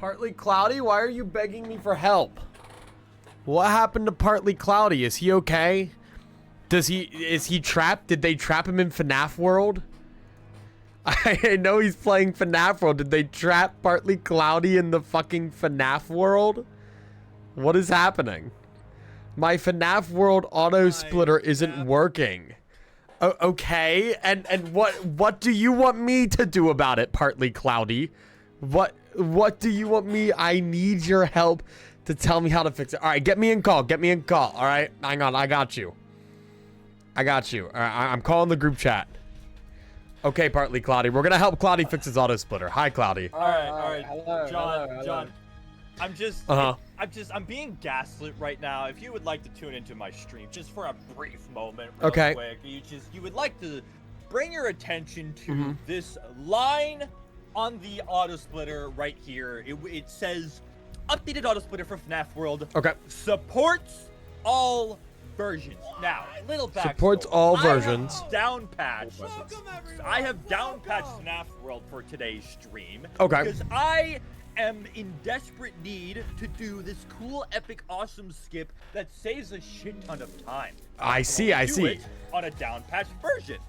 Partly Cloudy, why are you begging me for help? What happened to Partly Cloudy? Is he okay? Is he trapped? Did they trap him in FNAF World? I know he's playing FNAF World. Did they trap Partly Cloudy in the fucking FNAF World? What is happening? My FNAF World auto splitter isn't working. Okay, and what do you want me to do about it, Partly Cloudy? What do you want me? I need your help to tell me how to fix it. All right, get me in call. Get me in call. All right, hang on. I got you. I got you. All right, I'm calling the group chat. Okay, Partly Cloudy. We're gonna help Cloudy fix his auto splitter. Hi, Cloudy. All right. Hello, John. hello. John. I'm being gaslit right now. If you would like to tune into my stream just for a brief moment, real quick, you would like to bring your attention to this line on the auto splitter right here. It says updated auto splitter for FNAF World. Okay. Supports all versions. Now, little backstory. Supports all versions. I have down patched FNAF World for today's stream. Okay. Because I am in desperate need to do this cool, epic, awesome skip that saves a shit ton of time. I see. It on a down patched version.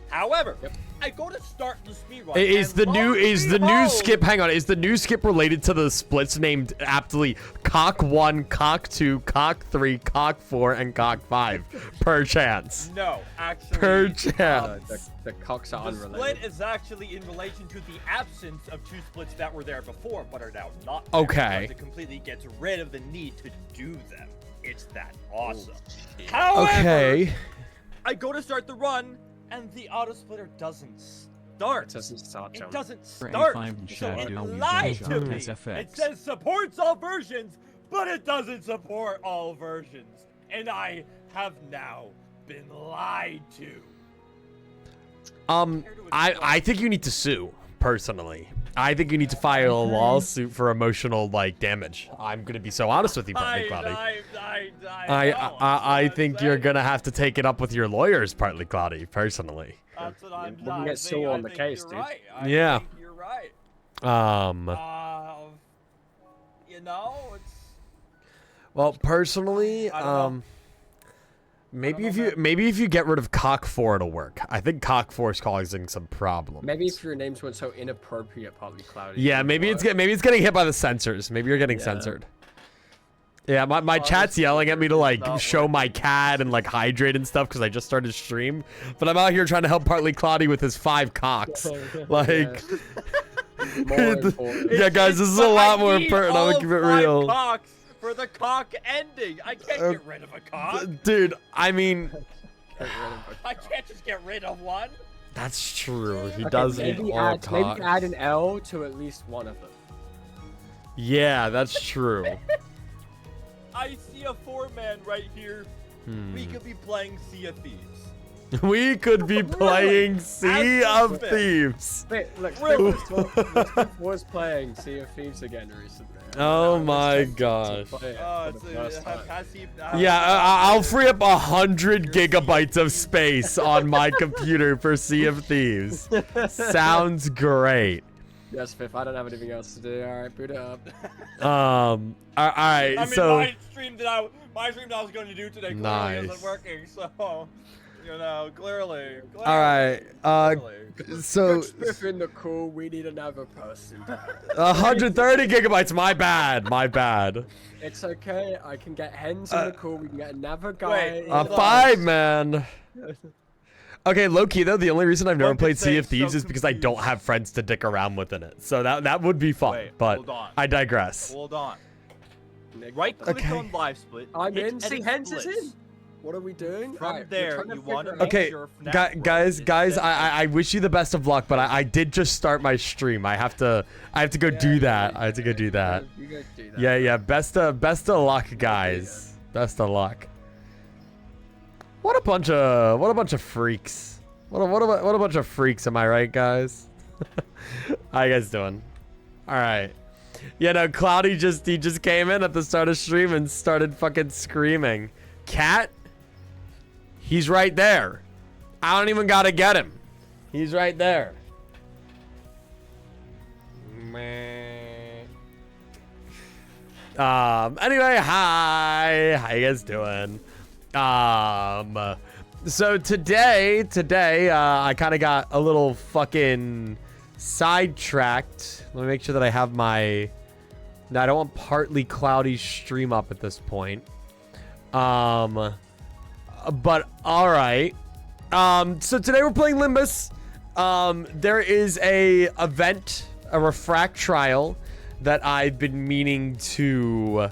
However, I go to start the speedrun. Is the new skip? Hang on. Is the new skip related to the splits named aptly Cock 1, Cock 2, Cock 3, Cock 4, and Cock 5? Per chance. No, actually. Per chance. The cocks are unrelated. The split is actually in relation to the absence of two splits that were there before, but are now not. Okay. It completely gets rid of the need to do them. It's that awesome. However, I go to start the run. And the auto splitter doesn't start. It doesn't start, John. It doesn't start. So it lied to me. It says supports all versions, but it doesn't support all versions. And I have now been lied to. I think you need to sue, personally. I think you need to file a lawsuit for emotional, damage. I'm gonna be so honest with you, Partly Cloudy. I think you're gonna have to take it up with your lawyers, Partly Cloudy, personally. That's what I'm We can get Sue on the case, dude. Right. Yeah. You're right. You know, it's... Well, personally, maybe if you get rid of Cock 4, it'll work. I think Cock 4 is causing some problems. Maybe if your names weren't so inappropriate, Partly Cloudy. Yeah, maybe it's getting hit by the censors. Maybe you're getting censored. Yeah, my chat's yelling at me to show my cat and hydrate and stuff because I just started stream. But I'm out here trying to help Partly Cloudy with his 5 cocks. Yeah, guys, this is a lot more important. I'm gonna keep it real. Cocks for the cock ending. I can't get rid of a cock. Dude, I mean, I can't just get rid of one. That's true. He does need all cocks. Maybe add an L to at least one of them. Yeah, that's true. I see a 4-man right here. We could be playing Sea of Thieves. We could be playing Sea of Thieves. Wait, look, was playing Sea of Thieves again recently. Oh my gosh. Yeah, I'll free up 100 gigabytes of space on my computer for Sea of Thieves. Sounds great. Yes, Fifth, I don't have anything else to do. All right, boot it up. All right, I mean, so my stream that I was going to do today clearly isn't working, so clearly. All right, so Fifth in the call, we need another person. 130 gigabytes. My bad. It's okay. I can get hens in the call. We can get another guy. 5 man. Okay, low-key, though, the only reason I've never played Sea of Thieves is because I don't have friends to dick around with in it. So that would be fun, but I digress. Hold on. Right-click on live split. I'm in. See, Hens is in. What are we doing? From there, you want to okay, guys, I wish you the best of luck, but I did just start my stream. I have to go do that. I have to go do that. You go do that. Yeah. Best of luck, guys. Best of luck. What a bunch of freaks. What a bunch of freaks, am I right, guys? How you guys doing? All right. Yeah, no, Cloudy just came in at the start of stream and started fucking screaming. Cat? He's right there. I don't even gotta get him. He's right there. Anyway, hi. How you guys doing? So today, I kind of got a little fucking sidetracked. Let me make sure that I have my... No, I don't want Partly Cloudy stream up at this point. But all right. So today we're playing Limbus. There is a event, a Reflectrial, that I've been meaning to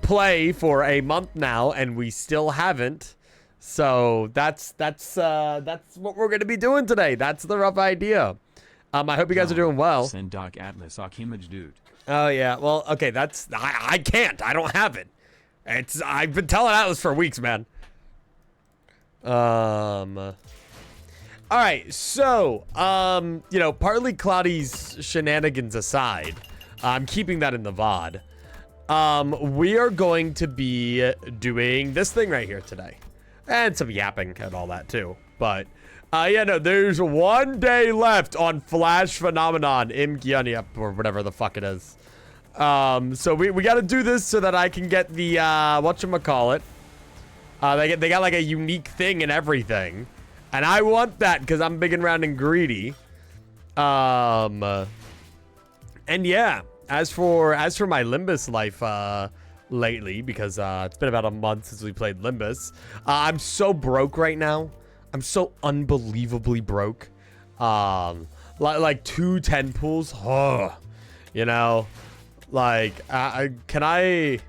play for a month now, and we still haven't. So that's what we're gonna be doing today. That's the rough idea. I hope you guys are doing well. Send Doc Atlas image dude. Oh yeah, well okay, I can't. I don't have it. I've been telling Atlas for weeks, man. All right, so you know, Partly Cloudy's shenanigans aside, I'm keeping that in the VOD. We are going to be doing this thing right here today. And some yapping and all that too. But, yeah, no, there's 1 day left on Flash Phenomenon, Im Gyeong-eop, or whatever the fuck it is. So we got to do this so that I can get the, whatchamacallit. They got like a unique thing and everything. And I want that because I'm big and round and greedy. And yeah, as for my Limbus life, lately, because it's been about a month since we played Limbus. I'm so broke right now. I'm so unbelievably broke. Like 2 10 pools. Oh, you know, like I could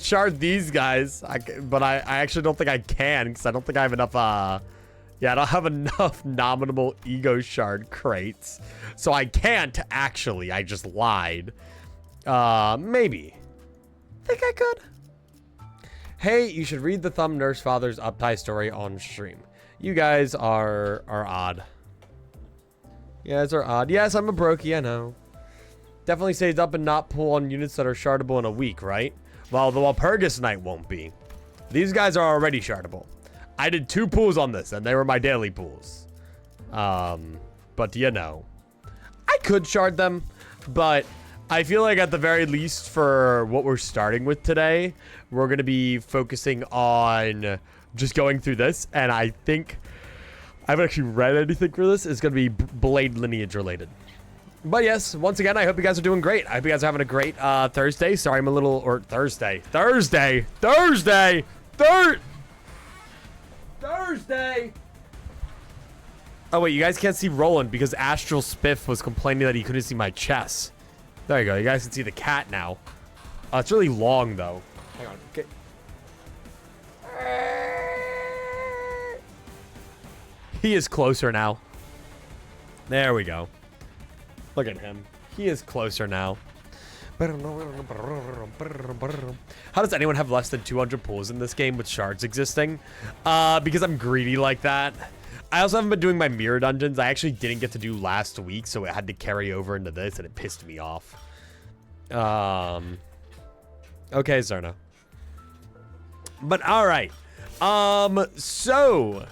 shard these guys, but I actually don't think I can because I don't think I have enough. Yeah, I don't have enough nominal ego shard crates, so I can't actually. I just lied. Maybe. Think I could. Hey, you should read the Thumb Nurse Father's Uptie story on stream. You guys are odd. You guys are odd. Yes, I'm a brokey, I know. Definitely stays up and not pull on units that are shardable in a week, right? Well, the Walpurgis Knight won't be. These guys are already shardable. I did 2 pulls on this, and they were my daily pulls. But you know, I could shard them, but I feel like at the very least for what we're starting with today, we're going to be focusing on just going through this. And I think I haven't actually read anything for this. It's going to be Blade lineage related. But yes, once again, I hope you guys are doing great. I hope you guys are having a great Thursday. Sorry, I'm a little... Or Thursday. Thursday! Oh, wait, you guys can't see Roland because Astral Spiff was complaining that he couldn't see my chest. There you go. You guys can see the cat now. It's really long, though. Hang on. Okay. He is closer now. There we go. Look at him. He is closer now. How does anyone have less than 200 pulls in this game with shards existing? Because I'm greedy like that. I also haven't been doing my mirror dungeons. I actually didn't get to do last week, so it had to carry over into this, and it pissed me off. Okay, Zerna. But all right. So,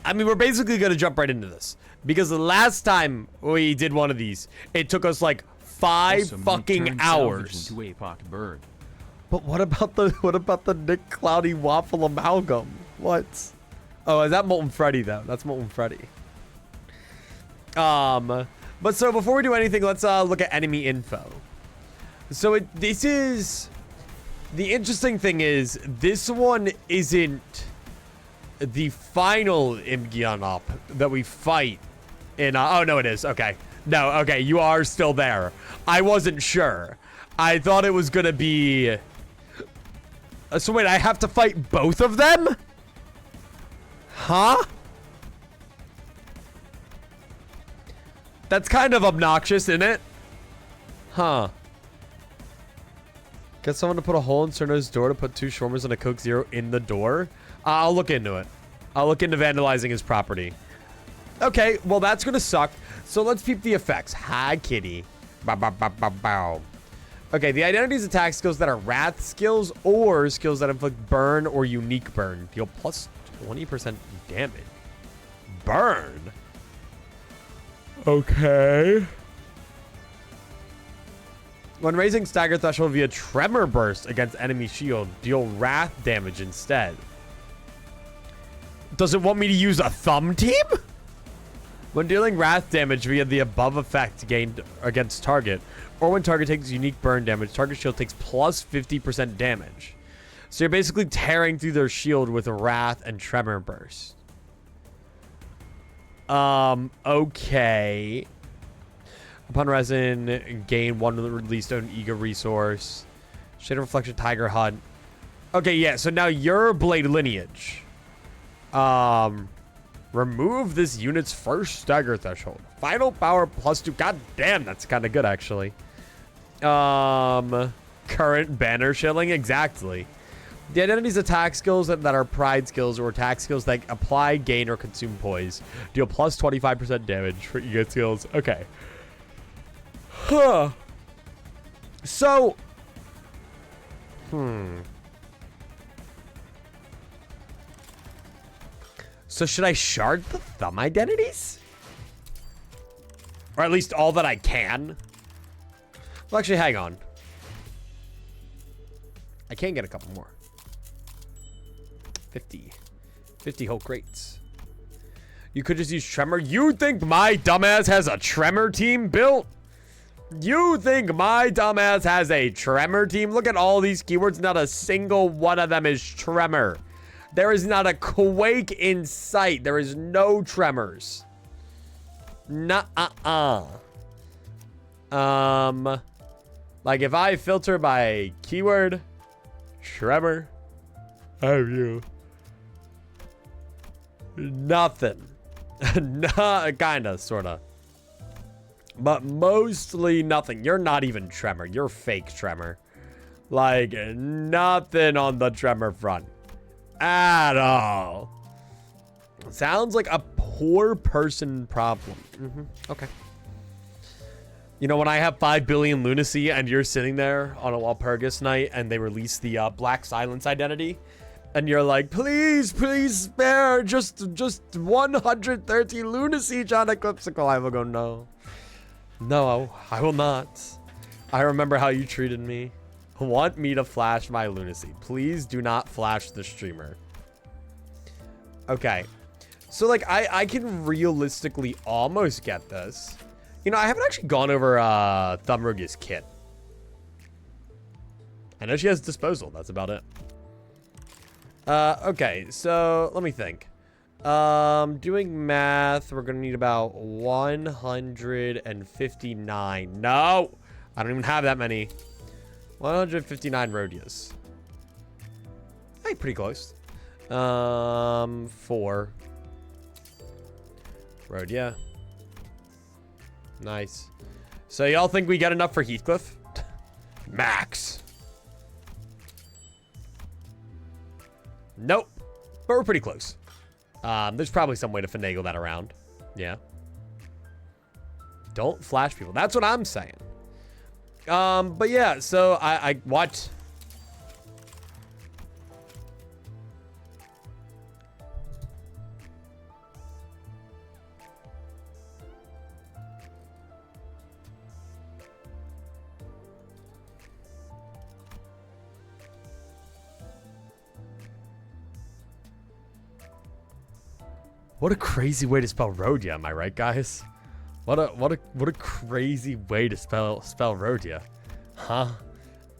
I mean, we're basically going to jump right into this. Because the last time we did one of these, it took us like 5 fucking hours. Bird. But what about the Nick Cloudy Waffle Amalgam? What? Oh, is that Molten Freddy though? That's Molten Freddy. But so before we do anything, let's look at enemy info. So this is the interesting thing is this one isn't the final Im Gyeong-eop that we fight in. Oh no, it is. Okay. No, okay, you are still there. I wasn't sure. I thought it was gonna be. So wait, I have to fight both of them? Huh? That's kind of obnoxious, isn't it? Huh. Get someone to put a hole in Cerno's door to put 2 Shawarmas and a Coke Zero in the door? I'll look into it. I'll look into vandalizing his property. Okay, well, that's gonna suck. So let's peep the effects. Hi, kitty. Bow, bow, bow, bow, bow. Okay, the identities attack skills that are wrath skills or skills that inflict burn or unique burn. Deal plus 20% damage. Burn? Okay. When raising stagger threshold via tremor burst against enemy shield, deal wrath damage instead. Does it want me to use a thumb team? When dealing wrath damage via the above effect gained against target, or when target takes unique burn damage, target shield takes plus 50% damage. So you're basically tearing through their shield with wrath and tremor burst. Okay. Upon resin, gain 1 released own Ego resource. Shade of Reflection, Tiger Hunt. Okay, yeah, so now your Blade lineage. Remove this unit's first stagger threshold. Final power +2. God damn, that's kind of good, actually. Current banner shilling, exactly. The identity's attack skills that are pride skills or attack skills that apply, gain, or consume poise. Deal plus 25% damage for ego skills. Okay. Huh. So. So should I shard the thumb identities? Or at least all that I can? Well, actually, hang on. I can get a couple more. 50 whole crates. You could just use Tremor. You think my dumbass has a Tremor team built? You think my dumbass has a Tremor team? Look at all these keywords. Not a single one of them is Tremor. There is not a quake in sight. There is no tremors. Nuh-uh-uh. Like if I filter by keyword, tremor, have you? Nothing. Nah, kinda, sorta. But mostly nothing. You're not even tremor. You're fake tremor. Like nothing on the tremor front. At all. Sounds like a poor person problem. Okay. You know, when I have 5 billion lunacy and you're sitting there on a Walpurgis night and they release the Black Silence identity and you're like, please spare just 130 lunacy, John Eclipsical. I will go, no, I will not. I remember how you treated me. Want me to flash my lunacy. Please do not flash the streamer. Okay. So, like, I can realistically almost get this. You know, I haven't actually gone over Thumbrugi's kit. I know she has disposal. That's about it. Okay. So, let me think. Doing math, we're going to need about 159. No! I don't even have that many. 159 Rhodias. Hey, pretty close. 4. Rhodia. Nice. So y'all think we get enough for Heathcliff? Max. Nope. But we're pretty close. There's probably some way to finagle that around. Yeah. Don't flash people. That's what I'm saying. But yeah, so I what? What a crazy way to spell Rhodia, am I right, guys? What a crazy way to spell Rhodia. Huh?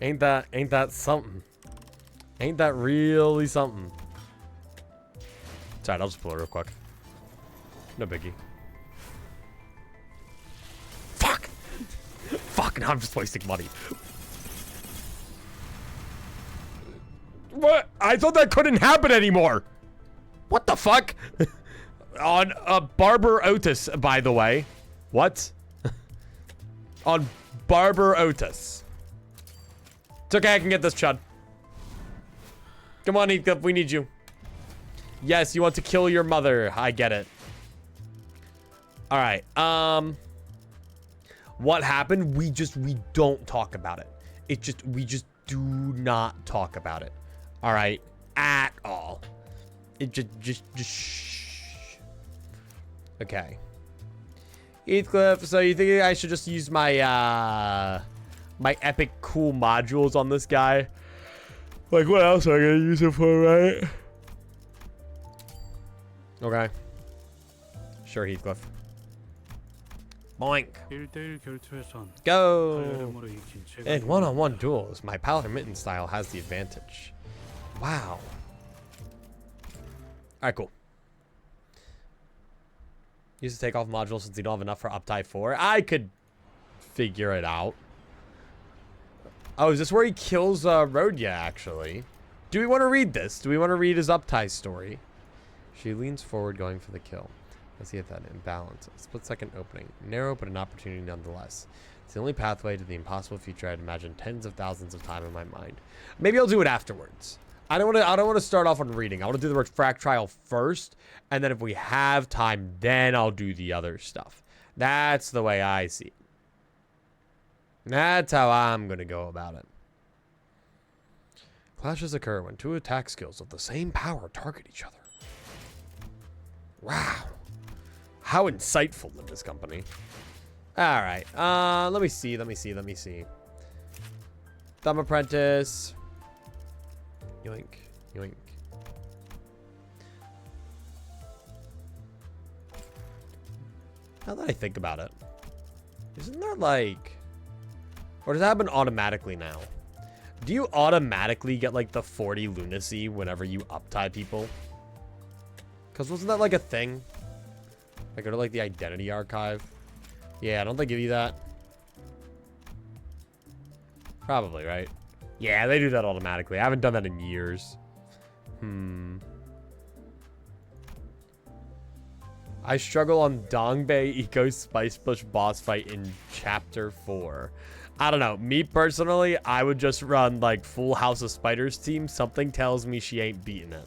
Ain't that something? Ain't that really something? It's alright, I'll just pull it real quick. No biggie. Fuck! Fuck, now I'm just wasting money. What? I thought that couldn't happen anymore! What the fuck? On Barber Otis, by the way. What? On Barber Otis. It's okay, I can get this, Chud. Come on, Heathcliff, we need you. Yes, you want to kill your mother. I get it. Alright, what happened? We don't talk about it. We just do not talk about it. Alright? At all. It just shh. Okay. Heathcliff, so you think I should just use my my epic cool modules on this guy. Like, what else am I gonna use it for, right? Okay. Sure, Heathcliff. Boink. Go. In one-on-one duels, my Paladin Mitten style has the advantage. Wow. Alright, cool. Use the takeoff module since you don't have enough for Uptie 4. I could figure it out. Oh, is this where he kills Rhodia, actually? Do we want to read this? Do we want to read his Uptie story? She leans forward, going for the kill. Let's see if that imbalance. Split-second opening. Narrow, but an opportunity nonetheless. It's the only pathway to the impossible future I'd imagined tens of thousands of times in my mind. Maybe I'll do it afterwards. I don't want to start off on reading. I want to do the Reflectrial first, and then if we have time, then I'll do the other stuff. That's the way I see it. That's how I'm going to go about it. Clashes occur when two attack skills of the same power target each other. Wow. How insightful, Limbus Company. All right. Let me see. Thumb Apprentice. Yoink. Yoink. Now that I think about it, isn't there like... Or does that happen automatically now? Do you automatically get like the 40 lunacy whenever you uptie people? Because wasn't that like a thing? I go to like the identity archive. Yeah, don't they give you that? Probably, right? Yeah, they do that automatically. I haven't done that in years. I struggle on Dongbei Eco Spice Bush boss fight in Chapter 4. I don't know. Me personally, I would just run like full House of Spiders team. Something tells me she ain't beating it.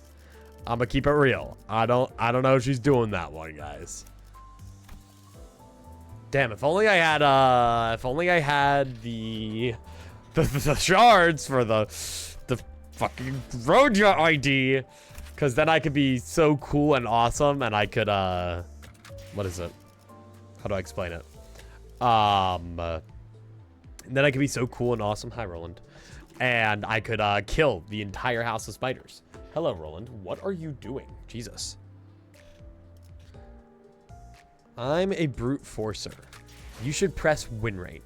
I'm gonna keep it real. I don't know if she's doing that one, guys. Damn, if only I had the shards for the fucking Roja ID, because then I could be so cool and awesome, and I could what is it? How do I explain it? Then I could be so cool and awesome. Hi, Roland. And I could kill the entire House of Spiders. Hello, Roland. What are you doing? Jesus. I'm a brute forcer. You should press win rate.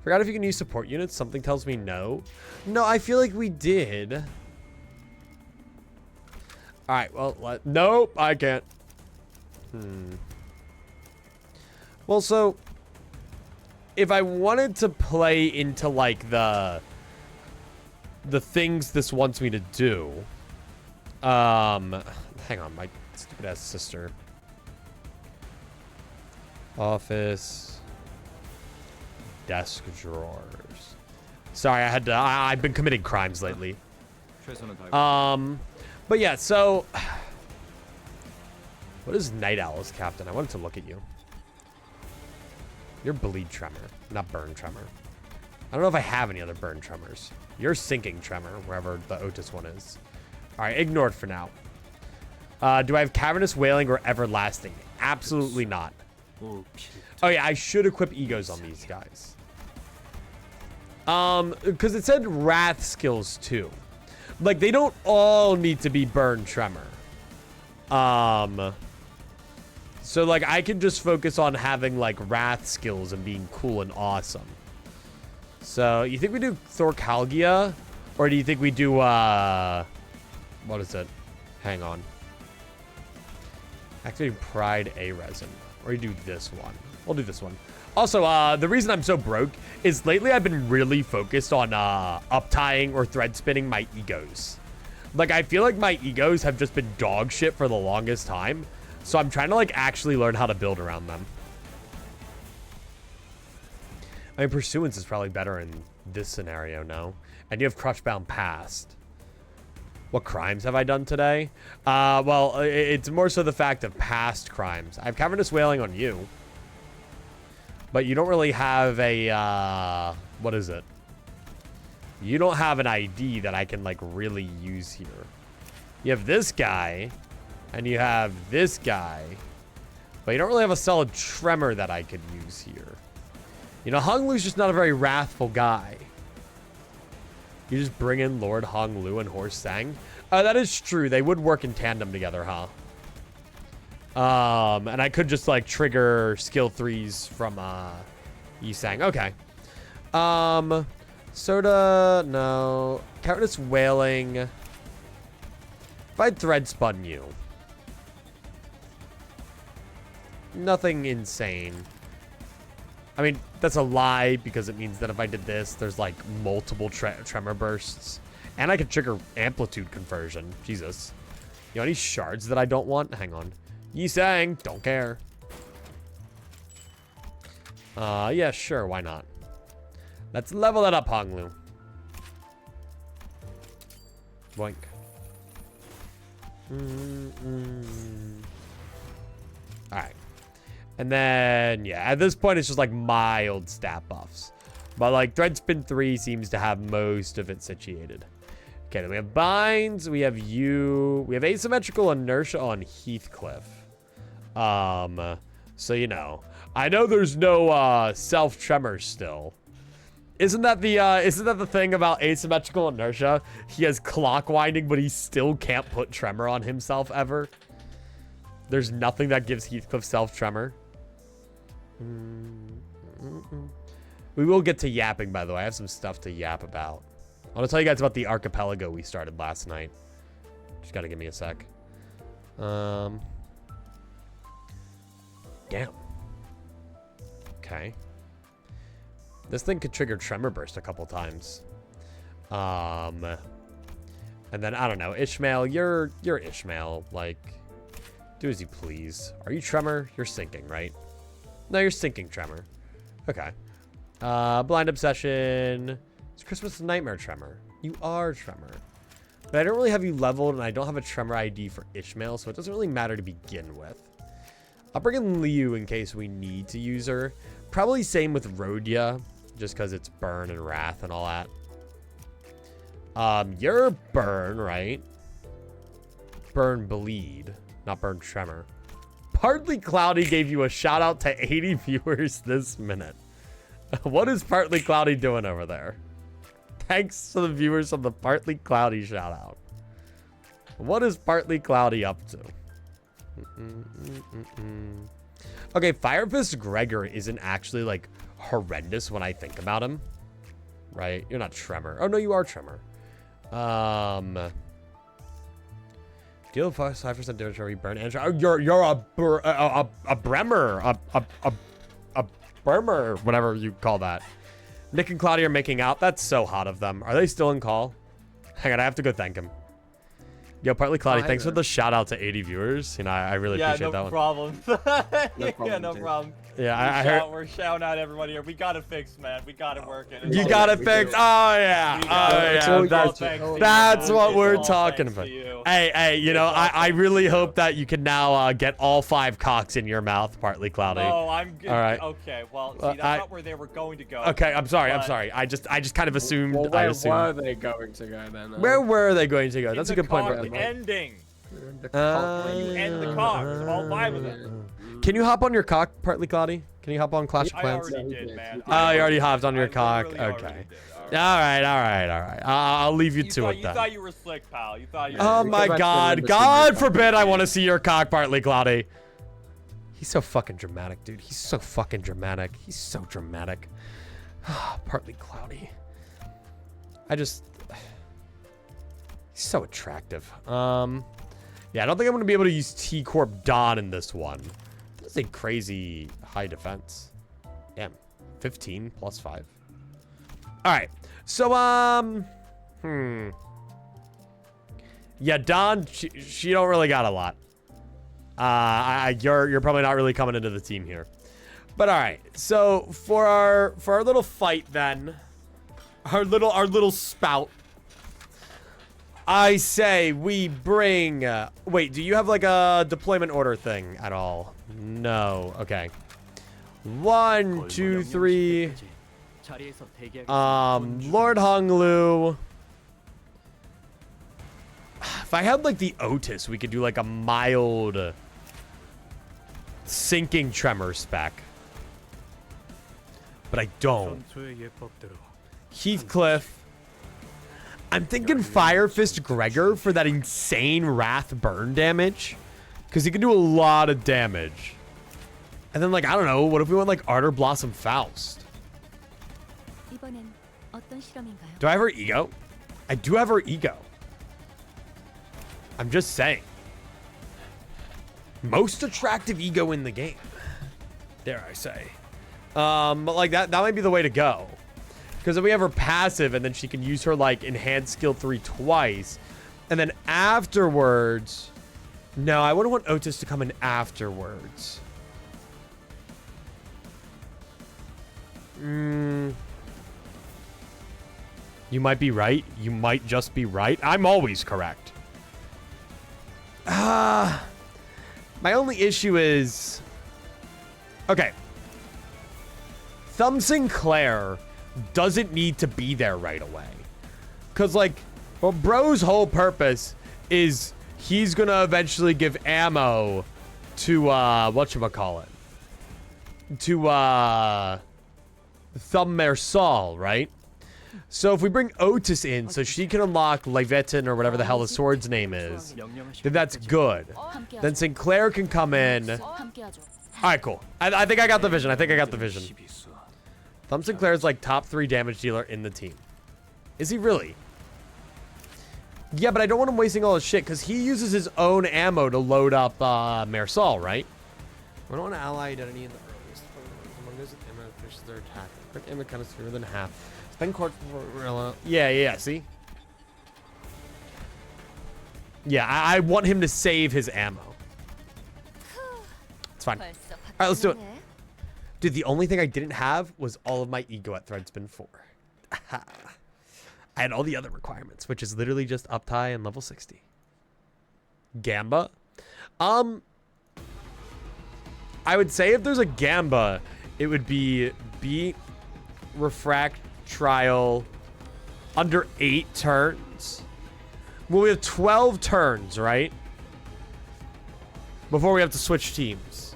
Forgot if you can use support units. Something tells me no. No, I feel like we did. All right, well, nope, I can't. Well, so if I wanted to play into like the things this wants me to do, hang on, my stupid ass sister. Office, desk drawers. Sorry, I've been committing crimes lately. But yeah, so what is Night Owl's captain? I wanted to look at you. You're bleed tremor, not burn tremor. I don't know if I have any other burn tremors. You're sinking tremor, wherever the Otis one is. All right, ignored for now. Do I have cavernous wailing or everlasting? Absolutely not. Oh yeah, I should equip egos on these guys. Because it said wrath skills too. Like they don't all need to be burn tremor. So like I can just focus on having like wrath skills and being cool and awesome. So you think we do Thorcalgia, or do you think we do what is it? Hang on. Activating Pride A resin. Or you do this one. We'll do this one. Also, the reason I'm so broke is lately I've been really focused on uptying or thread spinning my egos. Like I feel like my egos have just been dog shit for the longest time. So I'm trying to like actually learn how to build around them. I mean, Pursuance is probably better in this scenario, no? And you have Crushbound Past. What crimes have I done today? Well, it's more so the fact of past crimes. I have Cavernous Wailing on you. But you don't really have a, what is it? You don't have an ID that I can, like, really use here. You have this guy, and you have this guy. But you don't really have a solid Tremor that I could use here. You know, Hong Lu's just not a very wrathful guy. You just bring in Lord Hong Lu and Horse Sang. That is true. They would work in tandem together, huh? And I could just like trigger skill 3s from Yi Sang. Okay. Soda, no. Countless Wailing. If I'd thread spun you. Nothing insane. I mean, that's a lie because it means that if I did this, there's like multiple tremor bursts. And I could trigger amplitude conversion. Jesus. You know any shards that I don't want? Hang on. Yi Sang, don't care. Yeah, sure, why not? Let's level that up, Hong Lu. Boink. Alright. And then, yeah, at this point, it's just like mild stat buffs. But like Thread Spin 3 seems to have most of it situated. Okay, then we have Binds, we have you, we have Asymmetrical Inertia on Heathcliff. So, you know, I know there's no self-tremor still. Isn't that the thing about asymmetrical inertia? He has clock winding, but he still can't put tremor on himself ever. There's nothing that gives Heathcliff self-tremor. We will get to yapping, by the way. I have some stuff to yap about. I want to tell you guys about the archipelago we started last night. Just gotta give me a sec. Damn. Okay. This thing could trigger Tremor Burst a couple times. And then, I don't know. Ishmael, you're Ishmael. Like, do as you please. Are you Tremor? You're sinking, right? No, you're sinking Tremor. Okay. Blind Obsession. It's Christmas Nightmare Tremor. You are Tremor. But I don't really have you leveled, and I don't have a Tremor ID for Ishmael, so it doesn't really matter to begin with. I'll bring in Liu in case we need to use her. Probably same with Rhodia, just because it's Burn and Wrath and all that. You're Burn, right? Burn Bleed, not Burn Tremor. Partly Cloudy gave you a shout out to 80 viewers this minute. What is Partly Cloudy doing over there? Thanks to the viewers from the Partly Cloudy shout out. What is Partly Cloudy up to? Okay, Fire Fist Gregor isn't actually like horrendous when I think about him. Right? You're not Tremor. Oh no, you are Tremor. Deal 5% damage every burn. And you're a Bremer, a Burmer, whatever you call that. Nick and Claudia are making out. That's so hot of them. Are they still in call? Hang on, I have to go thank him. Yo, Partly Cloudy, thanks for the shout out to 80 viewers. You know, I really appreciate that one. Problem. No problem. Yeah, no problem. Yeah, I heard. We're shouting out everybody here. We got it fixed, man. We got it working. You got it fixed. Oh yeah. Oh yeah. That's what we're talking about. Hey, you know, I really hope that you can now get all 5 cocks in your mouth, Partly Cloudy. Oh, I'm good. All right. Okay. Well, see, that's not where they were going to go. Okay, I'm sorry. I just kind of assumed. Well, where were they going to go then? Where were they going to go? That's a good point, Partly. Ending. The You end the cocks, all 5 of them. Can you hop on your cock, Partly Cloudy? Can you hop on Clash of I Clans? already did, man. Oh, you already hopped on your cock. Okay. All right. I'll leave you to it then. You thought you were slick, pal. You thought you were Oh my God. God forbid I want to see your cock, Partly Cloudy. He's so fucking dramatic, dude. He's so fucking dramatic. He's so dramatic. Partly Cloudy. He's so attractive. Yeah, I don't think I'm going to be able to use T-Corp Dawn in this one. That's a crazy high defense. Damn. 15 plus 5. All right. So, yeah, Dawn, she don't really got a lot. You're probably not really coming into the team here. But all right. So, for our little fight then, our little spout, I say we bring... wait, do you have like a deployment order thing at all? No. Okay. 1, 2, 3. Lord Hong Lu. If I had like the Otis, we could do like a mild sinking tremor spec. but I don't. Heathcliff. I'm thinking Fire Fist Gregor for that insane Wrath burn damage. Because he can do a lot of damage. And then, like, I don't know. What if we went, like, Ardor Blossom Faust? Do I have her ego? I do have her ego. I'm just saying. Most attractive ego in the game. Dare I say. But, like, that might be the way to go. Because if we have her passive, and then she can use her, like, enhanced skill 3 twice. And then afterwards... No, I wouldn't want Otis to come in afterwards. You might be right. You might just be right. I'm always correct. My only issue is... Okay. Thumb Sinclair doesn't need to be there right away. Because, like, well, bro's whole purpose is he's going to eventually give ammo to, whatchamacallit? To, Thumb Mersal, right? So if we bring Otis in so she can unlock Leviathan or whatever the hell the sword's name is, then that's good. Then Sinclair can come in. Alright, cool. I think I got the vision. I think I got the vision. Thumb Sinclair's like top 3 damage dealer in the team. Is he really? Yeah, but I don't want him wasting all his shit because he uses his own ammo to load up Mersal, right? We don't want to ally identity in the earliest. Among those ammo finishes their attack. Quick ammo kind of fewer than half. Spend court for yeah, see? Yeah, I want him to save his ammo. It's fine. Alright, let's do it. Dude, the only thing I didn't have was all of my ego at Threadspin 4. I had all the other requirements, which is literally just up tie and level 60. Gamba? I would say if there's a Gamba, it would be beat Reflectrial under 8 turns. Well, we have 12 turns, right? Before we have to switch teams.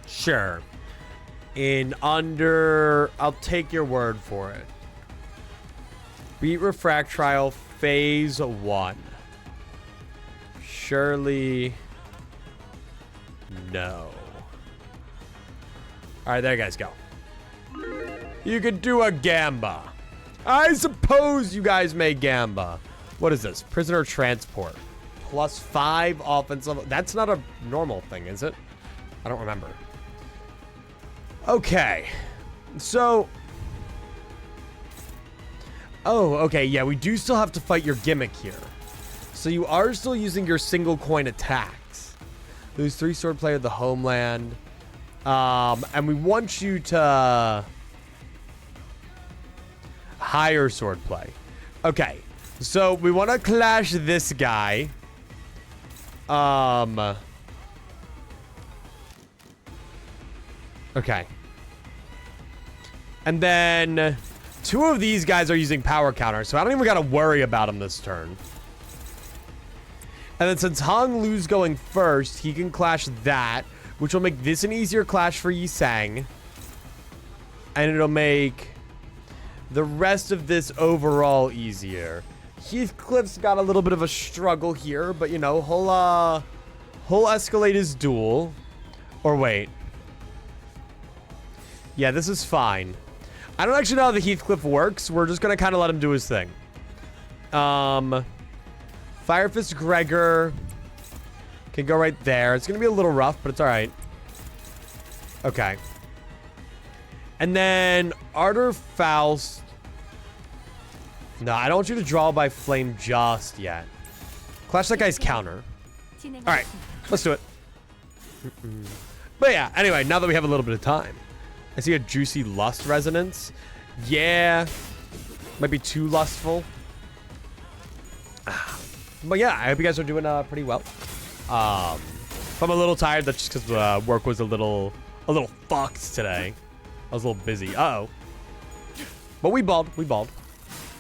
Sure. In under... I'll take your word for it. Beat Reflectrial Phase 1. Surely... No. Alright, there you guys go. You could do a Gamba. I suppose you guys may Gamba. What is this? Prisoner Transport. Plus 5 offense level. That's not a normal thing, is it? I don't remember. Okay. So... Oh, okay. Yeah, we do still have to fight your gimmick here. So you are still using your single coin attacks. Lose 3 sword player the homeland. And we want you to... higher sword play. Okay. So we want to clash this guy. Okay. And then 2 of these guys are using power counter, so I don't even got to worry about him this turn. And then since Hong Lu's going first, he can clash that, which will make this an easier clash for Yi Sang. And it'll make the rest of this overall easier. Heathcliff's got a little bit of a struggle here, but you know, he'll escalate his duel. Or wait. Yeah, this is fine. I don't actually know how the Heathcliff works. We're just gonna kind of let him do his thing. Fire Fist Gregor can go right there. It's gonna be a little rough, but it's all right. Okay. And then Ardor Faust. No, I don't want you to draw by flame just yet. Clash that guy's counter. All right, let's do it. But yeah, anyway, now that we have a little bit of time. I see a juicy lust resonance. Yeah. Might be too lustful. But yeah, I hope you guys are doing pretty well. If I'm a little tired, that's just because work was a little fucked today. I was a little busy. Uh-oh. But we balled. We balled.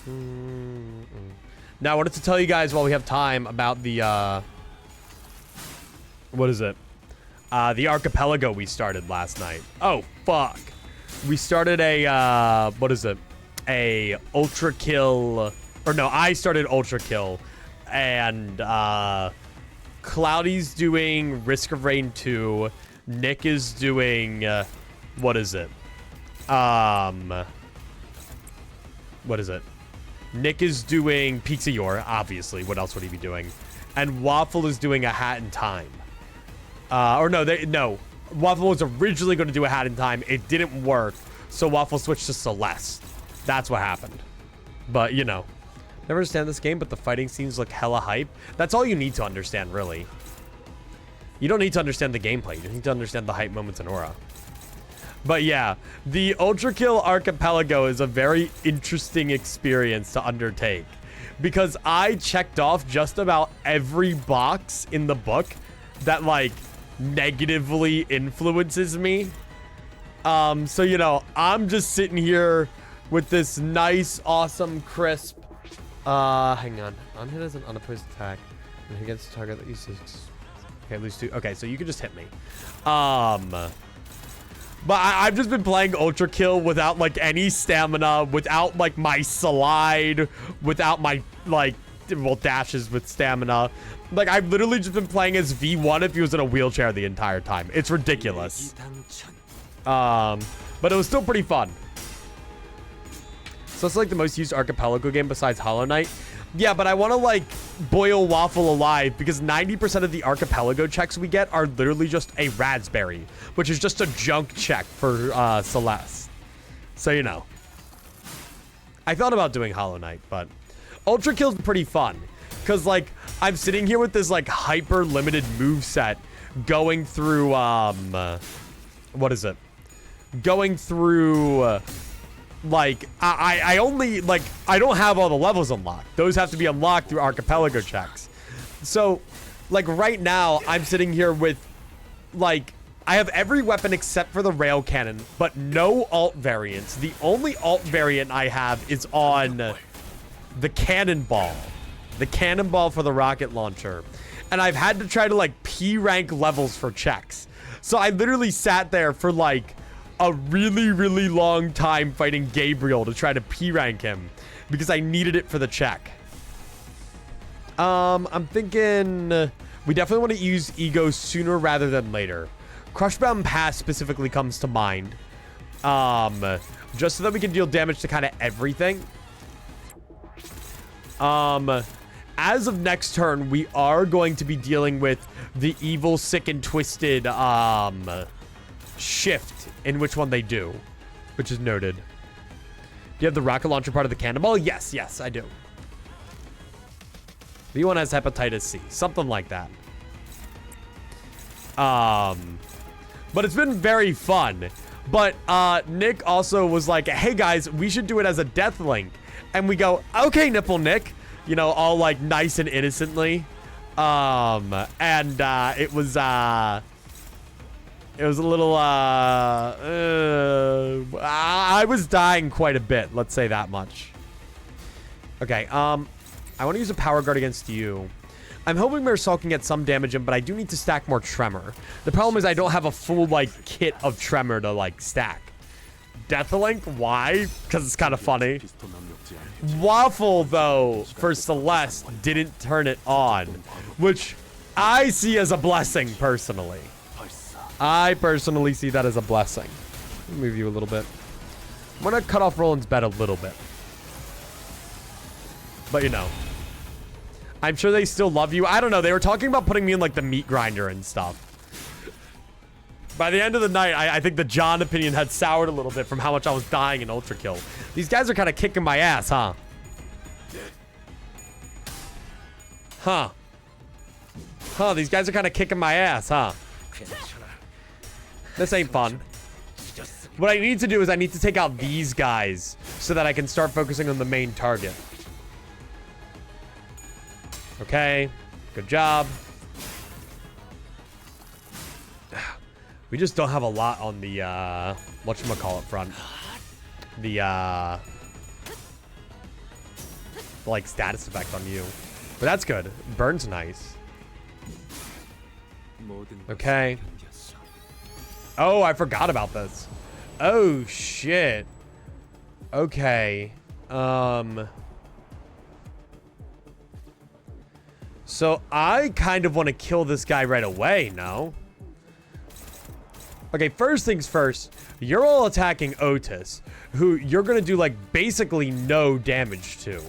Now, I wanted to tell you guys while we have time about the, what is it? The archipelago we started last night. Oh, fuck. We started a, what is it? A ultra kill, or no, I started ultra kill, and, Cloudy's doing Risk of Rain 2. Nick is doing, what is it? What is it? Nick is doing Peaks of Yore, obviously. What else would he be doing? And Waffle is doing A Hat in Time. Or no, no. Waffle was originally going to do A Hat in Time. It didn't work, so Waffle switched to Celeste. That's what happened. But, you know. Never understand this game, but the fighting scenes look hella hype. That's all you need to understand, really. You don't need to understand the gameplay. You need to understand the hype moments and aura. But yeah, the Ultra Kill Archipelago is a very interesting experience to undertake. Because I checked off just about every box in the book that, like, negatively influences me. So, you know, I'm just sitting here with this nice, awesome, crisp... hang on. Unhit as an unopposed attack. And against the target that uses... Okay, lose 2. Okay, so you can just hit me. But I've just been playing Ultra Kill without, like, any stamina, without, like, my slide, without my, like, well, dashes with stamina. Like, I've literally just been playing as V1 if he was in a wheelchair the entire time. It's ridiculous. But it was still pretty fun. So it's like the most used archipelago game besides Hollow Knight. Yeah, but I want to, like, boil Waffle alive because 90% of the archipelago checks we get are literally just a raspberry, which is just a junk check for Celeste. So, you know. I thought about doing Hollow Knight, but Ultra Kill's pretty fun because, like, I'm sitting here with this, like, hyper limited moveset going through, what is it? Going through... like, I only, like, I don't have all the levels unlocked. Those have to be unlocked through archipelago checks. So, like, right now, I'm sitting here with, like, I have every weapon except for the rail cannon, but no alt variants. The only alt variant I have is on the cannonball. The cannonball for the rocket launcher. And I've had to try to, like, P-rank levels for checks. So I literally sat there for, like, a really, really long time fighting Gabriel to try to P-rank him because I needed it for the check. I'm thinking we definitely want to use Ego sooner rather than later. Crushbound Pass specifically comes to mind. Just so that we can deal damage to kind of everything. As of next turn, we are going to be dealing with the evil, sick, and twisted, shift in which one they do, which is noted. Do you have the rocket launcher part of the cannonball? Yes, yes, I do. V1 has hepatitis C, something like that. But it's been very fun. But Nick also was like, hey guys, we should do it as a death link. And we go, okay, Nipple Nick, you know, all like nice and innocently. It was a little, I was dying quite a bit. Let's say that much. Okay, I want to use a power guard against you. I'm hoping Marisol can get some damage in, but I do need to stack more Tremor. The problem is I don't have a full, like, kit of Tremor to, like, stack. Deathlink? Why? Because it's kind of funny. Waffle, though, for Celeste, didn't turn it on, which I see as a blessing, personally. I personally see that as a blessing. Let me move you a little bit. I'm going to cut off Roland's bed a little bit. But, you know. I'm sure they still love you. I don't know. They were talking about putting me in, like, the meat grinder and stuff. By the end of the night, I think the John opinion had soured a little bit from how much I was dying in Ultra Kill. These guys are kind of kicking my ass, huh? Huh. Huh, these guys are kind of kicking my ass, huh? This ain't fun. What I need to do is I need to take out these guys so that I can start focusing on the main target. Okay. Good job. We just don't have a lot on the, whatchamacallit front. The, like, status effect on you. But that's good. Burn's nice. Okay. Oh, I forgot about this. Oh, shit. Okay. So I kind of want to kill this guy right away, no? Okay, first things first. You're all attacking Otis, who you're going to do, like, basically no damage to.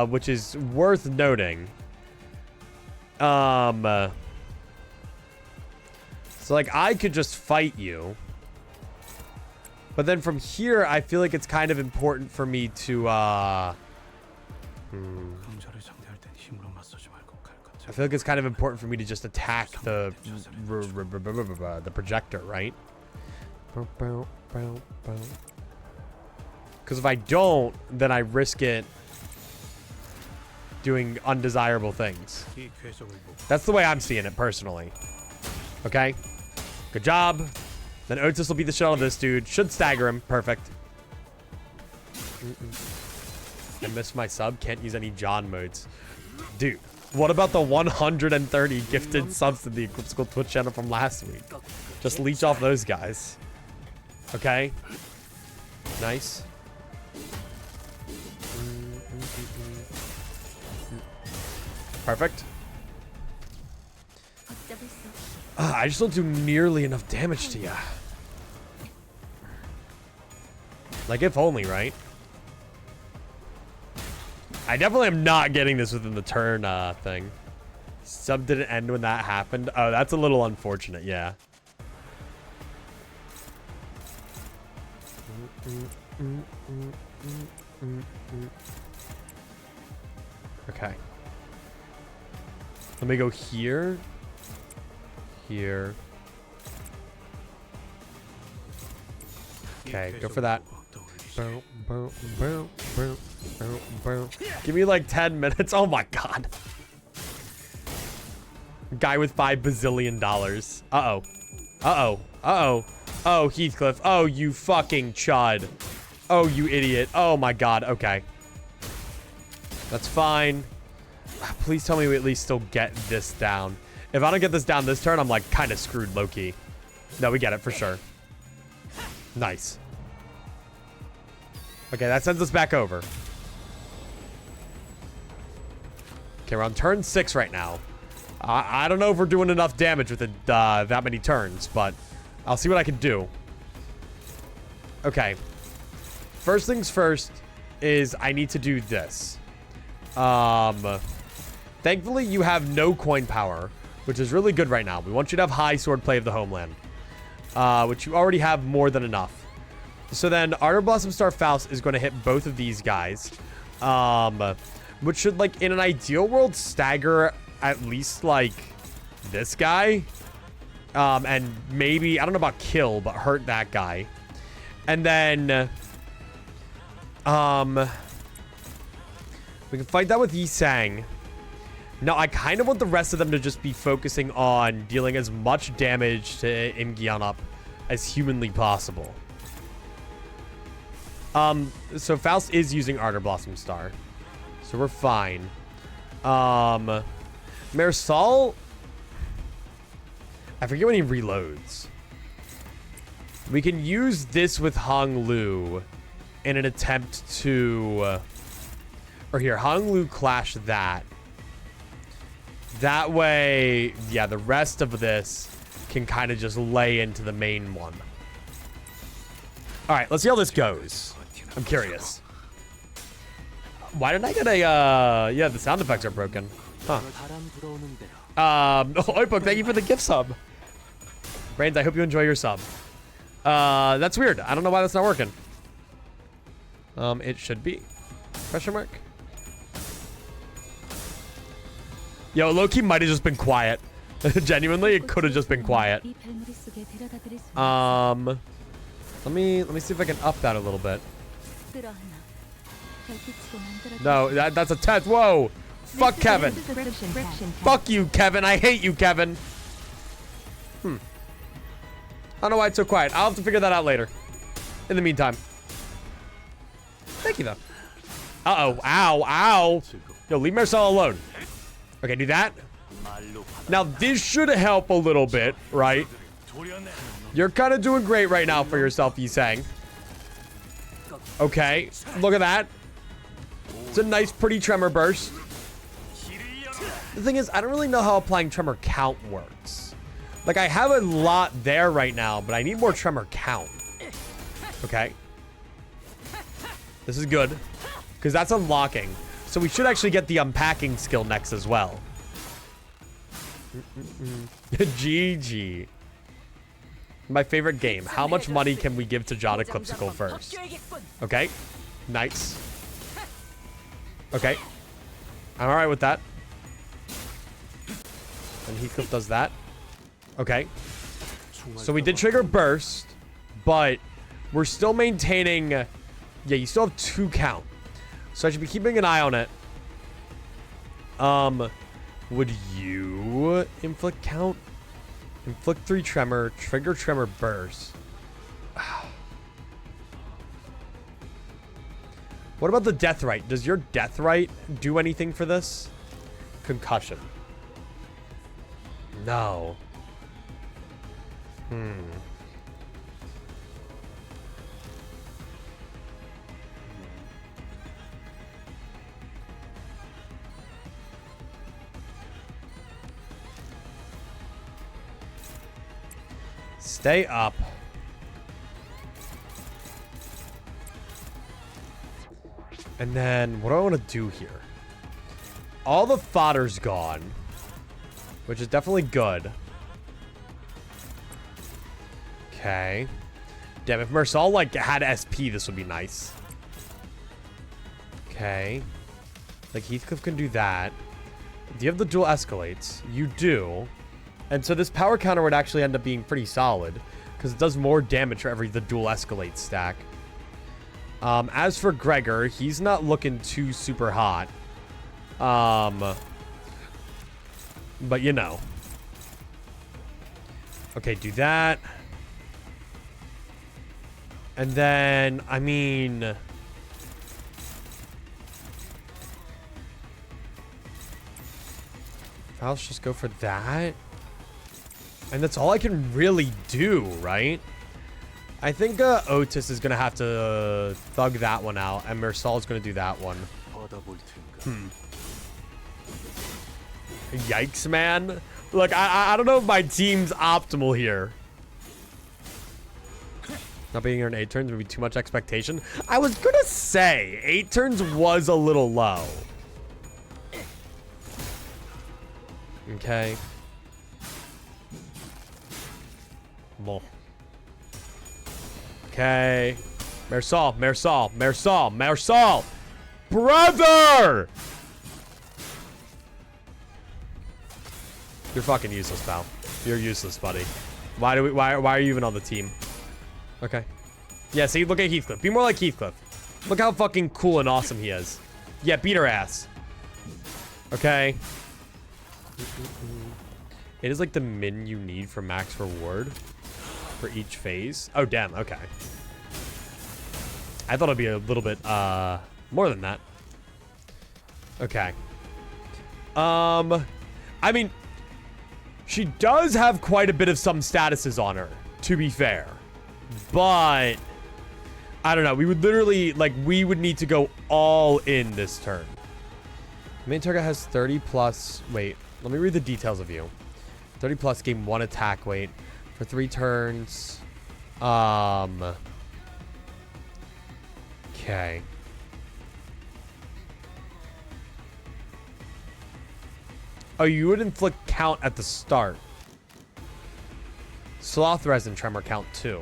Which is worth noting. So, like, I could just fight you. But then from here, I feel like it's kind of important for me to, I feel like it's kind of important for me to just attack the projector, right? Because if I don't, then I risk it doing undesirable things. That's the way I'm seeing it, personally. Okay? Good job. Then Otis will beat the shit out of this dude. Should stagger him. Perfect. I missed my sub. Can't use any John modes. Dude, what about the 130 gifted subs to the Eclipse School Twitch channel from last week? Just leech off those guys. Okay. Nice. Perfect. I just don't do nearly enough damage to you. Like, if only, right? I definitely am not getting this within the turn thing. Sub didn't end when that happened. Oh, that's a little unfortunate, yeah. Okay. Let me go here. Here. Okay, go for that. Give me like 10 minutes. Oh my god. Guy with $5 bazillion. Uh-oh. Uh-oh. Uh-oh. Oh, Heathcliff. Oh, you fucking chud. Oh, you idiot. Oh my god. Okay. That's fine. Please tell me we at least still get this down. If I don't get this down this turn, I'm like kind of screwed low-key. No, we get it for sure. Nice. Okay, that sends us back over. Okay, we're on turn 6 right now. I don't know if we're doing enough damage with it, that many turns, but I'll see what I can do. Okay. First things first is I need to do this. Thankfully, you have no coin power, which is really good right now. We want you to have high swordplay of the homeland, which you already have more than enough. So then Ardor Blossom Star Faust is going to hit both of these guys, which should, like, in an ideal world, stagger at least, like, this guy. And maybe, I don't know about kill, but hurt that guy. And then, we can fight that with Yi Sang. Now, I kind of want the rest of them to just be focusing on dealing as much damage to Im Gyeong-eop as humanly possible. So Faust is using Ardor Blossom Star. So we're fine. Marisol, I forget when he reloads. We can use this with Hong Lu in an attempt to... or here, Hong Lu clash that. That way, yeah, the rest of this can kind of just lay into the main one. All right, let's see how this goes. I'm curious. Why did I get a, yeah, the sound effects are broken. Huh. Oipok, thank you for the gift sub. Brains, I hope you enjoy your sub. That's weird. I don't know why that's not working. It should be. Question mark? Yo, low-key might have just been quiet. Genuinely, it could have just been quiet. Let me see if I can up that a little bit. No, that's a test. Whoa! Fuck Kevin. Fuck you, Kevin. I hate you, Kevin. I don't know why it's so quiet. I'll have to figure that out later. In the meantime. Thank you, though. Uh-oh. Ow. Ow. Yo, leave Marcel alone. Okay, do that. Now, this should help a little bit, right? You're kind of doing great right now for yourself, Yisang. Okay, look at that. It's a nice, pretty tremor burst. The thing is, I don't really know how applying tremor count works. Like, I have a lot there right now, but I need more tremor count. Okay. This is good, because that's unlocking. So we should actually get the unpacking skill next as well. GG. My favorite game. How much money can we give to John Eclipsical first? Okay. Nice. Okay. I'm alright with that. And Heathcliff does that. Okay. So we did trigger burst, but we're still maintaining... yeah, you still have 2 count. So I should be keeping an eye on it. Would you inflict count? Inflict 3 tremor, trigger tremor burst. What about the death right? Does your death right do anything for this? Concussion. No. Stay up. And then, what do I want to do here? All the fodder's gone, which is definitely good. Okay. Damn, if Mersal, like, had SP, this would be nice. Okay. Like, Heathcliff can do that. Do you have the dual escalates? You do. And so this power counter would actually end up being pretty solid, because it does more damage for every the dual escalate stack. As for Gregor, he's not looking too super hot. But you know. Okay, do that. And then, I mean... I'll just go for that. And that's all I can really do, right? I think Otis is going to have to thug that one out, and Mersal's going to do that one. Yikes, man. Look, I don't know if my team's optimal here. Not being here in 8 turns would be too much expectation. I was going to say, 8 turns was a little low. Okay. Well. Okay. Mersal. Brother! You're fucking useless, pal. You're useless, buddy. Why are you even on the team? Okay. Yeah, see, look at Heathcliff. Be more like Heathcliff. Look how fucking cool and awesome he is. Yeah, beat her ass. Okay. It is like the min you need for max reward for each phase. Oh, damn. Okay. I thought it'd be a little bit more than that. Okay. I mean, she does have quite a bit of some statuses on her, to be fair. But I don't know. We would literally, like, we would need to go all in this turn. Main target has 30 plus. Wait, let me read the details of you. 30 plus, gain 1 attack weight for 3 turns. Okay. Oh, you would inflict count at the start. Sloth resin tremor count too.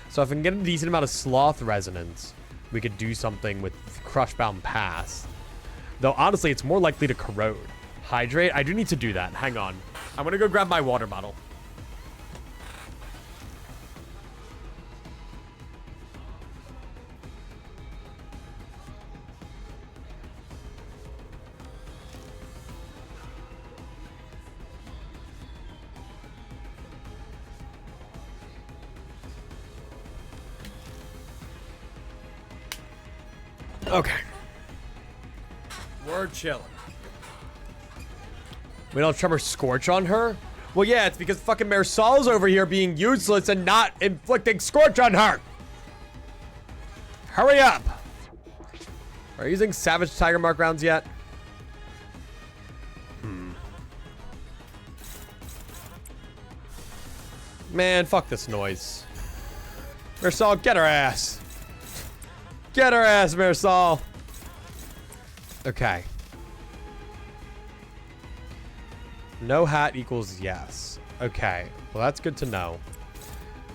So if I can get a decent amount of sloth resonance, we could do something with Crushbound Pass. Though honestly, it's more likely to corrode. Hydrate? I do need to do that. Hang on. I'm gonna go grab my water bottle. Okay. We're chilling. We don't Tremor Scorch on her? Well, yeah, it's because fucking Marsal's over here being useless and not inflicting Scorch on her. Hurry up. Are you using Savage Tiger Mark rounds yet? Man, fuck this noise. Marisol, get her ass. Get her ass, Marisol. Okay. No hat equals yes. Okay. Well, that's good to know.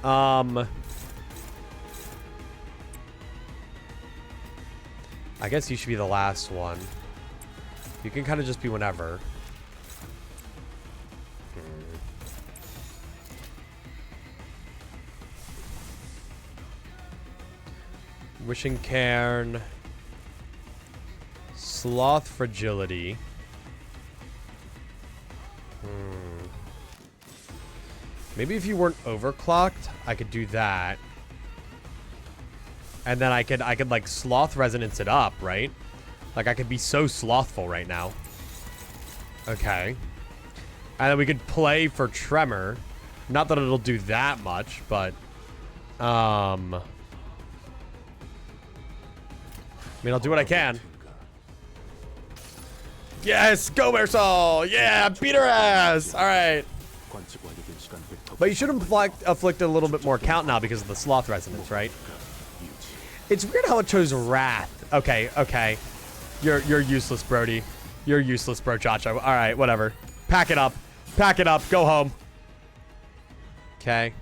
I guess you should be the last one. You can kind of just be whenever. Wishing Cairn. Sloth Fragility. Maybe if you weren't overclocked, I could do that. And then I could like Sloth Resonance it up, right? Like I could be so slothful right now. Okay. And then we could play for Tremor. Not that it'll do that much, but I mean, I'll do what I can. Yes, go Marisol! Yeah, beat her ass! Alright. But you should afflict a little bit more count now because of the Sloth Resonance, right? It's weird how it chose Wrath. Okay, okay. You're useless, Brody. You're useless, bro, Chacho. Alright, whatever. Pack it up. Pack it up. Go home. Okay.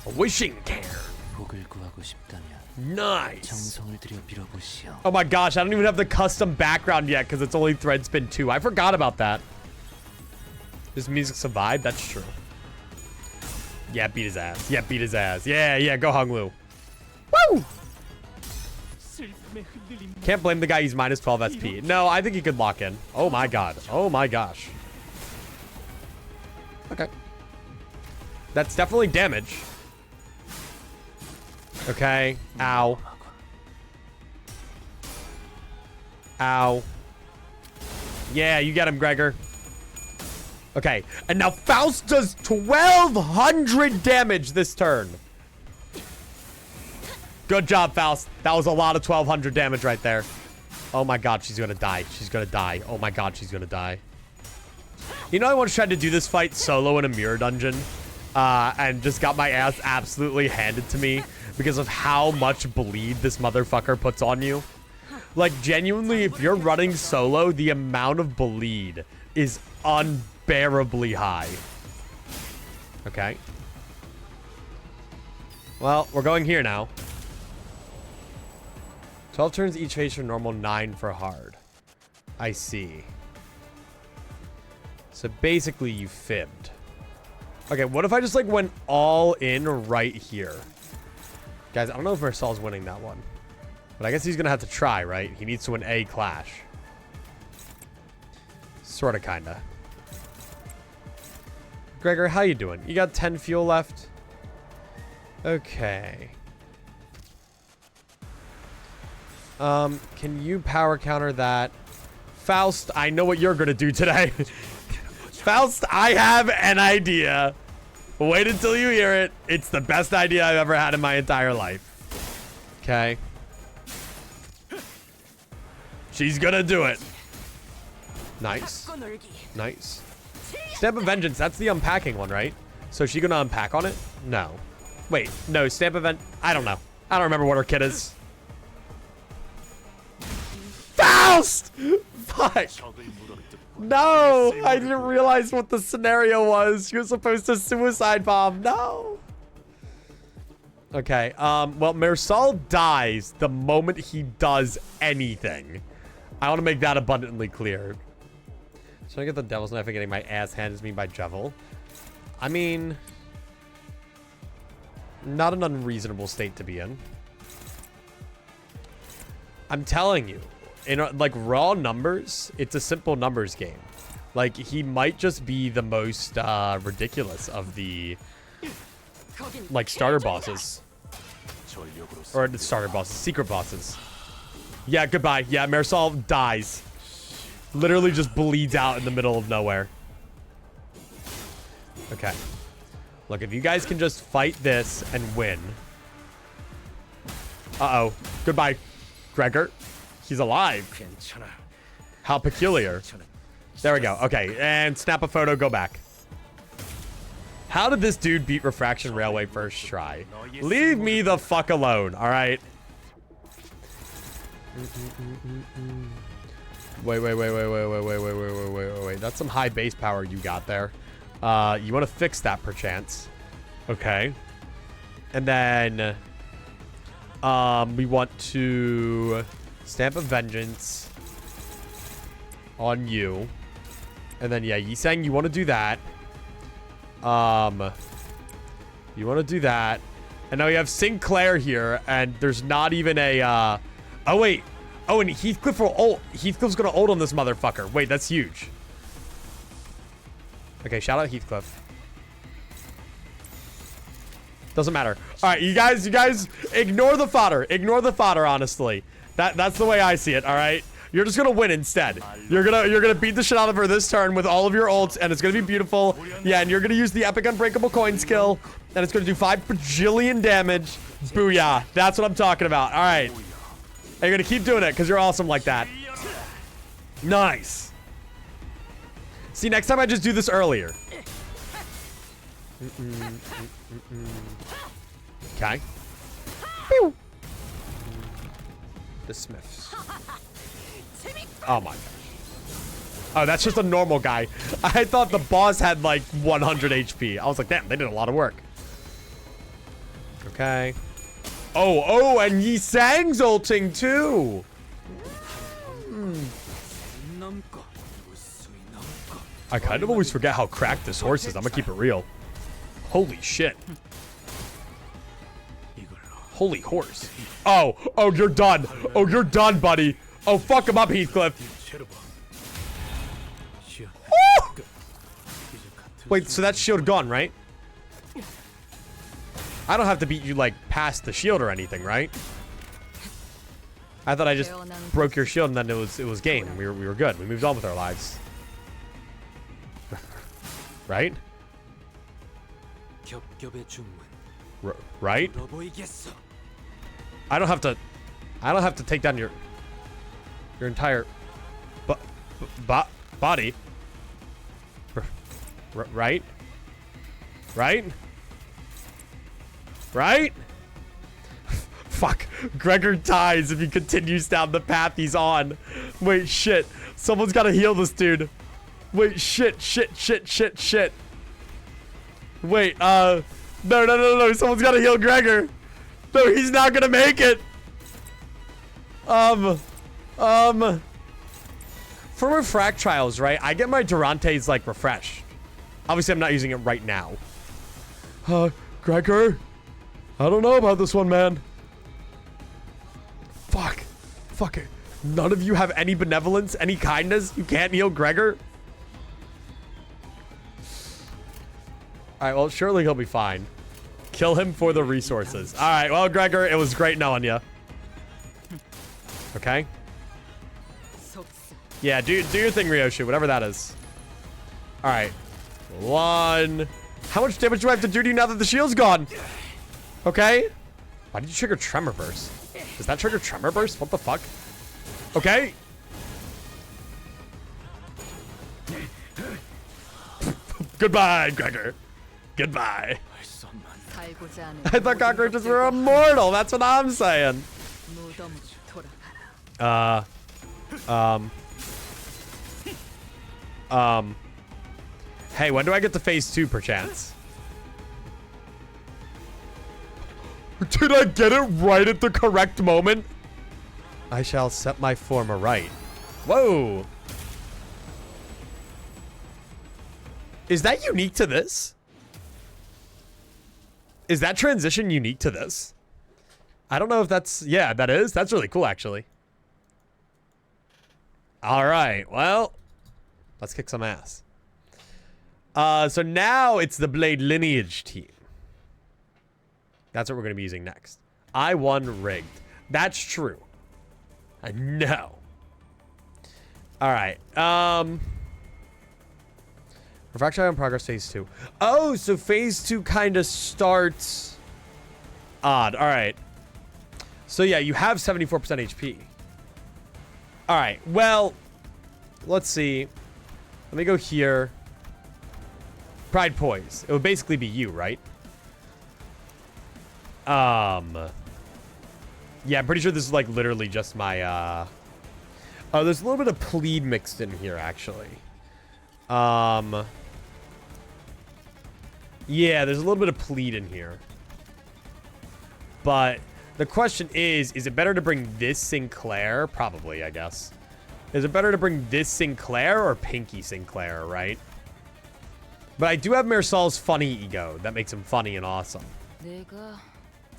A wishing care. Nice. Oh my gosh, I don't even have the custom background yet because it's only Threadspin 2. I forgot about that. Does music survive? That's true. Yeah, beat his ass. Yeah, beat his ass. Yeah, yeah, go Hung Lu. Woo! Can't blame the guy, he's minus 12 SP. No, I think he could lock in. Oh my god. Oh my gosh. Okay. That's definitely damage. Okay. Ow. Ow. Yeah, you get him, Gregor. Okay. And now Faust does 1,200 damage this turn. Good job, Faust. That was a lot of 1,200 damage right there. Oh my god, she's gonna die. She's gonna die. Oh my god, she's gonna die. You know, I once tried to do this fight solo in a mirror dungeon. And just got my ass absolutely handed to me because of how much bleed this motherfucker puts on you. Like, genuinely, if you're running solo, the amount of bleed is unbearably high. Okay. Well, we're going here now. 12 turns each phase for normal, 9 for hard. I see. So basically, you fibbed. Okay, what if I just, like, went all in right here? Guys, I don't know if Marcel's winning that one. But I guess he's going to have to try, right? He needs to win a clash. Sort of, kind of. Gregor, how you doing? You got 10 fuel left? Okay. Can you power counter that? Faust, I know what you're going to do today. Faust, I have an idea. Wait until you hear it. It's the best idea I've ever had in my entire life. Okay. She's gonna do it. Nice. Nice. Stamp of Vengeance, that's the unpacking one, right? So is she gonna unpack on it? No. Wait, no, Stamp of I don't know. I don't remember what her kit is. Faust! Fuck. No, I didn't realize what the scenario was. She was supposed to suicide bomb. No. Okay, well, Marisol dies the moment he does anything. I want to make that abundantly clear. So I get the Devil's Knife and getting my ass handed to me by Jevel. I mean, not an unreasonable state to be in. I'm telling you. In like raw numbers, it's a simple numbers game. Like, he might just be the most ridiculous of the like starter bosses, or the starter bosses, secret bosses. Yeah, goodbye. Yeah, Marisol dies. Literally just bleeds out in the middle of nowhere. Okay. Look, if you guys can just fight this and win. Uh-oh. Goodbye, Gregor. He's alive. How peculiar. There we go. Okay, and snap a photo, go back. How did this dude beat Refraction Railway first try? Leave me the fuck alone, alright? Wait. That's some high base power you got there. You want to fix that perchance. Okay. And then we want to stamp a vengeance on you. And then yeah, Yiseng, you want to do that. You want to do that. And now we have Sinclair here, and there's not even a oh wait. Oh, and Heathcliff will ult. Heathcliff's gonna ult on this motherfucker. Wait, that's huge. Okay, shout out Heathcliff. Doesn't matter. Alright, you guys ignore the fodder. Ignore the fodder, honestly. That's the way I see it, alright? You're just gonna win instead. You're gonna beat the shit out of her this turn with all of your ults, and it's gonna be beautiful. Yeah, and you're gonna use the epic unbreakable coin skill, and it's gonna do 5 bajillion damage. Booyah. That's what I'm talking about. Alright. And you're gonna keep doing it because you're awesome like that. Nice. See, next time I just do this earlier. Okay. Pew. The Smiths. Oh my gosh. Oh, that's just a normal guy. I thought the boss had like 100 HP. I was like, damn, they did a lot of work. Okay. Oh, and Yisang's ulting too. I kind of always forget how cracked this horse is. I'm gonna keep it real. Holy shit. Holy horse. Oh, you're done. Oh, you're done, buddy. Oh, fuck him up, Heathcliff. Woo! Wait, so that's shield gone, right? I don't have to beat you, like, past the shield or anything, right? I thought I just broke your shield and then it was game. We were good. We moved on with our lives. Right? Right? I don't have to take down your entire body. Right? Right? Right? Fuck. Gregor dies if he continues down the path he's on. Wait, shit. Someone's gotta heal this dude. Wait, shit. Wait, no. Someone's gotta heal Gregor. No, he's not gonna make it. For Reflectrials, right? I get my Durantes, like, refreshed. Obviously, I'm not using it right now. Gregor? I don't know about this one, man. Fuck it. None of you have any benevolence, any kindness? You can't heal Gregor? Alright, well, surely he'll be fine. Kill him for the resources. Alright, well, Gregor, it was great knowing you. Okay? Yeah, do your thing, Ryoshu, whatever that is. Alright. 1. How much damage do I have to do to you now that the shield's gone? Okay. Why did you trigger Tremor Burst? Does that trigger Tremor Burst? What the fuck? Okay. Goodbye, Gregor. Goodbye. I thought cockroaches were immortal. That's what I'm saying. Hey, when do I get to phase 2, perchance? Did I get it right at the correct moment? I shall set my form aright. Whoa. Is that unique to this? Is that transition unique to this? I don't know if that's... Yeah, that is. That's really cool, actually. All right. Well, let's kick some ass. So now it's the Blade Lineage team. That's what we're going to be using next. I won rigged. That's true. No. All right. Reflectrial in progress phase 2. Oh, so phase 2 kind of starts odd. All right. So yeah, you have 74% HP. All right. Well, let's see. Let me go here. Pride Poise. It would basically be you, right? Yeah, I'm pretty sure this is like literally just my oh, there's a little bit of plead mixed in here actually. Yeah, there's a little bit of plead in here. But the question is it better to bring this Sinclair? Probably, I guess. Is it better to bring this Sinclair or Pinky Sinclair, right? But I do have Marsal's funny ego. That makes him funny and awesome.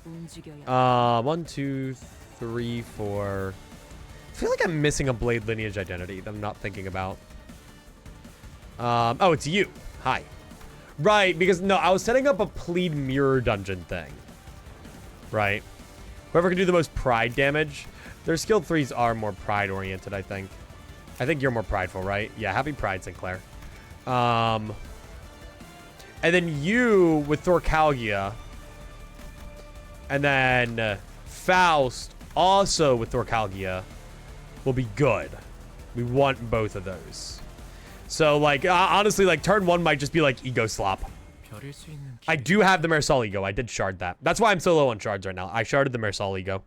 1, 2, 3, 4. I feel like I'm missing a Blade Lineage identity that I'm not thinking about. Oh, it's you. Hi. Right, because no, I was setting up a plead mirror dungeon thing. Right. Whoever can do the most pride damage. Their skill 3s are more pride oriented, I think. I think you're more prideful, right? Yeah, happy pride, Sinclair. And then you with Thorcalgia. And then Faust also with Thorcalgia will be good. We want both of those. So, like, honestly, like, turn 1 might just be, like, ego slop. I do have the Marisol ego. I did shard that. That's why I'm so low on shards right now. I sharded the Marisol ego.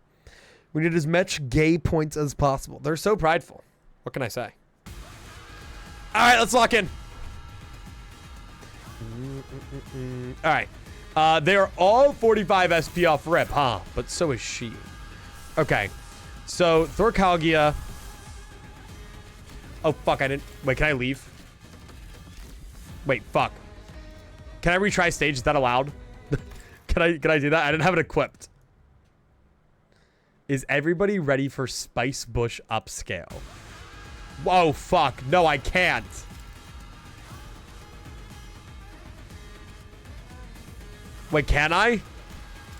We need as much gay points as possible. They're so prideful. What can I say? All right, let's lock in. All right. They are all 45 SP off rip, huh? But so is she. Okay. So, Thorcalgia. Oh, fuck. I didn't. Wait, can I leave? Wait, fuck. Can I retry stage? Is that allowed? Can I do that? I didn't have it equipped. Is everybody ready for Spice Bush upscale? Whoa, fuck. No, I can't. Wait, can I? I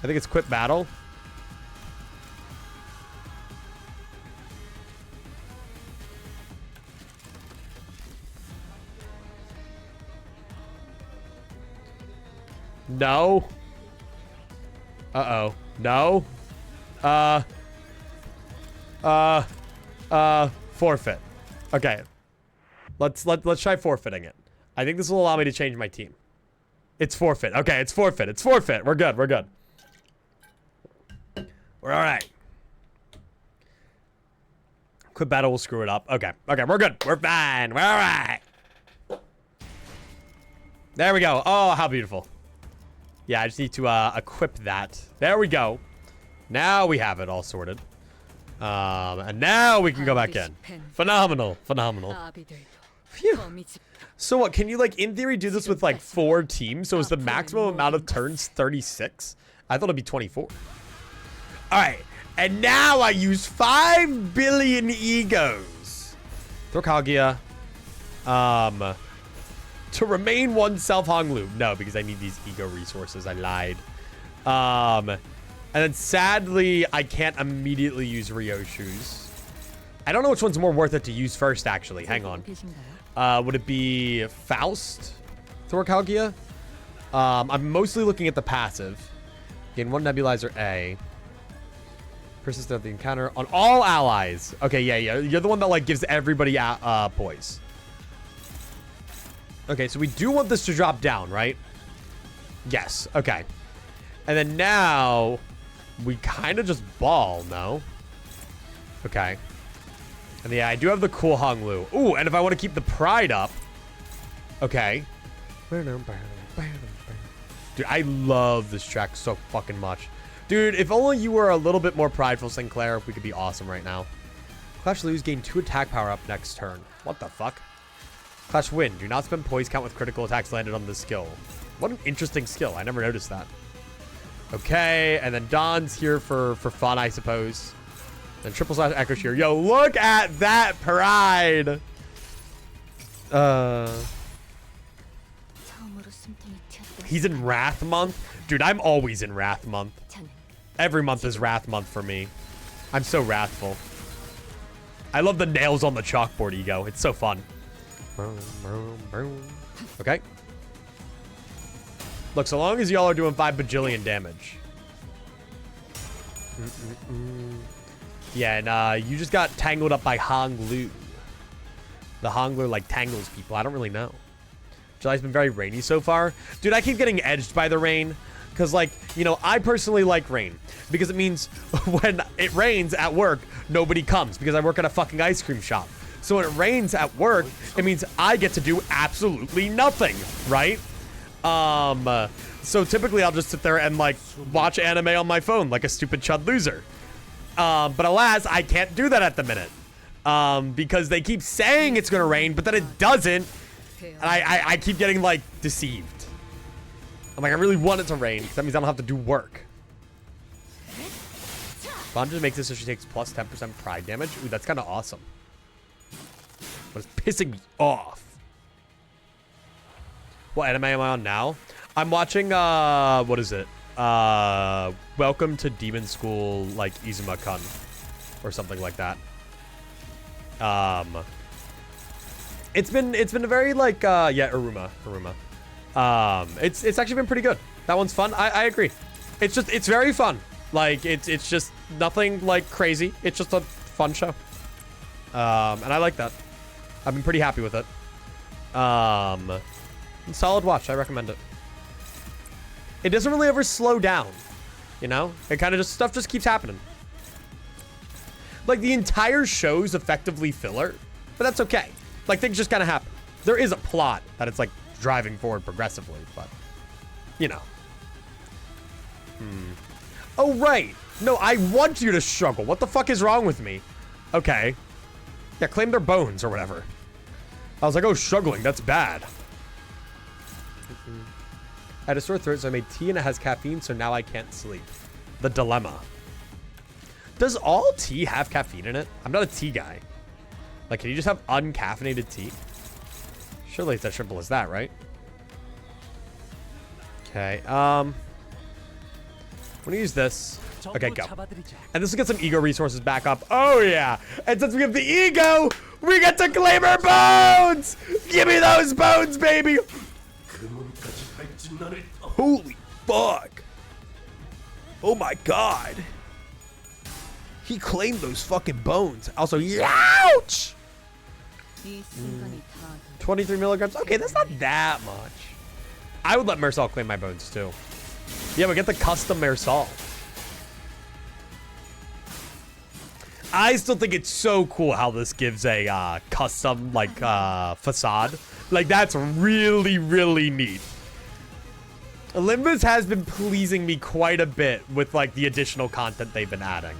think it's quit battle. No. Uh-oh. No. Forfeit. Okay. Let's try forfeiting it. I think this will allow me to change my team. It's forfeit. Okay, it's forfeit. It's forfeit. We're good. We're good. We're all right. Quit battle will screw it up. Okay. Okay, we're good. We're fine. We're all right. There we go. Oh, how beautiful. Yeah, I just need to equip that. There we go. Now we have it all sorted. And now we can go back in. Phenomenal. Phenomenal. Phew. So what, can you, like, in theory do this with, like, 4 teams? So is the maximum amount of turns 36? I thought it'd be 24. Alright. And now I use 5 billion egos. Thorcalgia. To remain one self-hung loop. No, because I need these ego resources. I lied. And then sadly, I can't immediately use Ryoshu's. I don't know which one's more worth it to use first, actually. Hang on. Would it be Faust? Thorcalgia? I'm mostly looking at the passive. Gain 1 nebulizer A. Persistent of the encounter on all allies. Okay, yeah. You're the one that, like, gives everybody poise. Okay, so we do want this to drop down, right? Yes, okay. And then now, we kind of just ball, no? Okay. And yeah, I do have the cool Hong Lu. Ooh, and if I want to keep the pride up. Okay. Dude, I love this track so fucking much. Dude, if only you were a little bit more prideful, Sinclair, we could be awesome right now. Clash lose, gain 2 attack power up next turn. What the fuck? Clash win. Do not spend poise count with critical attacks landed on this skill. What an interesting skill. I never noticed that. Okay, and then Don's here for fun, I suppose. Then triple slash echo shear. Yo, look at that pride. He's in Wrath month. Dude, I'm always in Wrath month. Every month is Wrath month for me. I'm so wrathful. I love the nails on the chalkboard, Ego. It's so fun. Okay. Look, so long as y'all are doing 5 bajillion damage. Yeah, and you just got tangled up by Honglu. The Honglu, like, tangles people. I don't really know. July's been very rainy so far. Dude, I keep getting edged by the rain. Because, like, you know, I personally like rain. Because it means when it rains at work, nobody comes. Because I work at a fucking ice cream shop. So when it rains at work, it means I get to do absolutely nothing, right? So typically I'll just sit there and, like, watch anime on my phone like a stupid chud loser. But alas, I can't do that at the minute. Because they keep saying it's gonna rain, but then it doesn't. And I keep getting, like, deceived. I'm like, I really want it to rain, because that means I don't have to do work. Bomb just makes it so she takes plus 10% pride damage. Ooh, that's kind of awesome. But it's pissing me off. What anime am I on now? I'm watching, what is it? Welcome to Demon School, like, Izuma-kun. Or something like that. It's been a very, like, yeah, Iruma. It's actually been pretty good. That one's fun. I agree. It's very fun. Like, it's just nothing, like, crazy. It's just a fun show. And I like that. I've been pretty happy with it. Solid watch. I recommend it. It doesn't really ever slow down. You know? It kind of just, stuff just keeps happening. Like, the entire show's effectively filler, but that's okay. Like, things just kind of happen. There is a plot that it's, like, driving forward progressively, but, you know. Oh, right. No, I want you to struggle. What the fuck is wrong with me? Okay. Yeah, claim their bones or whatever. I was like, oh, struggling. That's bad. I had a sore throat, so I made tea and it has caffeine, so now I can't sleep. The dilemma. Does all tea have caffeine in it? I'm not a tea guy. Like, can you just have uncaffeinated tea? Surely it's as simple as that, right? Okay, I'm gonna use this. Okay, go. And this will get some ego resources back up. Oh, yeah. And since we have the ego, we get to claim our bones! Give me those bones, baby! Holy fuck. Oh, my God. He claimed those fucking bones. Also, ouch! 23 milligrams. Okay, that's not that much. I would let Mersal claim my bones, too. Yeah, but get the custom Mersal. I still think it's so cool how this gives a custom, like, facade. Like, that's really, really neat. Limbus has been pleasing me quite a bit with, like, the additional content they've been adding.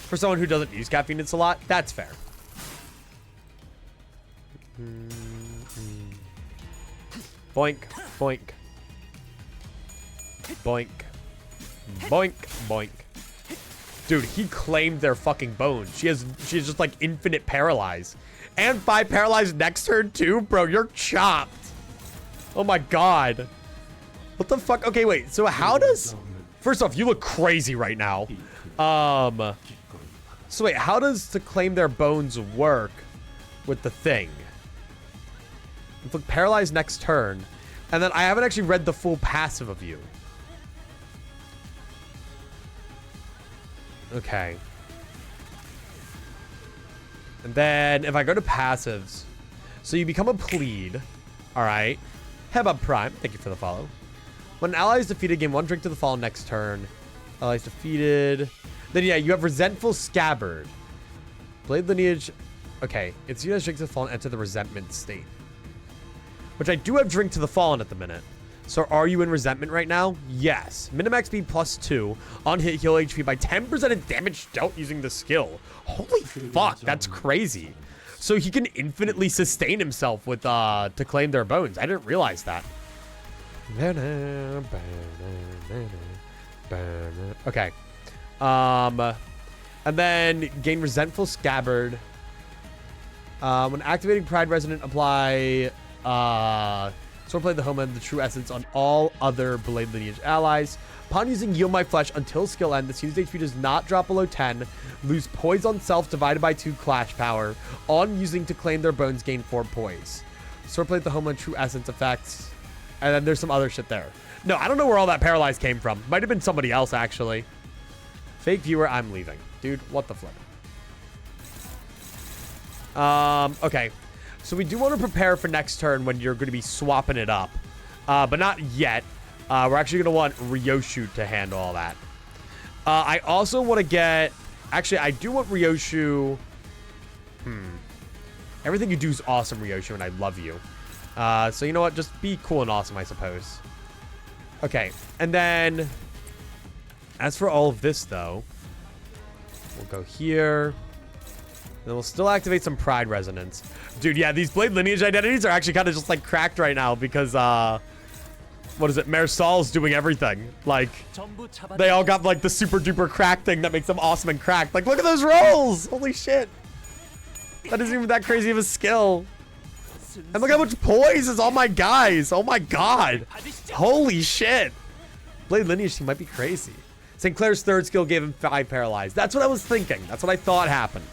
For someone who doesn't use caffeine, it's a lot. That's fair. Boink, boink. Boink. Boink, boink. Dude, he claimed their fucking bones. She has just, like, infinite paralyze. And 5 paralyzed next turn, too? Bro, you're chopped. Oh, my God. What the fuck? Okay, wait. So how does... First off, you look crazy right now. So wait, how does to claim their bones work with the thing? Inflict paralyzed next turn. And then I haven't actually read the full passive of you. Okay. And then if I go to passives, so you become a plead. All right. Heba Prime, thank you for the follow. When an ally is defeated, gain 1 drink to the fall next turn. Allies defeated. Then yeah, you have Resentful Scabbard. Blade Lineage. Okay, it's used as Drink to the Fallen, enter the Resentment state. Which I do have Drink to the Fallen at the minute. So are you in Resentment right now? Yes. Minimax speed +2. On hit, heal HP by 10% of damage dealt using the skill. Holy fuck, that's crazy. So he can infinitely sustain himself with to claim their bones. I didn't realize that. Okay. And then gain Resentful Scabbard. When activating Pride Resonant, apply Swordplay the Homa and the True Essence on all other Blade Lineage allies. Upon using Yield My Flesh until skill end, this unit's HP does not drop below 10. Lose poise on self divided by 2 clash power. On using to claim their bones, gain 4 poise. Swordplay the Homa and True Essence effects. And then there's some other shit there. No, I don't know where all that paralyzed came from. Might have been somebody else, actually. Fake viewer, I'm leaving. Dude, what the flip? Okay. So we do want to prepare for next turn when you're going to be swapping it up. But not yet. We're actually going to want Ryoshu to handle all that. I also want to get... Actually, I do want Ryoshu... Everything you do is awesome, Ryoshu, and I love you. So you know what? Just be cool and awesome, I suppose. Okay. And then... As for all of this, though... We'll go here... And we'll still activate some Pride Resonance. Dude, yeah, these Blade Lineage identities are actually kind of just, like, cracked right now because, what is it? Mersal's doing everything. Like, they all got, like, the super duper crack thing that makes them awesome and cracked. Like, look at those rolls! Holy shit. That isn't even that crazy of a skill. And look how much poise is on my guys. Oh my god. Holy shit. Blade Lineage team might be crazy. St. Clair's third skill gave him 5 paralyzed. That's what I was thinking. That's what I thought happened.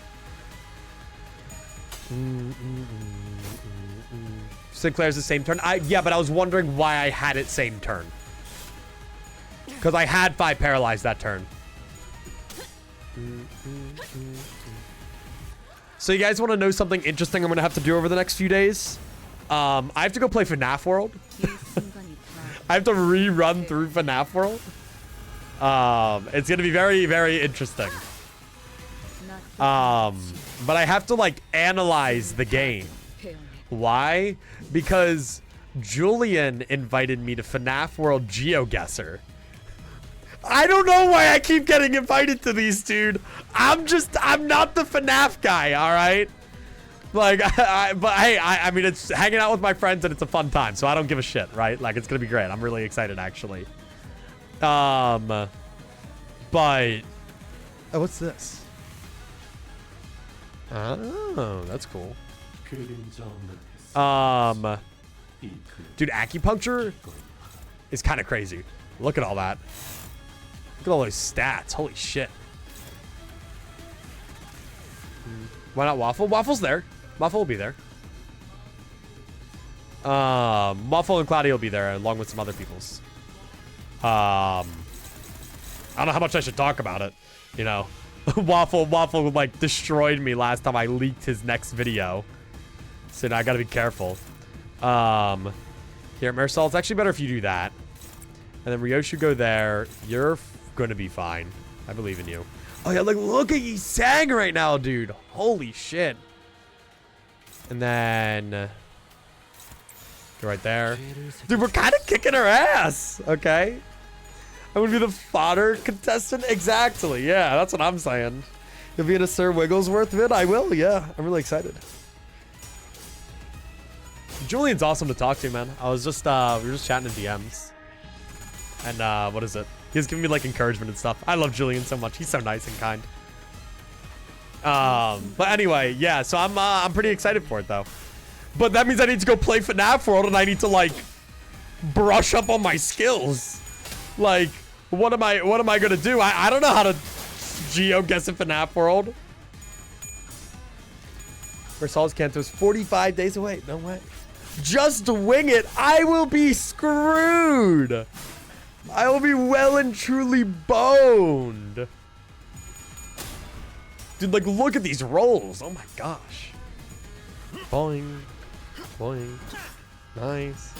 Sinclair's the same turn. Yeah, but I was wondering why I had it same turn. Because I had 5 paralyzed that turn. So you guys want to know something interesting I'm going to have to do over the next few days? I have to go play FNAF World. I have to rerun through FNAF World. It's going to be very, very interesting. But I have to, like, analyze the game. Why? Because Julian invited me to FNAF World GeoGuessr. I don't know why I keep getting invited to these, dude. I'm not the FNAF guy, all right? Like, but hey, I mean, it's hanging out with my friends and it's a fun time, so I don't give a shit, right? Like, it's gonna be great. I'm really excited, actually. But... Oh, what's this? Oh, that's cool. Dude, acupuncture is kind of crazy. Look at all that. Look at all those stats. Holy shit. Why not Waffle? Waffle's there. Waffle will be there. Waffle and Cloudy will be there along with some other people's. I don't know how much I should talk about it. You know, Waffle like destroyed me last time I leaked his next video. So now I gotta be careful. Here, Marisol, it's actually better if you do that. And then Ryoshu go there. You're gonna be fine. I believe in you. Oh yeah, like look at you sang right now, dude. Holy shit. And then go right there. Dude, we're kind of kicking her ass. Okay. I'm gonna be the fodder contestant. Exactly. Yeah, that's what I'm saying. You'll be in a Sir Wigglesworth vid? I will, yeah. I'm really excited. Julian's awesome to talk to, man. I was just, we were just chatting in DMs. And, what is it? He was giving me, like, encouragement and stuff. I love Julian so much. He's so nice and kind. But anyway, yeah, so I'm pretty excited for it, though. But that means I need to go play FNAF World, and I need to, like, brush up on my skills. Like, what am I gonna do? I don't know how to geo-guess in FNAF World. Versailles Canto's 45 days away. No way. Just wing it. I will be screwed. I will be well and truly boned. Dude, like, look at these rolls. Oh my gosh. Boing. Boing. Nice.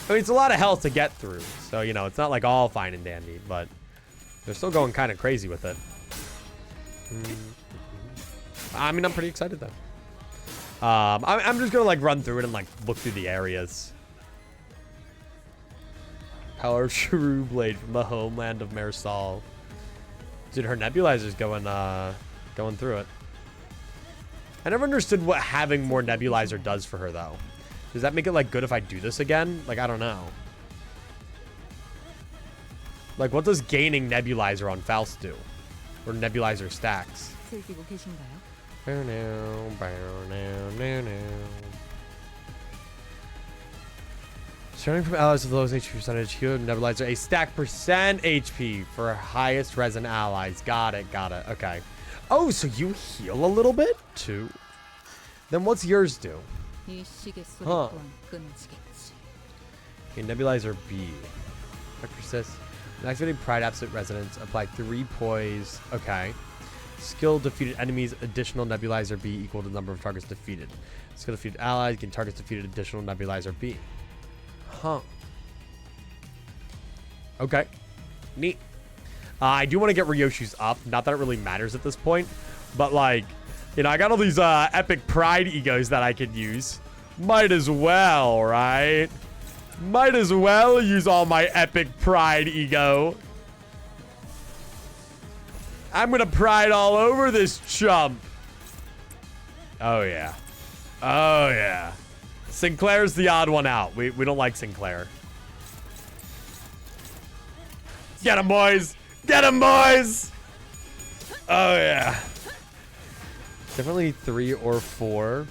I mean, it's a lot of health to get through. So, you know, it's not like all fine and dandy, but they're still going kind of crazy with it. I mean, I'm pretty excited, though. I'm just going to, like, run through it and, like, look through the areas. Power of Shrew Blade from the homeland of Marisol. Dude, her nebulizer's going through it. I never understood what having more nebulizer does for her, though. Does that make it, like, good if I do this again? Like, I don't know. Like, what does gaining nebulizer on Faust do? Or nebulizer stacks? Starting from allies with the lowest HP percentage, heal nebulizer a stack percent HP for highest resin allies. Got it, okay. Oh, so you heal a little bit too? Then what's yours do? Huh. Okay, nebulizer B. Quick persist. Activating Pride Absolute Resonance. Apply 3 poise. Okay. Skill defeated enemies. Additional nebulizer B equal to the number of targets defeated. Skill defeated allies. Gain targets defeated. Additional nebulizer B. Huh. Okay. Neat. I do want to get Ryoshu's up. Not that it really matters at this point. But, like, you know, I got all these epic pride egos that I could use. Might as well, right? Might as well use all my epic pride ego. I'm going to pride all over this chump. Oh, yeah. Oh, yeah. Sinclair's the odd one out. We don't like Sinclair. Get him, boys. Get him, boys. Oh, yeah. Definitely 3 or 4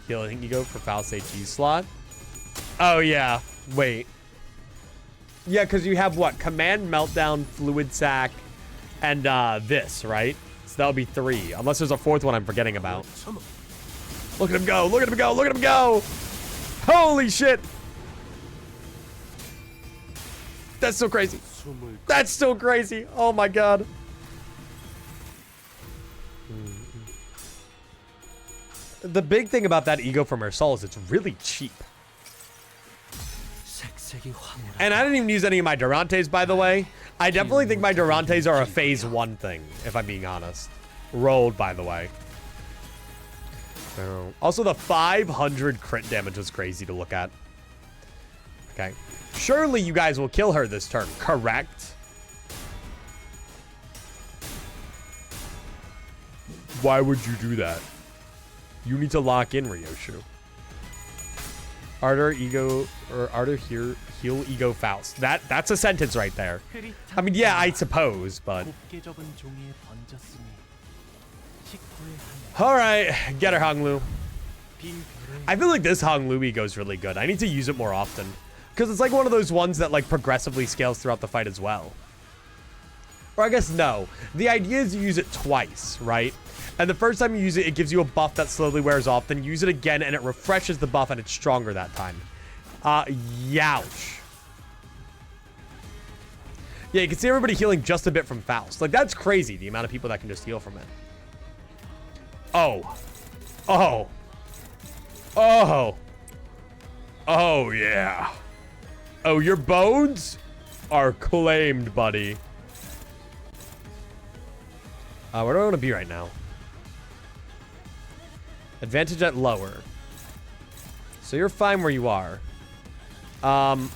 healing ego for Faust HE slot. Oh, yeah. Wait. Yeah, because you have what? Command, Meltdown, Fluid Sac, and this, right? So that'll be 3. Unless there's a 4th one I'm forgetting about. Look at him go. Look at him go. Look at him go. Holy shit. That's so crazy. That's so crazy. Oh my god. The big thing about that ego from her soul is it's really cheap. And I didn't even use any of my Durantes, by the way. I definitely think my Durantes are a phase 1 thing, if I'm being honest. Rolled, by the way. Also, the 500 crit damage was crazy to look at. Okay. Surely you guys will kill her this turn, correct? Why would you do that? You need to lock in Ryoshu. Ardor ego or Ardor here heal ego Faust. That's a sentence right there. I mean, yeah, I suppose, but all right, get her, Honglu. I feel like this Honglu ego is really good. I need to use it more often because it's like one of those ones that like progressively scales throughout the fight as well. Or I guess no. The idea is you use it twice, right? And the first time you use it, it gives you a buff that slowly wears off. Then you use it again, and it refreshes the buff, and it's stronger that time. Youch. Yeah, you can see everybody healing just a bit from Faust. Like, that's crazy, the amount of people that can just heal from it. Oh. Oh. Oh. Oh, yeah. Oh, your bones are claimed, buddy. Where do I want to be right now? Advantage at lower. So you're fine where you are. Well,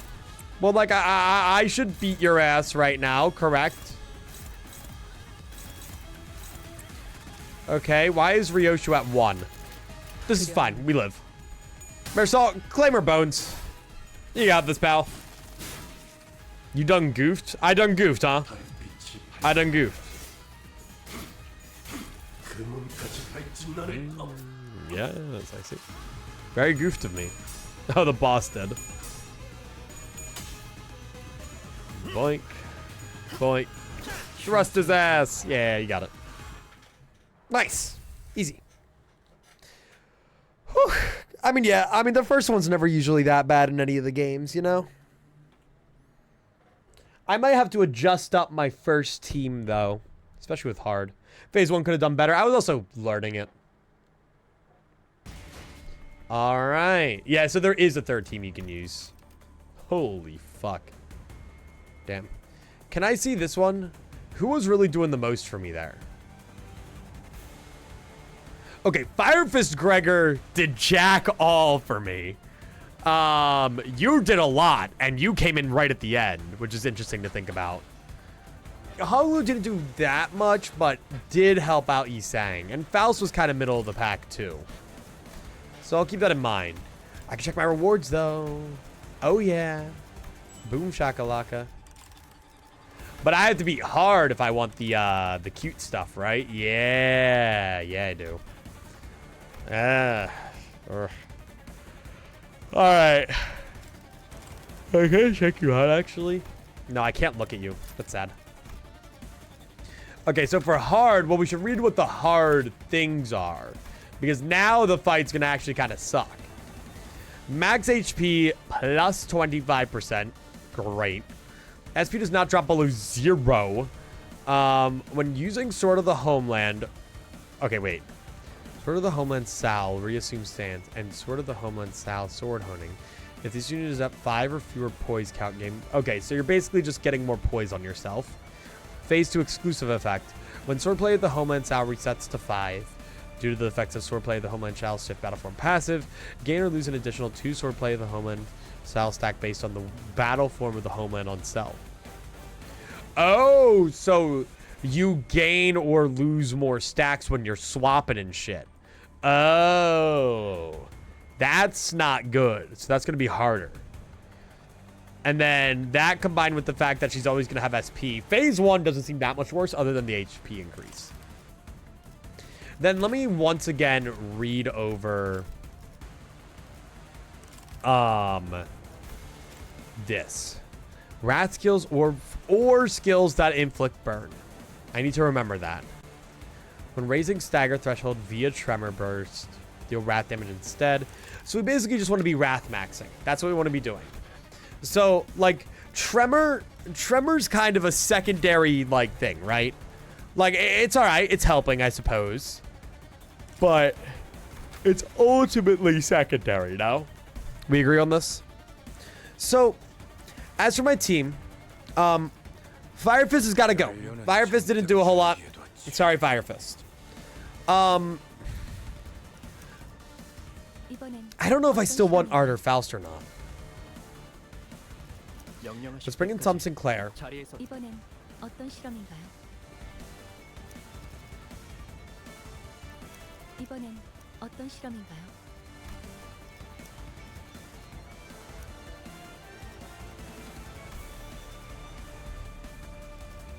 like, I should beat your ass right now, correct? Okay, why is Ryoshu at 1? This is fine. We live. Marisol, claim her bones. You got this, pal. You done goofed? I done goofed, huh? I done goofed. Yes, I see. Very goofed of me. Oh, the boss did. Boink. Boink. Thrust his ass. Yeah, you got it. Nice. Easy. Whew. I mean, yeah. I mean, the first one's never usually that bad in any of the games, you know? I might have to adjust up my first team, though. Especially with hard. Phase 1 could have done better. I was also learning it. All right. Yeah, so there is a 3rd team you can use. Holy fuck. Damn. Can I see this one? Who was really doing the most for me there? Okay, Fire Fist Gregor did jack all for me. You did a lot, and you came in right at the end, which is interesting to think about. Honglu didn't do that much, but did help out Isang. And Faust was kind of middle of the pack, too. So I'll keep that in mind. I can check my rewards, though. Oh, yeah. Boom shakalaka. But I have to be hard if I want the cute stuff, right? Yeah. Yeah, I do. All right. I can't check you out, actually. No, I can't look at you. That's sad. Okay, so for hard, well, we should read what the hard things are. Because now the fight's going to actually kind of suck. Max HP plus 25%. Great. SP does not drop below 0. When using Sword of the Homeland... Okay, wait. Sword of the Homeland Sal, reassume stance, and Sword of the Homeland Sal, sword honing. If this unit is at 5 or fewer poise count game... Okay, so you're basically just getting more poise on yourself. Phase 2 exclusive effect. When Swordplay of the Homeland Sal resets to 5, due to the effects of Swordplay of the Homeland Sal shift battle form passive, gain or lose an additional 2 Swordplay of the Homeland Sal stack based on the battle form of the Homeland on Cell. Oh, so you gain or lose more stacks when you're swapping and shit. Oh, that's not good. So that's going to be harder. And then that combined with the fact that she's always going to have SP. Phase 1 doesn't seem that much worse other than the HP increase. Then let me once again read over this. Wrath skills or skills that inflict burn. I need to remember that. When raising stagger threshold via tremor burst, deal wrath damage instead. So we basically just want to be wrath maxing. That's what we want to be doing. So, like, Tremor's kind of a secondary, like, thing, right? Like, it's alright. It's helping, I suppose. But it's ultimately secondary, no? We agree on this? So, as for my team, Fire Fist has got to go. Fire Fist didn't do a whole lot. Sorry, Fire Fist. I don't know if I still want Art or Faust or not. Let's bring in Tom Sinclair. 이번엔 어떤 실험인가요? 이번엔 어떤 실험인가요?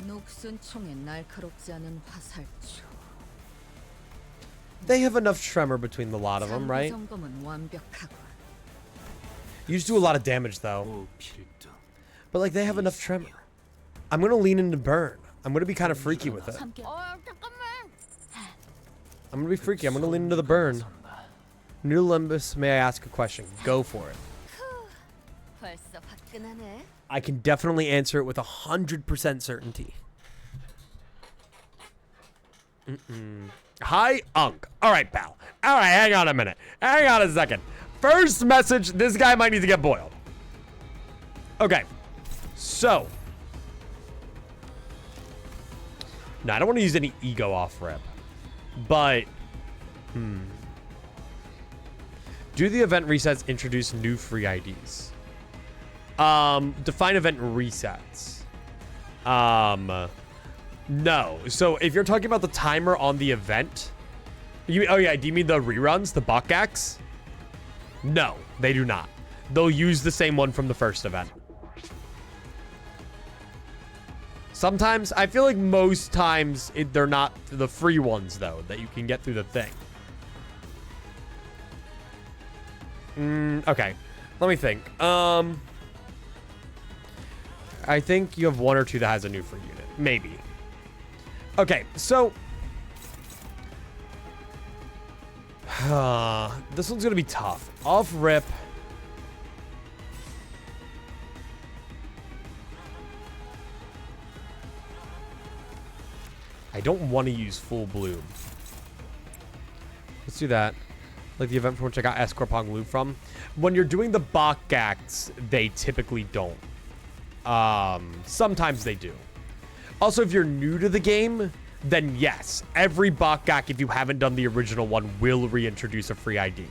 녹슨 총에 날카롭지 않은 화살초. They have enough tremor between the lot of them, right? 점검은 완벽하고. You just do a lot of damage, though. But, like, they have enough tremor. I'm going to lean into burn. I'm going to be kind of freaky with it. I'm going to be freaky. I'm going to lean into the burn. New Limbus, may I ask a question? Go for it. I can definitely answer it with 100% certainty. Hi, Unk. All right, pal. All right, hang on a minute. Hang on a second. First message, this guy might need to get boiled. Okay. So. No, I don't want to use any ego off rip. But. Do the event resets introduce new free IDs? Define event resets. No. So if you're talking about the timer on the event, oh yeah, do you mean the reruns, the Bakgaks? No, they do not. They'll use the same one from the first event. Sometimes, I feel like most times they're not the free ones though that you can get through the thing. Okay, let me think. I think you have one or two that has a new free unit. Maybe. Okay, so. This one's going to be tough. Off rip. I don't want to use full bloom. Let's do that. Like the event from which I got Escorpong loot from. When you're doing the Bakgaks, they typically don't. Sometimes they do. Also, if you're new to the game, then yes, every Bakgak, if you haven't done the original one, will reintroduce a free ID.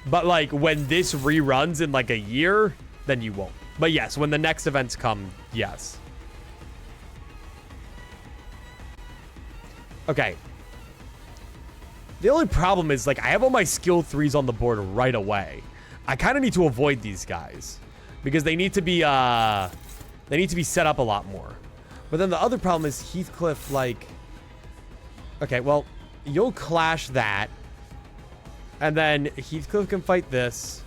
But like when this reruns in like a year, then you won't. But yes, when the next events come, yes. Okay. The only problem is like I have all my skill 3s on the board right away. I kind of need to avoid these guys because they need to be set up a lot more. But then the other problem is Heathcliff, like, okay, well, you'll clash that. And then Heathcliff can fight this.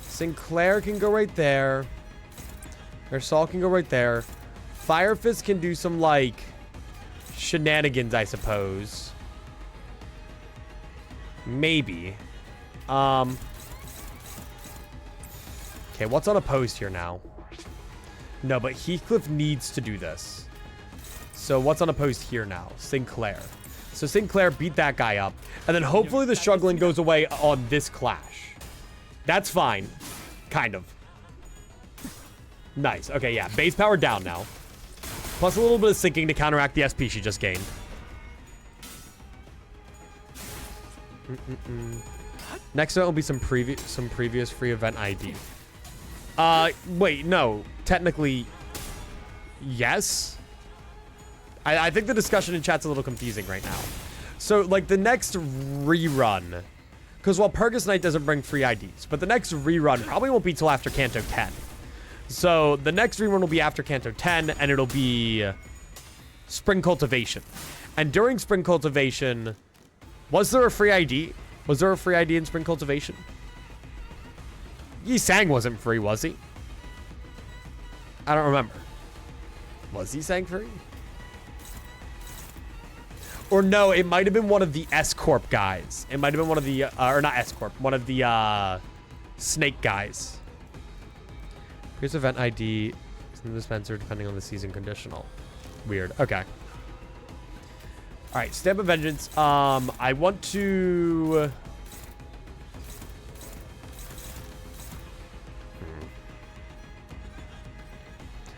Sinclair can go right there. Assault can go right there. Fire Fist can do some, like, shenanigans, I suppose. Maybe. Okay, what's unopposed here now? No, but Heathcliff needs to do this. So what's unopposed here now? Sinclair. So Sinclair beat that guy up. And then hopefully the struggling goes away on this clash. That's fine. Kind of. Nice. Okay, yeah. Base power down now. Plus a little bit of sinking to counteract the SP she just gained. Next event will be some previous free event ID. Wait, no. Technically, yes. I think the discussion in chat's a little confusing right now. So, like, the next rerun, because while Purgus Night doesn't bring free IDs, but the next rerun probably won't be till after Kanto 10. So, the next rerun will be after Kanto 10, and it'll be Spring Cultivation. And during Spring Cultivation, was there a free ID? Was there a free ID in Spring Cultivation? Yi Sang wasn't free, was he? I don't remember. Was Yi Sang free? Or no, it might have been one of the S-Corp guys. It might have been one of the, or not S-Corp, one of the, Snake guys. Here's event ID. It's in the dispenser depending on the season conditional. Weird. Okay. Alright, Stamp of Vengeance. I want to...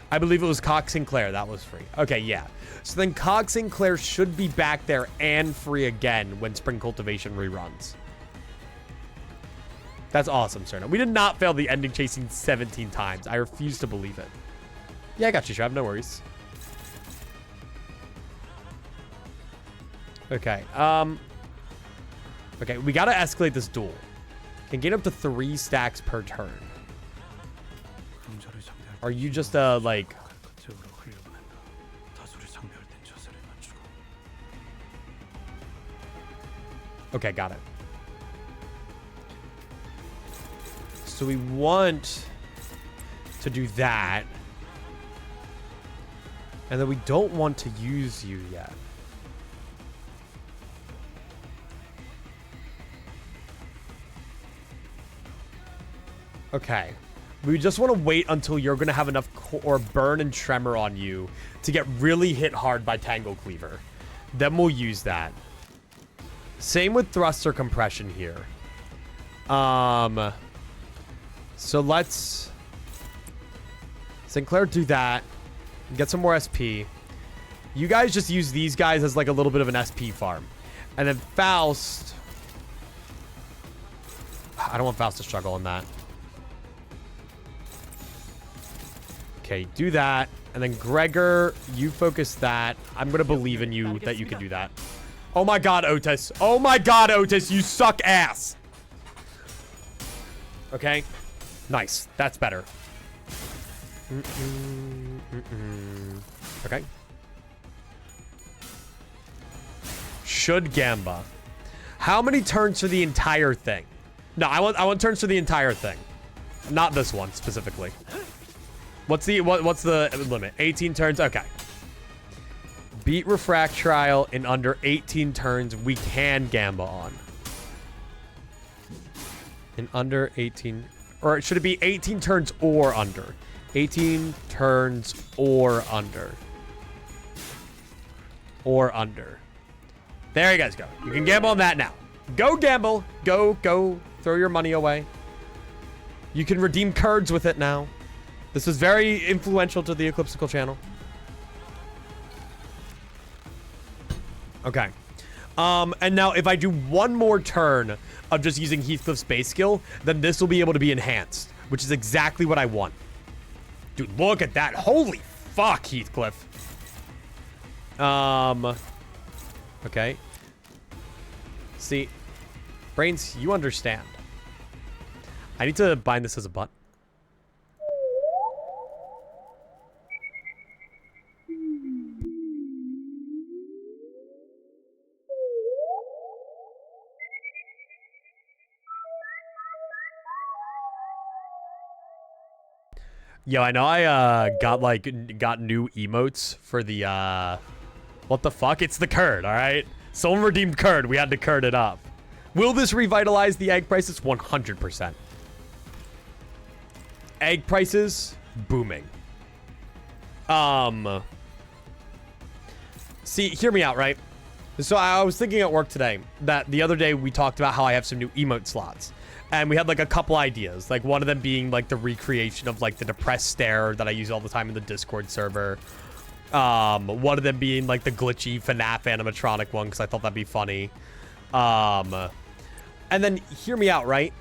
I believe it was Cox Sinclair. That was free. Okay, yeah. So then Cox Sinclair should be back there and free again when Spring Cultivation reruns. That's awesome, Cerna. We did not fail the ending chasing 17 times. I refuse to believe it. Yeah, I got you, Shab. No worries. Okay, okay, we gotta escalate this duel. Can gain up to 3 stacks per turn. Are you just, like... Okay, got it. So we want to do that. And then we don't want to use you yet. Okay. We just want to wait until you're going to have enough or burn and tremor on you to get really hit hard by Tangle Cleaver. Then we'll use that. Same with thruster compression here. So let's Sinclair do that. Get some more SP. You guys just use these guys as like a little bit of an SP farm. And then Faust. I don't want Faust to struggle on that. Okay, do that. And then Gregor, you focus that. I'm going to believe in you that you can do that. Oh my god, Otis. Oh my god, Otis, you suck ass. Okay. Nice. That's better. Okay. Should Gamba. How many turns for the entire thing? No, I want turns for the entire thing. Not this one specifically. What's the limit? 18 turns. Okay. Beat Reflectrial in under 18 turns. We can Gamba on. In under 18, or should it be 18 turns or under? 18 turns or under. Or under. There you guys go. You can gamble on that now. Go gamble. Go throw your money away. You can redeem cards with it now. This is very influential to the Eclipsical channel. Okay. And now if I do one more turn of just using Heathcliff's base skill, then this will be able to be enhanced, which is exactly what I want. Dude, look at that. Holy fuck, Heathcliff. Okay. See, Brains, you understand. I need to bind this as a button. Yo, I know I got new emotes for the what the fuck? It's the curd, all right? Someone redeemed curd. We had to curd it up. Will this revitalize the egg prices? 100%. Egg prices booming. See, hear me out, right? So I was thinking at work today that the other day we talked about how I have some new emote slots. And we had like a couple ideas. Like one of them being like the recreation of like the depressed stare that I use all the time in the Discord server. One of them being like the glitchy FNAF animatronic one because I thought that'd be funny. And then hear me out, right?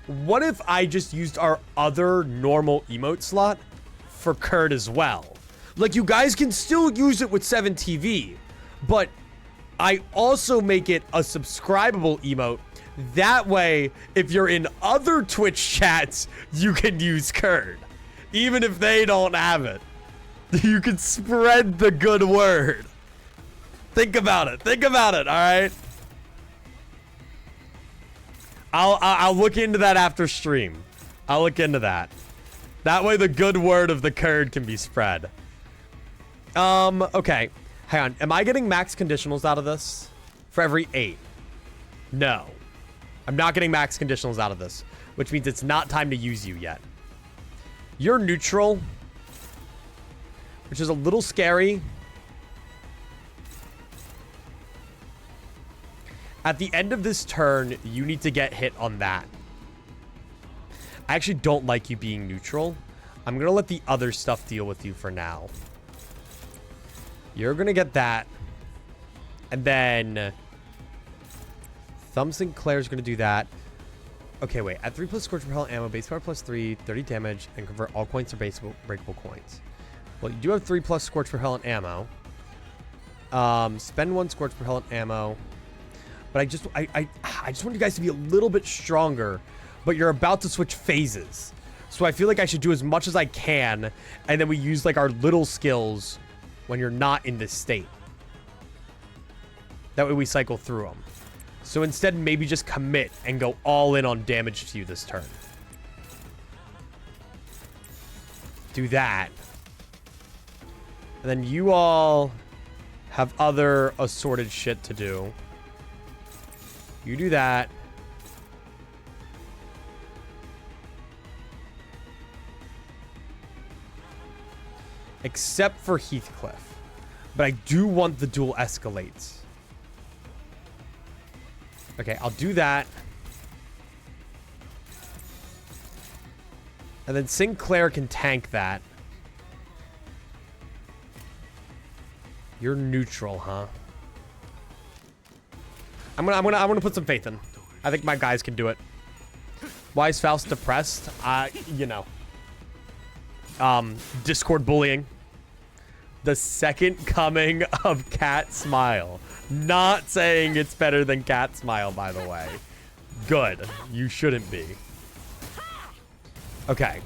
What if I just used our other normal emote slot for curd as well? Like you guys can still use it with 7TV, but I also make it a subscribable emote. That way, if you're in other Twitch chats, you can use curd. Even if they don't have it. You can spread the good word. Think about it. Think about it, all right? I'll look into that after stream. I'll look into that. That way the good word of the curd can be spread. Okay. Hang on. Am I getting max conditionals out of this? For every 8? No. I'm not getting max conditionals out of this, which means it's not time to use you yet. You're neutral, which is a little scary. At the end of this turn, you need to get hit on that. I actually don't like you being neutral. I'm going to let the other stuff deal with you for now. You're going to get that. And then Thumb Sinclair's going to do that. Okay, wait. At 3 plus Scorch Repellent ammo, base power plus 3, 30 damage, and convert all coins to breakable coins. Well, you do have 3 plus Scorch Repellent ammo. Spend 1 Scorch Repellent ammo. But I just want you guys to be a little bit stronger. But you're about to switch phases. So I feel like I should do as much as I can. And then we use like our little skills when you're not in this state. That way we cycle through them. So instead, maybe just commit and go all in on damage to you this turn. Do that. And then you all have other assorted shit to do. You do that. Except for Heathcliff. But I do want the dual escalates. Okay, I'll do that. And then Sinclair can tank that. You're neutral, huh? I'm gonna put some faith in. I think my guys can do it. Why is Faust depressed? You know. Discord bullying. The second coming of Cat Smile. Not saying it's better than Cat Smile, by the way. Good. You shouldn't be. Okay.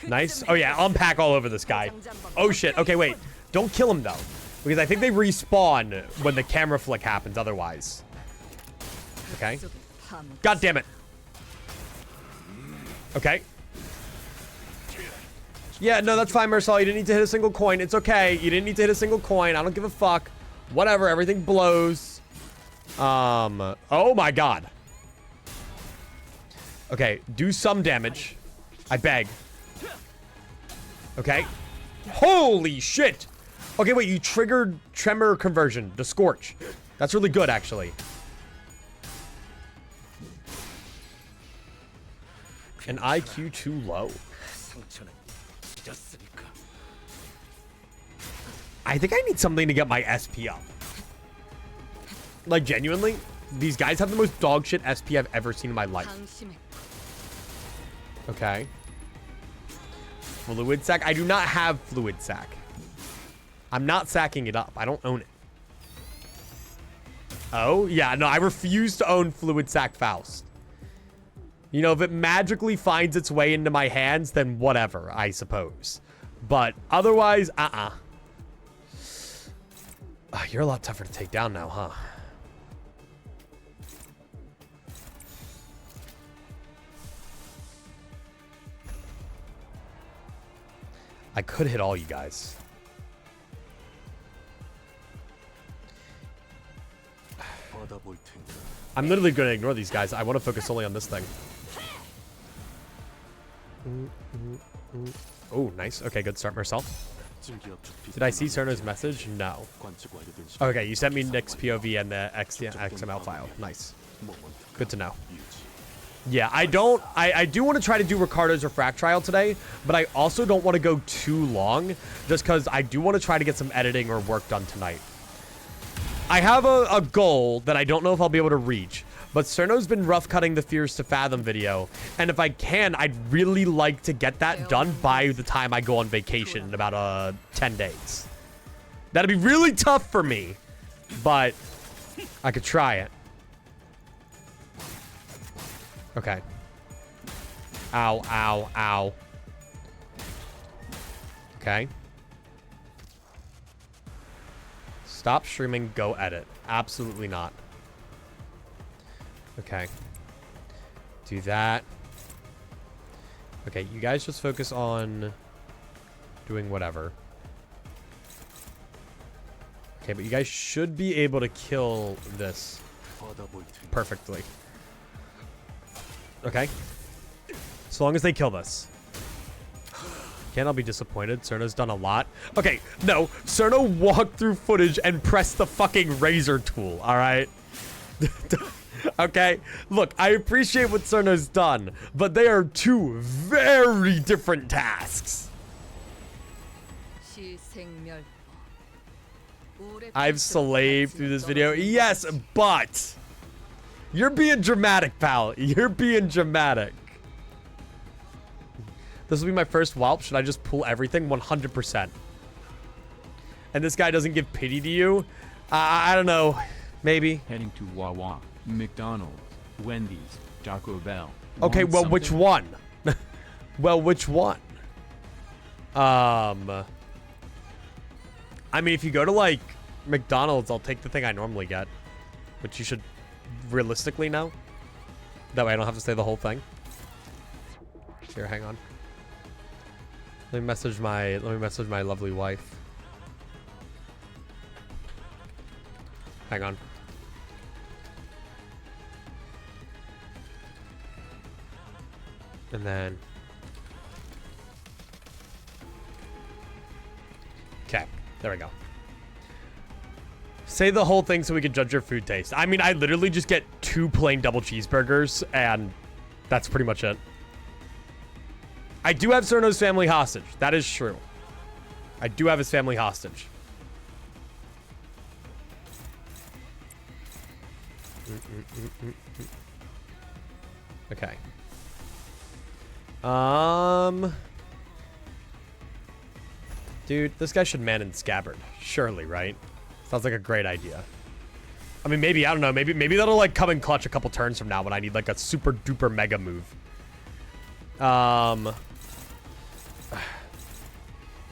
Nice. Oh, yeah. Unpack all over this guy. Oh, shit. Okay, wait. Don't kill him, though. Because I think they respawn when the camera flick happens otherwise. Okay. God damn it. Okay. Yeah, no, that's fine, Marisol. You didn't need to hit a single coin. It's okay. You didn't need to hit a single coin. I don't give a fuck. Whatever. Everything blows. Oh, my God. Okay. Do some damage. I beg. Okay. Holy shit. Okay, wait. You triggered Tremor Conversion. The Scorch. That's really good, actually. An IQ too low. I think I need something to get my SP up. Like, genuinely, these guys have the most dog shit SP I've ever seen in my life. Okay. Fluid sack. I do not have fluid sack. I'm not sacking it up. I don't own it. Oh, yeah. No, I refuse to own fluid sack Faust. You know, if it magically finds its way into my hands, then whatever, I suppose. But otherwise, you're a lot tougher to take down now, huh? I could hit all you guys. I'm literally going to ignore these guys. I want to focus only on this thing. Oh, nice. Okay, good start, Marcel. Did I see Cerno's message? No. Okay, you sent me Nick's POV and the XML file. Nice. Good to know. Yeah, I do want to try to do Ricardo's Reflectrial today, but I also don't want to go too long just because I do want to try to get some editing or work done tonight. I have a goal that I don't know if I'll be able to reach, but Cerno's been rough cutting the Fears to Fathom video, and if I can, I'd really like to get that done by the time I go on vacation in about 10 days. That'd be really tough for me, but I could try it. Okay. Ow, ow, ow. Okay. Stop streaming, go edit. Absolutely not. Okay. Do that. Okay, you guys just focus on doing whatever. Okay, but you guys should be able to kill this perfectly. Okay. As long as they kill this. Can't I be disappointed? Cerno's done a lot. Okay, no. Cerno walked through footage and pressed the fucking razor tool, alright? Okay? Look, I appreciate what Cerno's done, but they are two very different tasks. I've slaved through this video. Yes, but... You're being dramatic, pal. You're being dramatic. This will be my first whelp. Should I just pull everything? 100%. And this guy doesn't give pity to you? I don't know. Maybe. Heading to Wawa, McDonald's, Wendy's, Taco Bell. Okay, well, something? which one? Well, which one? I mean, if you go to, like, McDonald's, I'll take the thing I normally get. Which you should realistically know. That way I don't have to say the whole thing. Here, hang on. Let me message my lovely wife. Hang on. And then okay, there we go. Say the whole thing so we can judge your food taste. I mean, I literally just get 2 plain double cheeseburgers, and that's pretty much it. I do have Cerno's family hostage. That is true. I do have his family hostage. Okay. Dude, this guy should man in scabbard. Surely, right? Sounds like a great idea. I mean, maybe, I don't know. Maybe that'll, like, come in clutch a couple turns from now when I need, like, a super duper mega move.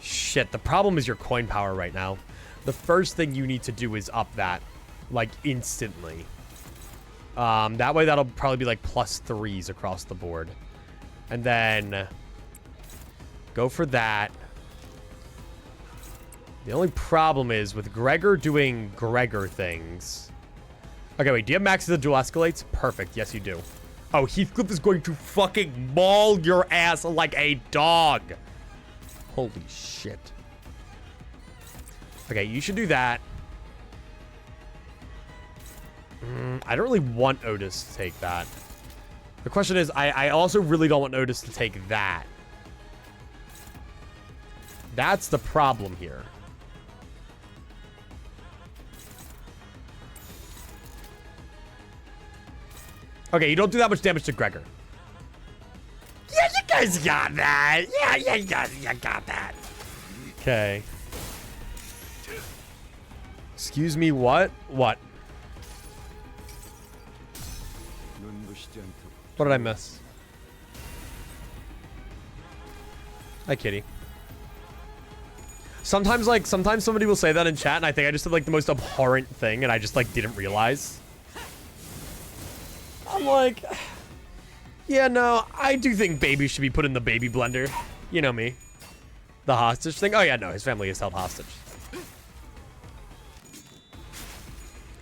Shit, the problem is your coin power right now. The first thing you need to do is up that, like, instantly. That way that'll probably be, like, +3s across the board. And then go for that. The only problem is with Gregor doing Gregor things. Okay, wait. Do you have max the dual escalates? Perfect. Yes, you do. Oh, Heathcliff is going to fucking maul your ass like a dog. Holy shit. Okay, you should do that. I don't really want Otis to take that. The question is, I also really don't want Otis to take that. That's the problem here. Okay, you don't do that much damage to Gregor. Yeah, you guys got that. Yeah, you got that. Okay. Excuse me, what? What? What did I miss? Hi, kitty. Sometimes somebody will say that in chat, and I think I just did, like, the most abhorrent thing, and I just, like, didn't realize. I'm like, yeah, no, I do think babies should be put in the baby blender. You know me. The hostage thing? Oh, yeah, no. His family is held hostage.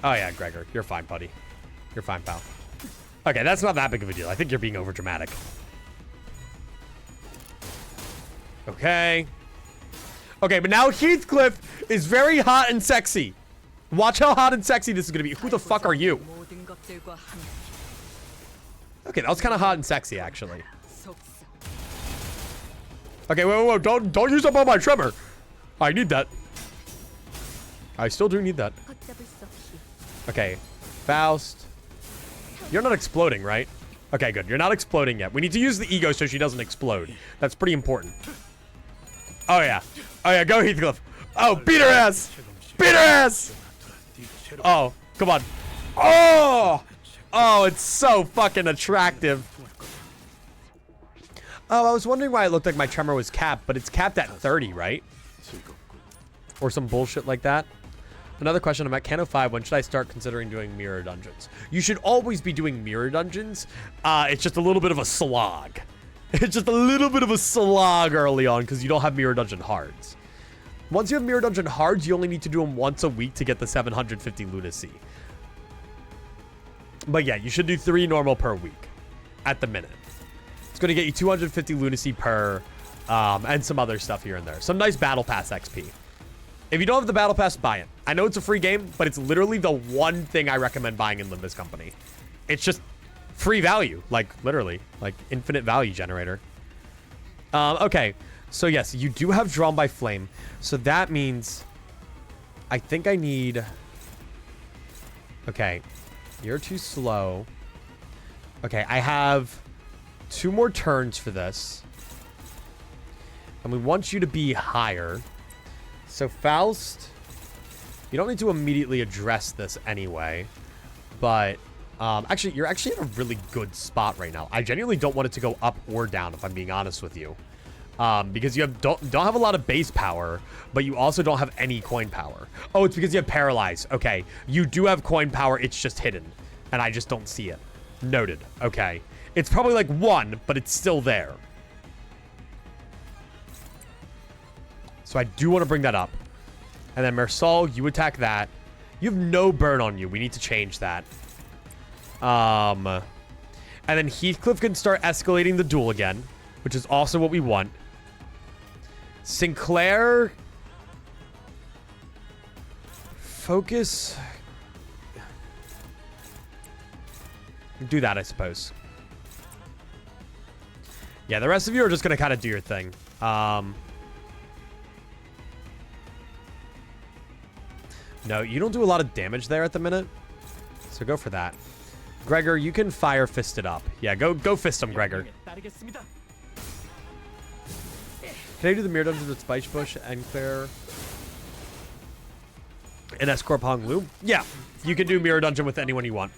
Oh, yeah, Gregor. You're fine, buddy. You're fine, pal. Okay, that's not that big of a deal. I think you're being overdramatic. Okay. Okay, but now Heathcliff is very hot and sexy. Watch how hot and sexy this is going to be. Who the fuck are you? Okay, that was kind of hot and sexy, actually. Okay, whoa. Don't use up all my tremor. I need that. I still do need that. Okay, Faust. You're not exploding, right? Okay, good. You're not exploding yet. We need to use the ego so she doesn't explode. That's pretty important. Oh, yeah. Oh, yeah. Go, Heathcliff. Oh, beat her ass. Beat her ass. Oh, come on. Oh. Oh, it's so fucking attractive. Oh, I was wondering why it looked like my tremor was capped, but it's capped at 30, right? Or some bullshit like that. Another question, I'm at Cano 5. When should I start considering doing mirror dungeons? You should always be doing mirror dungeons. It's just a little bit of a slog. It's just a little bit of a slog early on because you don't have mirror dungeon hards. Once you have mirror dungeon hards, you only need to do them once a week to get the 750 lunacy. But yeah, you should do 3 normal per week at the minute. It's going to get you 250 lunacy per, and some other stuff here and there. Some nice battle pass XP. If you don't have the battle pass, buy it. I know it's a free game, but it's literally the one thing I recommend buying in Limbus Company. It's just free value, like literally, like infinite value generator. Okay, so yes, you do have Drawn by Flame. So that means I think I need... Okay, you're too slow. Okay, I have 2 more turns for this. And we want you to be higher. So Faust, you don't need to immediately address this anyway. But actually, you're actually in a really good spot right now. I genuinely don't want it to go up or down, if I'm being honest with you. Because you don't have a lot of base power, but you also don't have any coin power. Oh, it's because you have Paralyze. Okay, you do have coin power. It's just hidden, and I just don't see it. Noted. Okay, it's probably like 1, but it's still there. So I do want to bring that up. And then Mersal, you attack that. You have no burn on you. We need to change that. And then Heathcliff can start escalating the duel again, which is also what we want. Sinclair, focus. Do that, I suppose. Yeah, the rest of you are just going to kind of do your thing. No, you don't do a lot of damage there at the minute. So go for that. Gregor, you can fire fist it up. Yeah, go fist him, Gregor. Can I do the mirror dungeons with Spice Bush and Claire and Escort Hong Lu? Yeah, you can do mirror dungeon with anyone you want.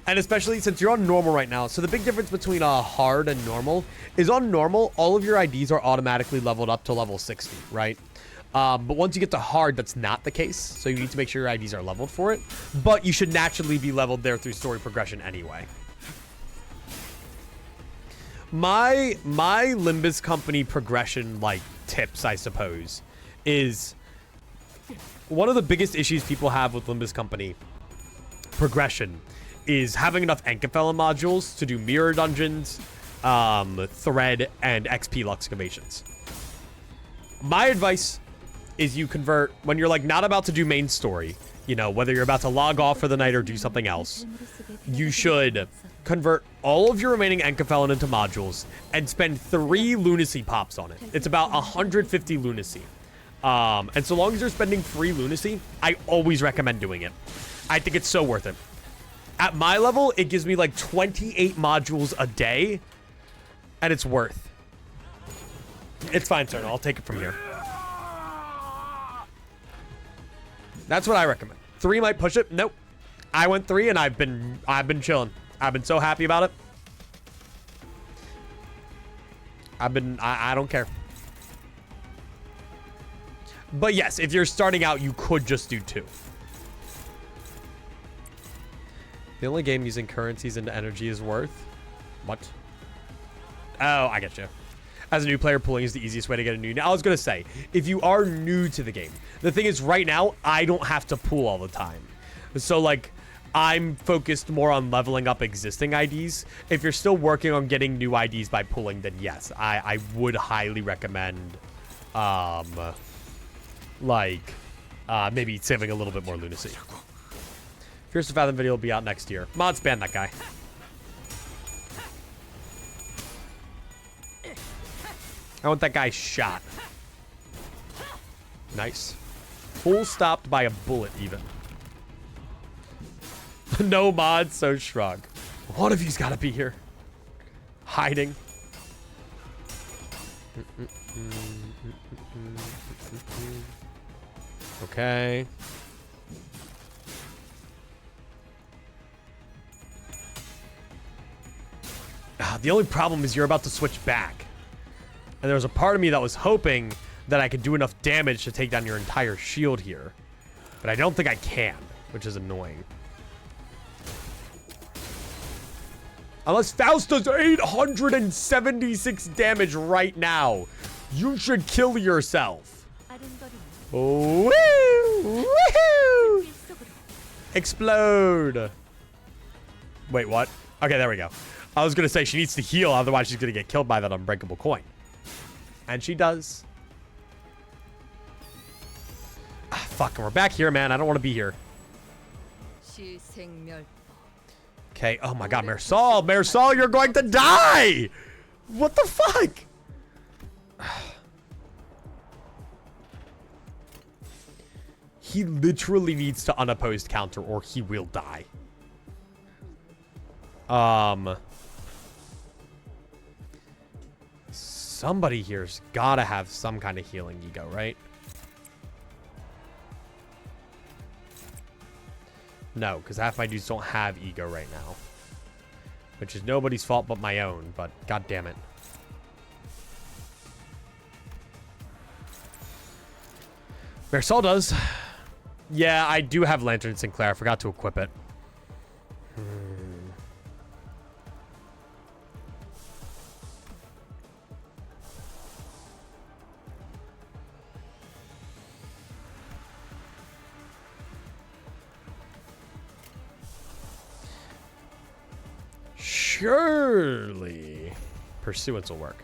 And especially since you're on normal right now. So the big difference between hard and normal is on normal, all of your IDs are automatically leveled up to level 60, right? But once you get to hard, that's not the case. So you need to make sure your IDs are leveled for it. But you should naturally be leveled there through story progression anyway. My Limbus Company progression, like, tips, I suppose, is one of the biggest issues people have with Limbus Company progression is having enough Enkefelin modules to do mirror dungeons, thread, and XP luxcavations. My advice is you convert, when you're like not about to do main story, you know, whether you're about to log off for the night or do something else, you should convert all of your remaining Enkefelin into modules and spend 3 lunacy pops on it. It's about 150 lunacy. And so long as you're spending 3 lunacy, I always recommend doing it. I think it's so worth it. At my level, it gives me like 28 modules a day, and it's worth. It's fine, sir. I'll take it from here. That's what I recommend. 3 might push it. Nope. I went 3, and I've been chilling. I've been so happy about it. I don't care. But yes, if you're starting out, you could just do 2. The only game using currencies into energy is worth? What? Oh, I get you. As a new player, pulling is the easiest way to get a new... I was going to say, if you are new to the game, the thing is right now, I don't have to pull all the time. So, like, I'm focused more on leveling up existing IDs. If you're still working on getting new IDs by pulling, then yes, I would highly recommend, maybe saving a little bit more lunacy. Fierce to Fathom video will be out next year. Mods ban that guy. I want that guy shot. Nice. Full stopped by a bullet, even. No mods, so shrug. One of you's got to be here. Hiding. Okay. The only problem is you're about to switch back. And there was a part of me that was hoping that I could do enough damage to take down your entire shield here. But I don't think I can, which is annoying. Unless Faust does 876 damage right now. You should kill yourself. Woo! Woohoo! Explode. Wait, what? Okay, there we go. I was going to say she needs to heal, otherwise she's going to get killed by that unbreakable coin. And she does. Ah, fuck, we're back here, man. I don't want to be here. Okay, oh my god, Marisol! Marisol, you're going to die! What the fuck? He literally needs to unopposed counter or he will die. Somebody here's gotta have some kind of healing ego, right? No, because half my dudes don't have ego right now. Which is nobody's fault but my own, but god damn it. Marisol does. Yeah, I do have Lantern Sinclair. I forgot to equip it. Surely Pursuance will work.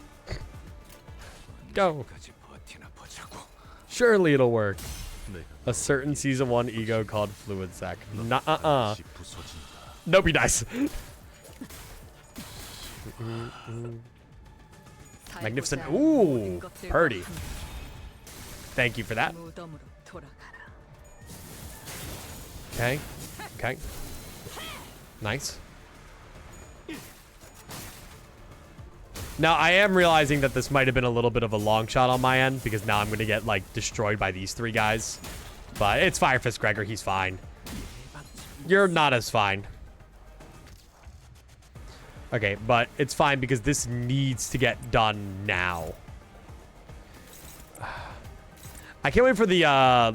Go. Surely it'll work. A certain season 1 ego called Fluid Sac. Nuh-uh-uh. Nope, he dies. Magnificent. Ooh, Purdy. Thank you for that. Okay. Okay. Nice. Now, I am realizing that this might have been a little bit of a long shot on my end, because now I'm going to get, like, destroyed by these 3 guys. But it's Fire Fist Gregor. He's fine. You're not as fine. Okay, but it's fine because this needs to get done now. I can't wait for the,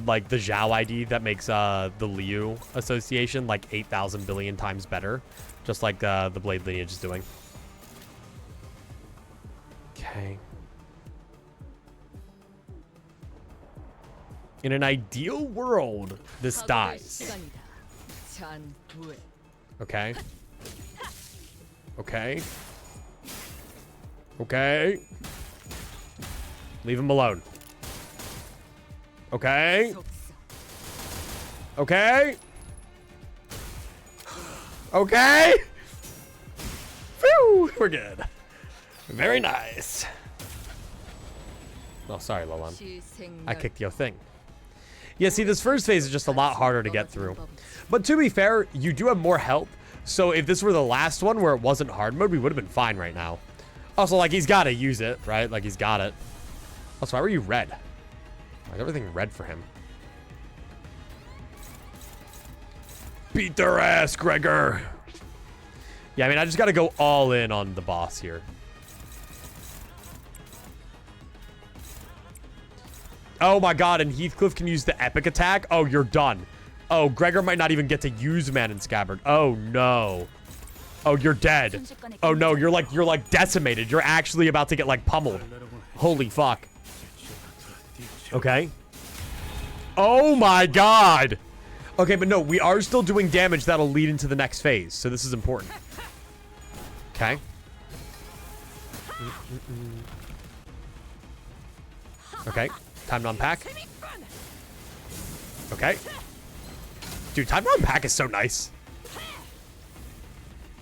like, the Zhao ID that makes, the Liu association, like, 8,000 billion times better. Just like, the Blade Lineage is doing. Okay. In an ideal world, this dies. Okay. Okay. Okay. Leave him alone. Okay. Okay. Okay. Phew, we're good. Very nice. Oh, sorry, Lolan. I kicked your thing. Yeah, see, this first phase is just a lot harder to get through. But to be fair, you do have more health. So if this were the last one where it wasn't hard mode, we would have been fine right now. Also, like, he's got to use it, right? Like, he's got it. Also, why were you red? Why is everything red for him? Beat their ass, Gregor. Yeah, I mean, I just got to go all in on the boss here. Oh my god, and Heathcliff can use the epic attack? Oh, you're done. Oh, Gregor might not even get to use Man in Scabbard. Oh, no. Oh, you're dead. Oh no, you're like decimated. You're actually about to get like pummeled. Holy fuck. Okay. Oh my god. Okay, but no, we are still doing damage that'll lead into the next phase. So this is important. Okay. Okay. Time to unpack. Okay. Dude, time to unpack is so nice.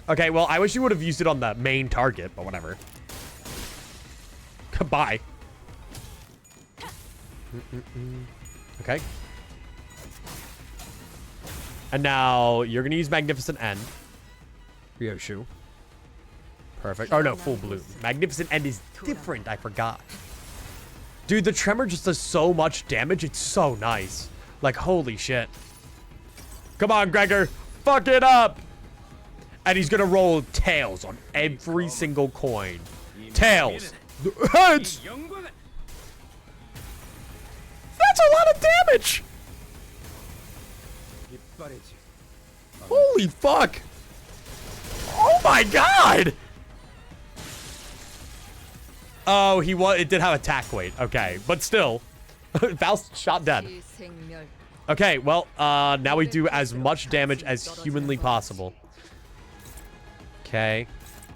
Okay, well, I wish you would have used it on the main target, but whatever. Goodbye. Okay. And now you're going to use Magnificent End. Ryoshu. Perfect. Oh, no, full bloom. Magnificent End is different. I forgot. Dude, the Tremor just does so much damage. It's so nice. Like, holy shit. Come on, Gregor. Fuck it up. And he's going to roll tails on every single coin. Tails. Heads. That's a lot of damage. Holy fuck. Oh my god. Oh, it did have attack weight. Okay, but still. Val's shot dead. Okay, well, now we do as much damage as humanly possible. Okay.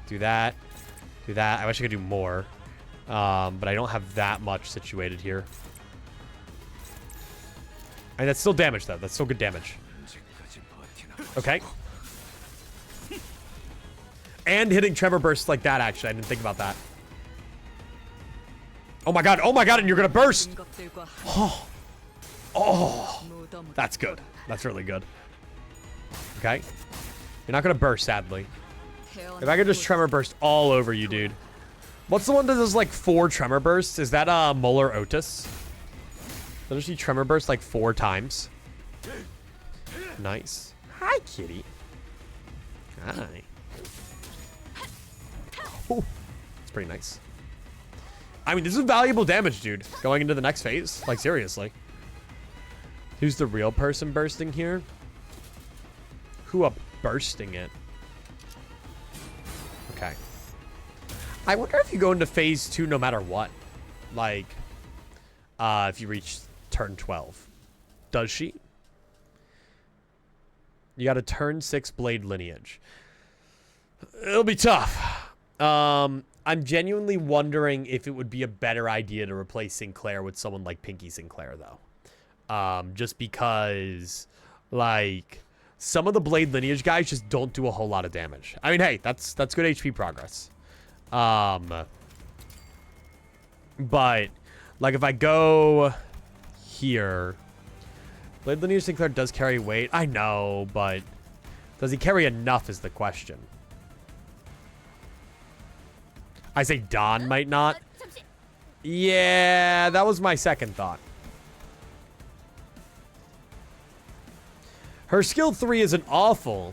Do that. Do that. I wish I could do more. But I don't have that much situated here. And that's still damage, though. That's still good damage. Okay. And hitting Tremor Bursts like that, actually. I didn't think about that. Oh my god, and you're gonna burst! Oh. Oh. That's good. That's really good. Okay. You're not gonna burst, sadly. If I could just Tremor Burst all over you, dude. What's the one that does like 4 Tremor Bursts? Is that Molar Otis? Does she Tremor Burst like 4 times? Nice. Hi, kitty. Hi. Oh, it's pretty nice. I mean, this is valuable damage, dude. Going into the next phase. Like, seriously. Who's the real person bursting here? Who up bursting it? Okay. I wonder if you go into phase 2 no matter what. Like, if you reach turn 12. Does she? You got a turn 6 blade lineage. It'll be tough. I'm genuinely wondering if it would be a better idea to replace Sinclair with someone like Pinky Sinclair, though. Just because, like, some of the Blade Lineage guys just don't do a whole lot of damage. I mean, hey, that's good HP progress. But, like, if I go here, Blade Lineage Sinclair does carry weight. I know, but does he carry enough is the question. I say Dawn might not. Yeah, that was my second thought. Her skill 3 isn't awful,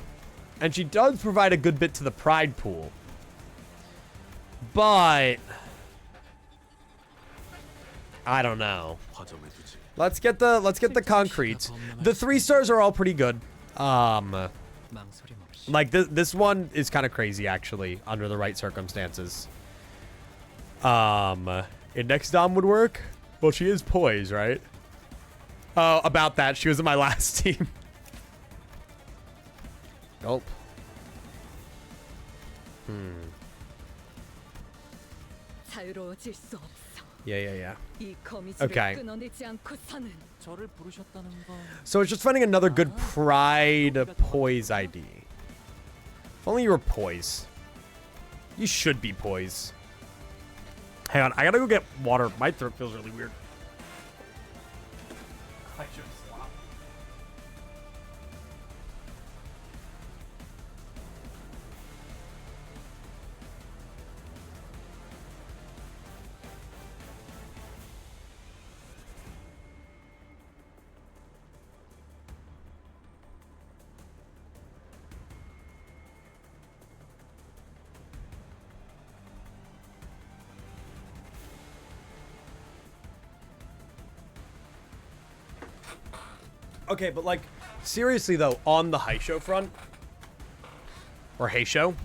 and she does provide a good bit to the pride pool. But I don't know. Let's get the concrete. The 3 stars are all pretty good. Like this one is kind of crazy actually under the right circumstances. Index Dom would work. Well, she is poised, right? Oh, about that. She was in my last team. Nope. Yeah. Okay. So it's just finding another good pride poise ID. If only you were poise. You should be poise. Hang on, I gotta go get water. My throat feels really weird. I should slop. Okay, but like, seriously though, on the Haisho front, Or Heisho.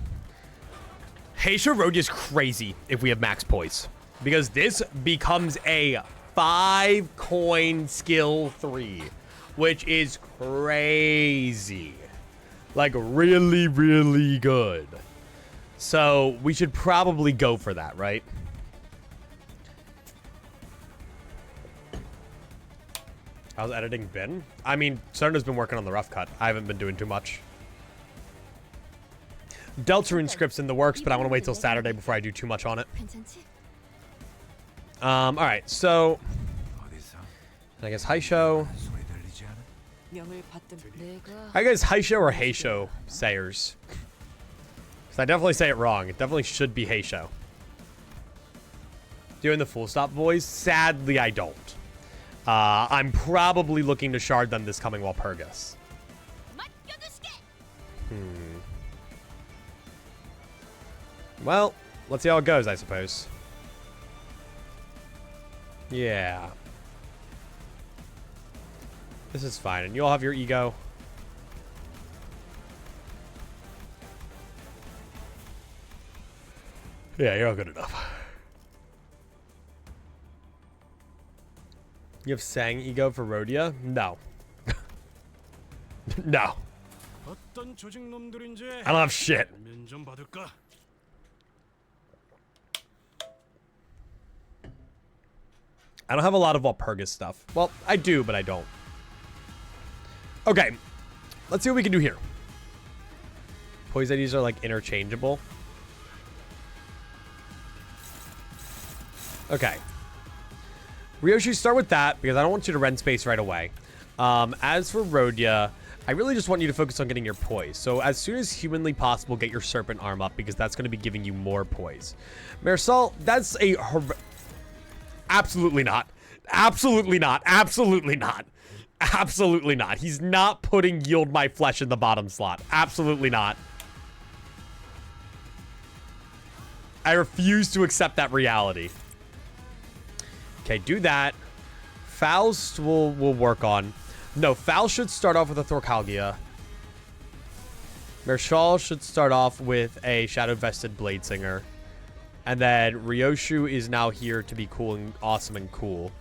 Heisho Rodia is crazy if we have max poise. Because this becomes a 5-coin skill 3. Which is crazy. Like, really, really good. So, we should probably go for that, right? How's editing been? I mean, Cerna's been working on the rough cut. I haven't been doing too much. Deltarune script's in the works, but I want to wait till Saturday before I do too much on it. Alright, so... I guess Heisho. I guess Heisho or Heisho sayers. Because I definitely say it wrong. It definitely should be Heisho. Doing the full stop voice? Sadly, I don't. I'm probably looking to shard them this coming Walpurgis. Well, let's see how it goes, I suppose. Yeah. This is fine. And you all have your ego. Yeah, you're all good enough. You have Sang ego for Rodia? No. No. I don't have shit. I don't have a lot of Walpurgis stuff. Well, I do, but I don't. Okay. Let's see what we can do here. Poise IDs are, like, interchangeable. Okay. Ryoshi, start with that, because I don't want you to rent space right away. As for Rodia, I really just want you to focus on getting your poise. So as soon as humanly possible, get your serpent arm up, because that's going to be giving you more poise. Marisol, that's a... Absolutely not. Absolutely not. Absolutely not. Absolutely not. He's not putting yield my flesh in the bottom slot. Absolutely not. I refuse to accept that reality. Okay, do that. Faust will work on. No, Faust should start off with a Thorkalgia. Marshall should start off with a Shadow-Vested Bladesinger. And then Ryoshu is now here to be cool and awesome and cool.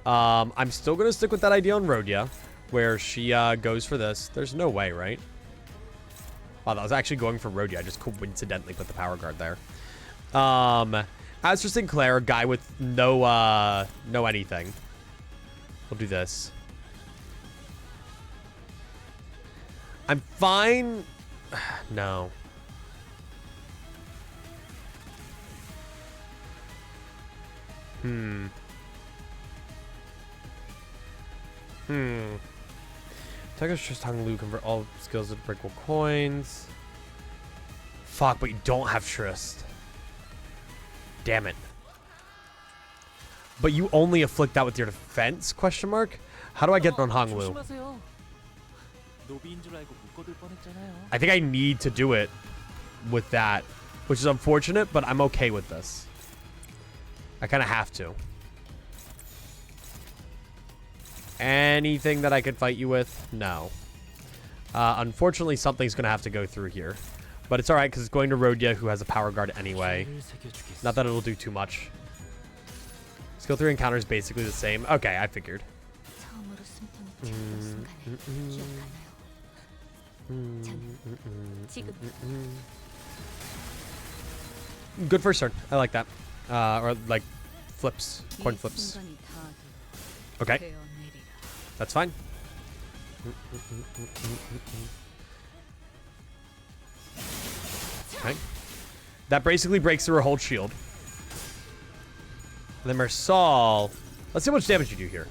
I'm still going to stick with that idea on Rodia, where she goes for this. There's no way, right? Wow, that was actually going for Rodia. I just coincidentally put the power guard there. As for Sinclair, a guy with no anything. We'll do this. I'm fine. No. Tiger's just Hung Lu, convert all skills into breakable coins. Fuck, but you don't have Trist. Damn it. But you only afflict that with your defense? Question mark? How do I get on Hong Lu? I think I need to do it with that, which is unfortunate, but I'm okay with this. I kind of have to. Anything that I could fight you with? No. Unfortunately, something's going to have to go through here. But it's alright, because it's going to Rodia, who has a power guard anyway. Not that it'll do too much. Skill 3 encounter is basically the same. Okay, I figured. Good first turn. I like that. Or, like, flips. Coin flips. Okay. That's fine. Okay. That basically breaks through her whole shield. And then Marsal. Let's see how much damage you do here.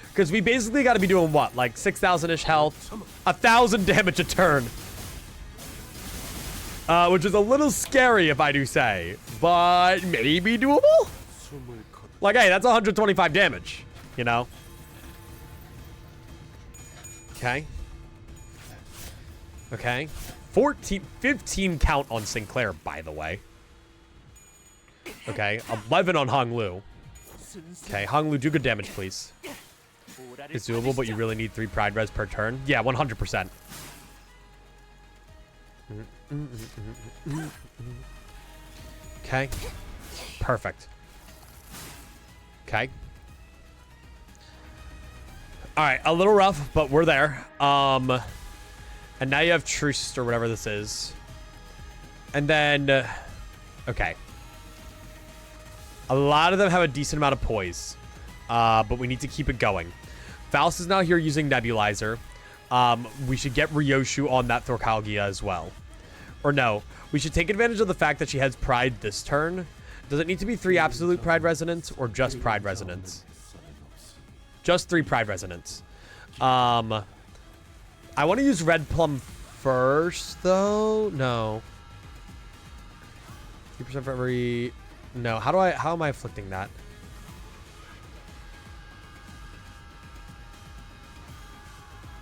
Because we basically got to be doing what? Like 6,000-ish health. 1,000 damage a turn. Which is a little scary, if I do say. But maybe doable? Like, hey, that's 125 damage. You know? Okay. Okay. 15 count on Sinclair, by the way. Okay. 11 on Hong Lu. Okay. Hong Lu, do good damage, please. It's doable, but you really need 3 Pride Res per turn. Yeah, 100%. Okay. Perfect. Okay. All right, a little rough, but we're there. And now you have truce or whatever this is. And then, okay. A lot of them have a decent amount of poise, but we need to keep it going. Faust is now here using Nebulizer. We should get Ryoshu on that Thorkalgia as well. Or no, we should take advantage of the fact that she has Pride this turn. Does it need to be 3 Absolute Pride Resonance or just Pride Resonance? Just 3 Pride Resonance. I want to use Red Plum first, though. No. 3% for every... No, how am I afflicting that?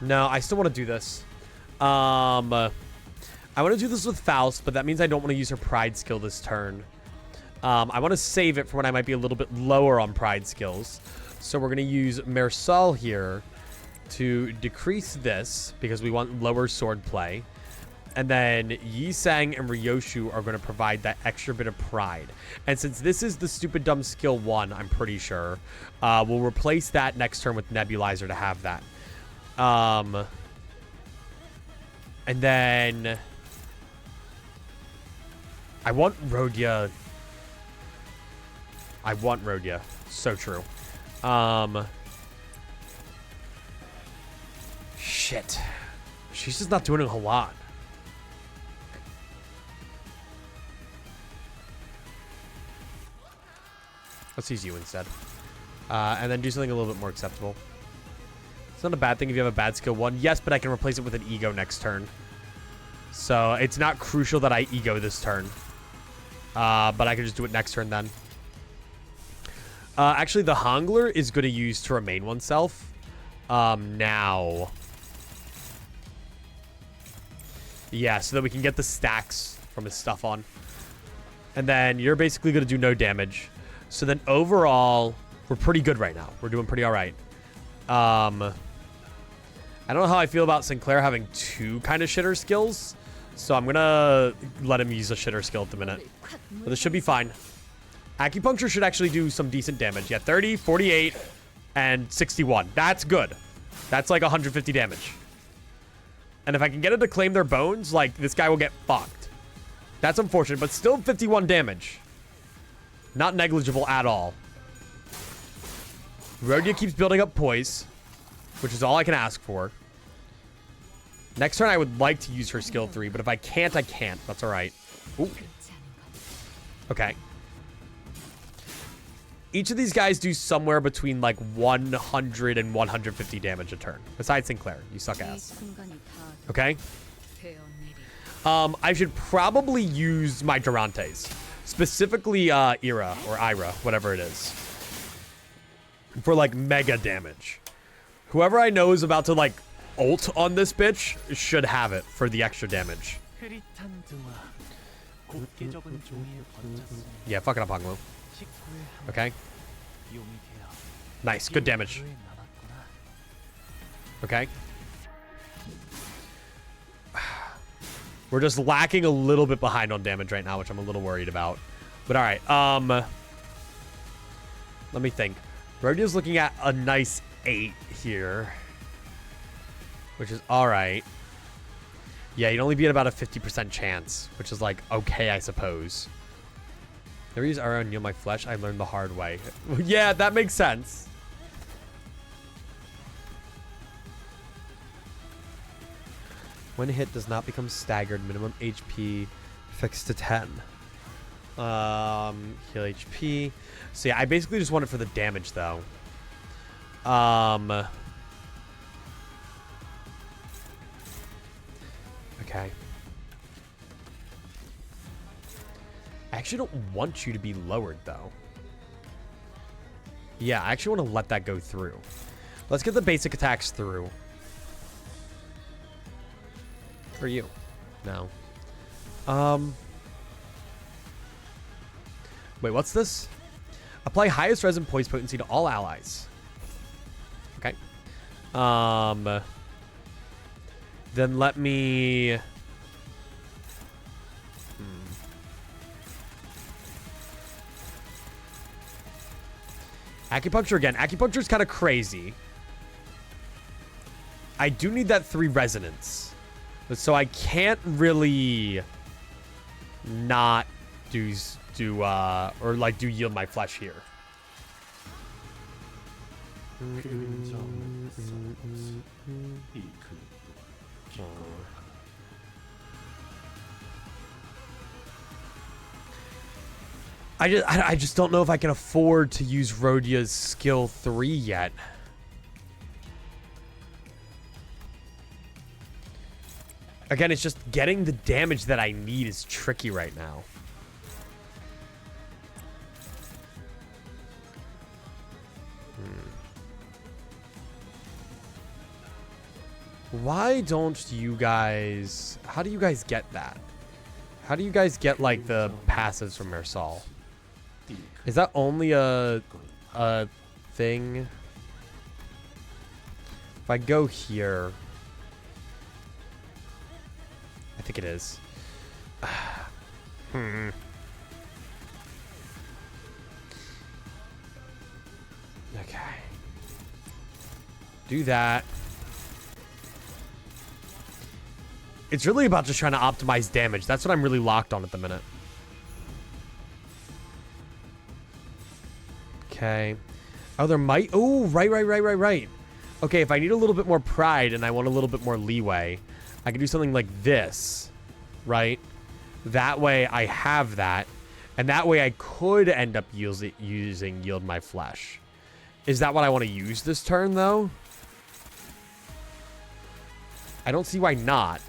No, I still want to do this. I want to do this with Faust, but that means I don't want to use her Pride skill this turn. I want to save it for when I might be a little bit lower on Pride skills. So we're going to use Mersal here to decrease this because we want lower sword play. And then Yisang and Ryoshu are going to provide that extra bit of pride. And since this is the stupid dumb skill 1, I'm pretty sure, we'll replace that next turn with Nebulizer to have that. And then I want Rhodia. I want Rhodia. So true. Shit. She's just not doing a whole lot. Let's use you instead. And then do something a little bit more acceptable. It's not a bad thing if you have a bad skill 1. Yes, but I can replace it with an ego next turn. So it's not crucial that I ego this turn. But I can just do it next turn then. Actually, the Hongler is going to use to remain oneself. Now. Yeah, so that we can get the stacks from his stuff on. And then you're basically going to do no damage. So then overall, we're pretty good right now. We're doing pretty all right. I don't know how I feel about Sinclair having 2 kind of shitter skills. So I'm going to let him use a shitter skill at the minute. But this should be fine. Acupuncture should actually do some decent damage. Yeah, 30, 48, and 61. That's good. That's like 150 damage. And if I can get it to claim their bones, like, this guy will get fucked. That's unfortunate, but still 51 damage. Not negligible at all. Rhodia keeps building up poise, which is all I can ask for. Next turn, I would like to use her skill 3, but if I can't, I can't. That's all right. Ooh. Okay. Each of these guys do somewhere between like 100 and 150 damage a turn. Besides Sinclair, you suck ass. Okay. I should probably use my Durantes. Specifically Ira or Ira, whatever it is. For like mega damage. Whoever I know is about to like ult on this bitch should have it for the extra damage. Yeah, fuck it up, Honglu. Okay. Nice, good damage. Okay. We're just lacking a little bit behind on damage right now, which I'm a little worried about. But all right, let me think. Rhodia's looking at a nice 8 here, which is all right. Yeah, you'd only be at about a 50% chance, which is like okay, I suppose. Never use Aura and Kneel My Flesh. I learned the hard way. Yeah, that makes sense. When hit does not become staggered. Minimum HP fixed to 10. Heal HP. So yeah, I basically just want it for the damage though. Okay. I actually don't want you to be lowered, though. Yeah, I actually want to let that go through. Let's get the basic attacks through. For you. No. Wait, what's this? Apply highest resin poise potency to all allies. Okay. Then let me... Acupuncture again. Acupuncture is kind of crazy. I do need that 3 resonance. So I can't really not do yield my flesh here. I just don't know if I can afford to use Rhodia's skill 3 yet. Again, it's just getting the damage that I need is tricky right now. Why don't you guys... How do you guys get that? How do you guys get, like, the passives from Mersal? Is that only a thing? If I go here... I think it is. Okay. Do that. It's really about just trying to optimize damage. That's what I'm really locked on at the minute. Okay. Oh, there might... Oh, right. Okay, if I need a little bit more pride and I want a little bit more leeway, I can do something like this, right? That way I have that. And that way I could end up using Yield My Flesh. Is that what I want to use this turn, though? I don't see why not.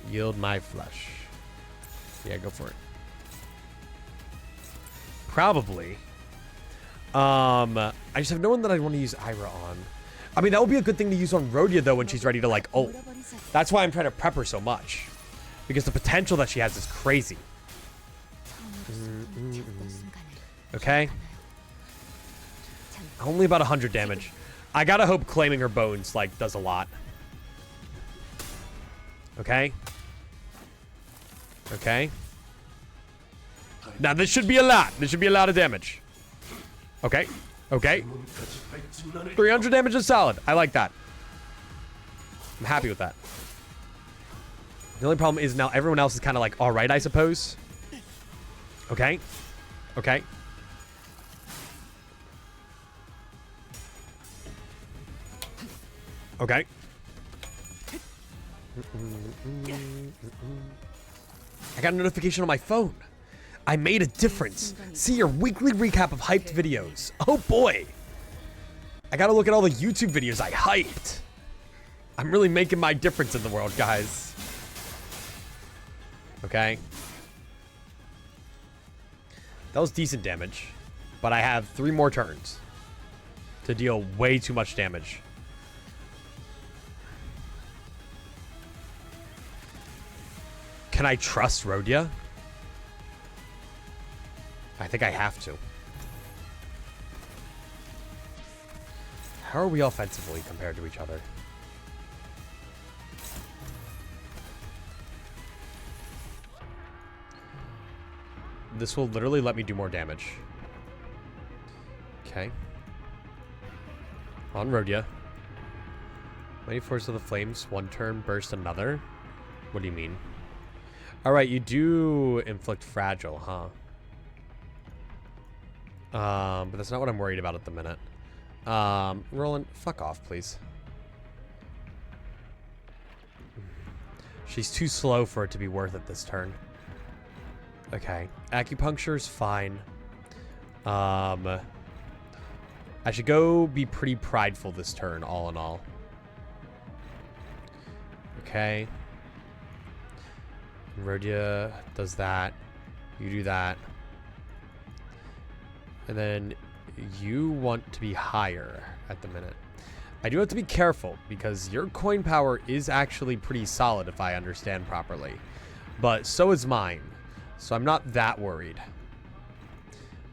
Yield My Flesh. Yeah, go for it. Probably. I just have no one that I want to use Ira on. I mean, that would be a good thing to use on Rhodia, though, when she's ready to, like, ult. That's why I'm trying to prep her so much. Because the potential that she has is crazy. Okay. Only about 100 damage. I gotta hope claiming her bones, like, does a lot. Okay. Okay. Now, this should be a lot. This should be a lot of damage. Okay. Okay. 300 damage is solid. I like that. I'm happy with that. The only problem is now everyone else is kind of like, all right, I suppose. Okay. Okay. Okay. I got a notification on my phone. I made a difference. See your weekly recap of hyped videos. Oh boy. I gotta look at all the YouTube videos I hyped. I'm really making my difference in the world, guys. Okay. That was decent damage. But I have 3 more turns to deal way too much damage. Can I trust Rhodia? I think I have to. How are we offensively compared to each other? This will literally let me do more damage. Okay. On Rhodia. Mighty Force of the Flames. 1 turn, burst another. What do you mean? Alright, you do inflict fragile, huh? But that's not what I'm worried about at the minute. Roland, fuck off, please. She's too slow for it to be worth it this turn. Okay. Acupuncture's fine. I should go be pretty prideful this turn, all in all. Okay. Rhodia does that. You do that. And then you want to be higher at the minute. I do have to be careful because your coin power is actually pretty solid if I understand properly. But so is mine. So I'm not that worried.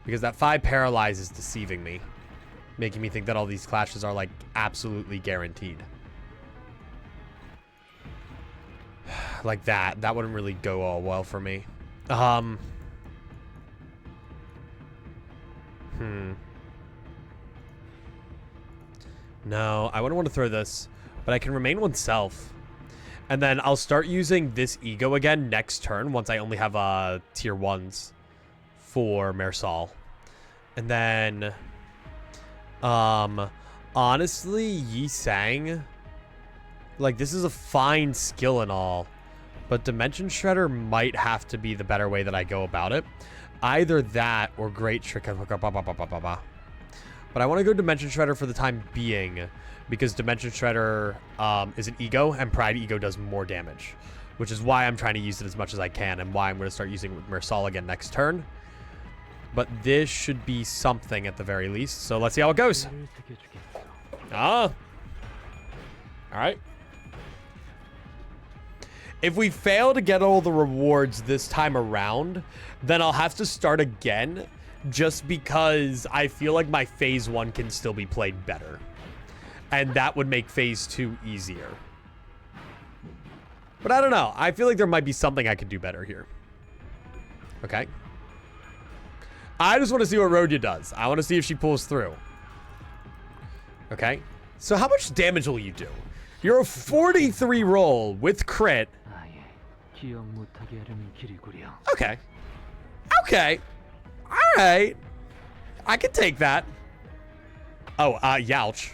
Because that 5 paralyze is deceiving me. Making me think that all these clashes are like absolutely guaranteed. Like that. That wouldn't really go all well for me. No, I wouldn't want to throw this, but I can remain oneself. And then I'll start using this ego again next turn once I only have tier 1s for Marisol. And then, honestly, Yi Sang, like, this is a fine skill and all, but Dimension Shredder might have to be the better way that I go about it. Either that or Great Trick. But I want to go Dimension Shredder for the time being, because Dimension Shredder is an ego, and Pride Ego does more damage, which is why I'm trying to use it as much as I can, and why I'm going to start using it with Marisol again next turn. But this should be something at the very least, so let's see how it goes. All right. If we fail to get all the rewards this time around, then I'll have to start again, just because I feel like my phase 1 can still be played better. And that would make phase 2 easier. But I don't know. I feel like there might be something I could do better here. Okay. I just want to see what Rodya does. I want to see if she pulls through. Okay. So how much damage will you do? You're a 43 roll with crit. Okay. Okay. All right. I can take that. Oh, youch.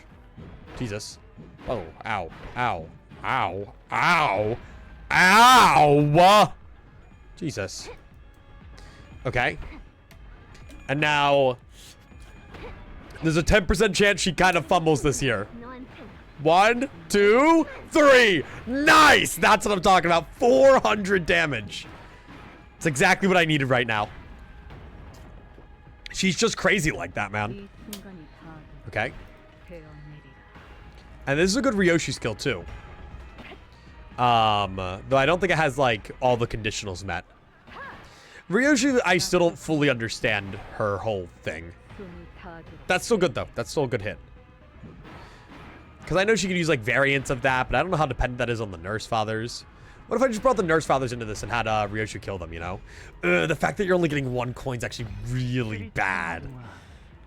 Jesus. Oh, ow. Ow. Ow. Ow. Ow. Jesus. Okay. And now, there's a 10% chance she kind of fumbles this here. 1, 2, 3. Nice! That's what I'm talking about. 400 damage. It's exactly what I needed right now. She's just crazy like that, man. Okay. And this is a good Ryoshi skill, too. Though I don't think it has, like, all the conditionals met. Ryoshi, I still don't fully understand her whole thing. That's still good, though. That's still a good hit. Because I know she could use, like, variants of that, but I don't know how dependent that is on the Nurse Fathers. What if I just brought the Nurse Fathers into this and had Ryoshi kill them, you know? The fact that you're only getting 1 coin is actually really bad.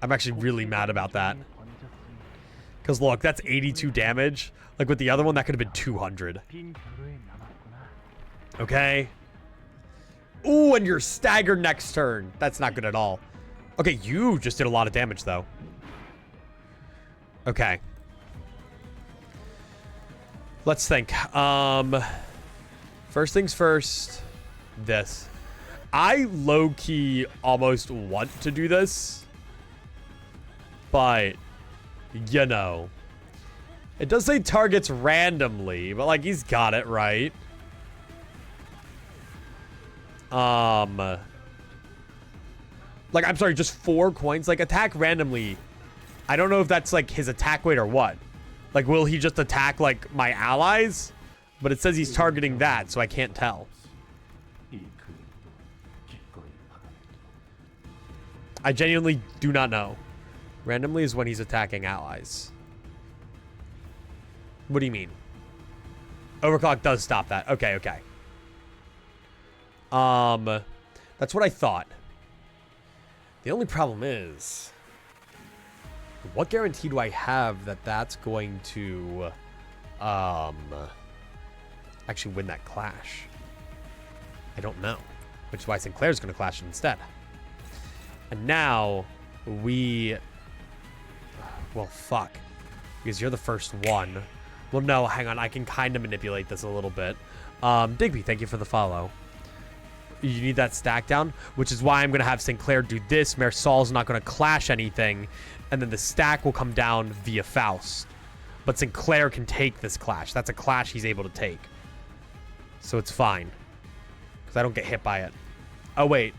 I'm actually really mad about that. Because, look, that's 82 damage. Like, with the other one, that could have been 200. Okay. Ooh, and you're staggered next turn. That's not good at all. Okay, you just did a lot of damage, though. Okay. Let's think. First things first, this. I low-key almost want to do this, but, you know. It does say targets randomly, but, like, he's got it right. Like, I'm sorry, just 4 coins. Like, attack randomly. I don't know if that's, like, his attack weight or what. Like, will he just attack, like, my allies? But it says he's targeting that, so I can't tell. I genuinely do not know. Randomly is when he's attacking allies. What do you mean? Overclock does stop that. Okay, okay. That's what I thought. The only problem is, what guarantee do I have that that's going to, actually win that clash? I don't know. Which is why Sinclair's going to clash it instead. And now, well, fuck. Because you're the first one. Well, no, hang on. I can kind of manipulate this a little bit. Digby, thank you for the follow. You need that stack down, which is why I'm going to have Sinclair do this. Marisol's not going to clash anything, and then the stack will come down via Faust. But Sinclair can take this clash. That's a clash he's able to take. So it's fine. Because I don't get hit by it. Oh, wait.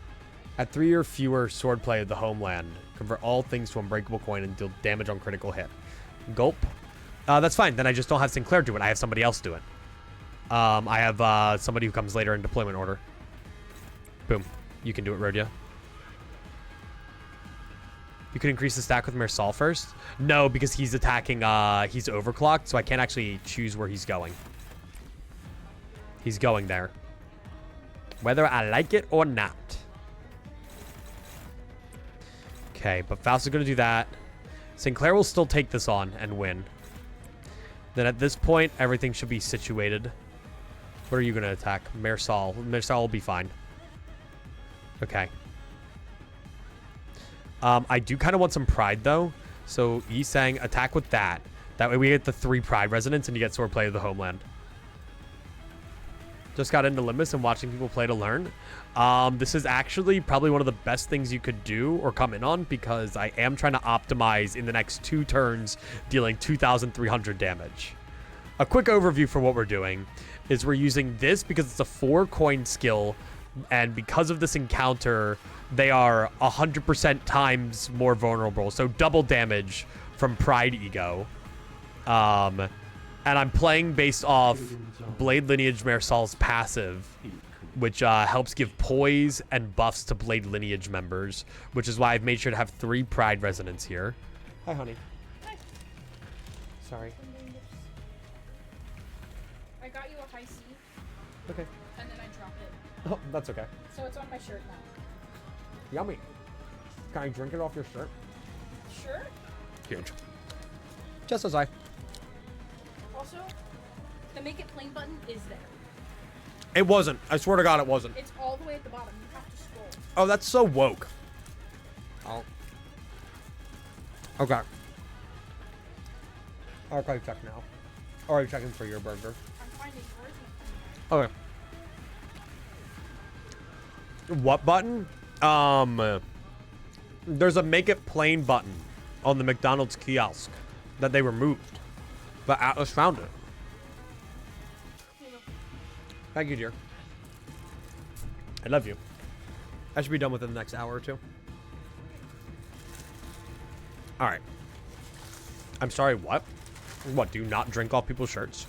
At 3 or fewer swordplay of the homeland, convert all things to unbreakable coin and deal damage on critical hit. Gulp. That's fine. Then I just don't have Sinclair do it. I have somebody else do it. I have somebody who comes later in deployment order. Boom. You can do it, Rodya. You could increase the stack with Marisol first? No, because he's attacking, he's overclocked, so I can't actually choose where he's going. He's going there. Whether I like it or not. Okay, but Faust is going to do that. Sinclair will still take this on and win. Then at this point, everything should be situated. What are you going to attack? Marisol. Marisol will be fine. Okay. I do kind of want some pride, though. So Yi-Sang, attack with that. That way we get the 3 pride resonance and you get sword play of the homeland. Just got into Limbus and watching people play to learn. This is actually probably one of the best things you could do or come in on, because I am trying to optimize in the next 2 turns, dealing 2,300 damage. A quick overview for what we're doing is we're using this because it's a 4 coin skill, and because of this encounter, they are 100% times more vulnerable. So double damage from Pride Ego. And I'm playing based off Blade Lineage Marisol's passive, which helps give poise and buffs to Blade Lineage members, which is why I've made sure to have 3 Pride Resonance here. Hi, honey. Hi. Sorry. I got you a high C, Okay. and then I dropped it. Oh, that's okay. So it's on my shirt now. Yummy. Can I drink it off your shirt? Sure. Huge. Just as I. Also, the make it plain button is there. It wasn't. I swear to God, it wasn't. It's all the way at the bottom. You have to scroll. Oh, that's so woke. Oh. Okay. I'll probably check now. Or are you checking for your burger? I'm finding yours and I'm Okay. What button? There's a make it plain button on the McDonald's kiosk that they removed, but Atlas found it. Thank you, dear. I love you. I should be done within the next hour or 2. All right. I'm sorry, what? What, do you not drink off people's shirts?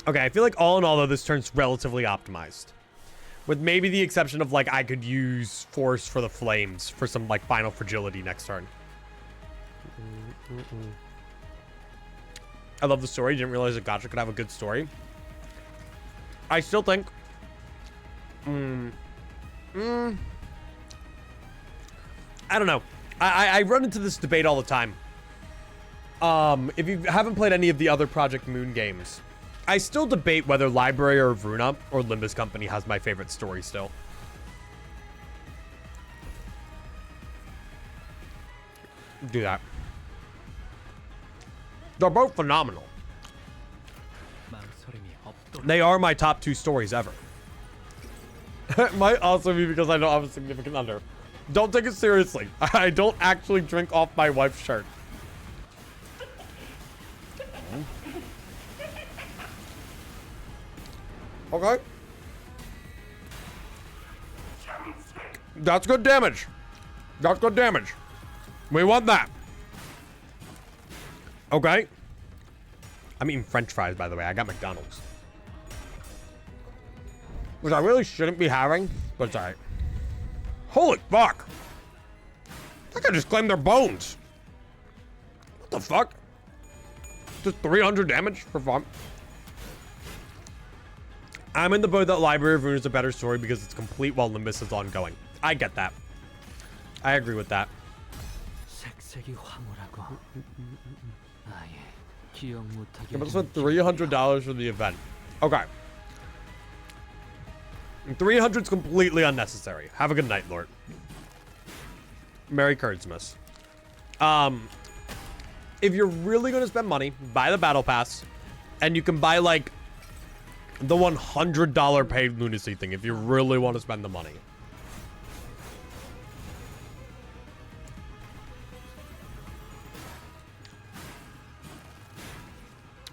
Okay, I feel like all in all, though, this turn's relatively optimized. With maybe the exception of, like, I could use Force for the Flames for some, like, final fragility next turn. I love the story. Didn't realize that Gacha could have a good story. I still think... I don't know. I run into this debate all the time. If you haven't played any of the other Project Moon games, I still debate whether Library or Vruna or Limbus Company has my favorite story still. Do that. They're both phenomenal. They are my top 2 stories ever. It might also be because I don't have a significant other. Don't take it seriously. I don't actually drink off my wife's shirt. Okay. That's good damage. That's good damage. We want that. Okay. I'm eating French fries, by the way. I got McDonald's. Which I really shouldn't be having, but it's alright. Holy fuck. That guy just claimed their bones. What the fuck? Just 300 damage for fun. I'm in the boat that Library of Ruin is a better story because it's complete while Limbus is ongoing. I get that. I agree with that. I'm gonna spend $300 for the event. Okay. 300's completely unnecessary. Have a good night, Lord. Merry Christmas. If you're really gonna spend money, buy the battle pass, and you can buy like the $100 paid lunacy thing if you really want to spend the money.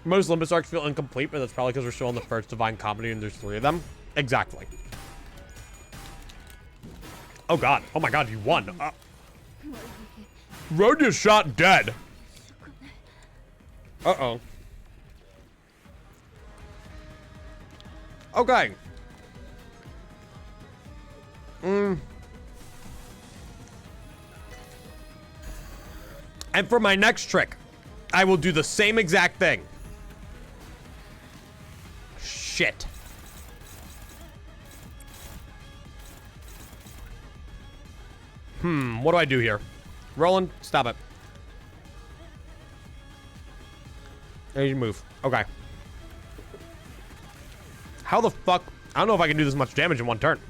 Most Limbus arcs feel incomplete, but that's probably because we're still on the first Divine Comedy and there's 3 of them. Exactly. Oh god. Oh my god, you won. Rodia's shot dead. Uh-oh. Okay. And for my next trick, I will do the same exact thing. Shit. What do I do here? Roland, stop it. I need to move. Okay. How the fuck? I don't know if I can do this much damage in one turn.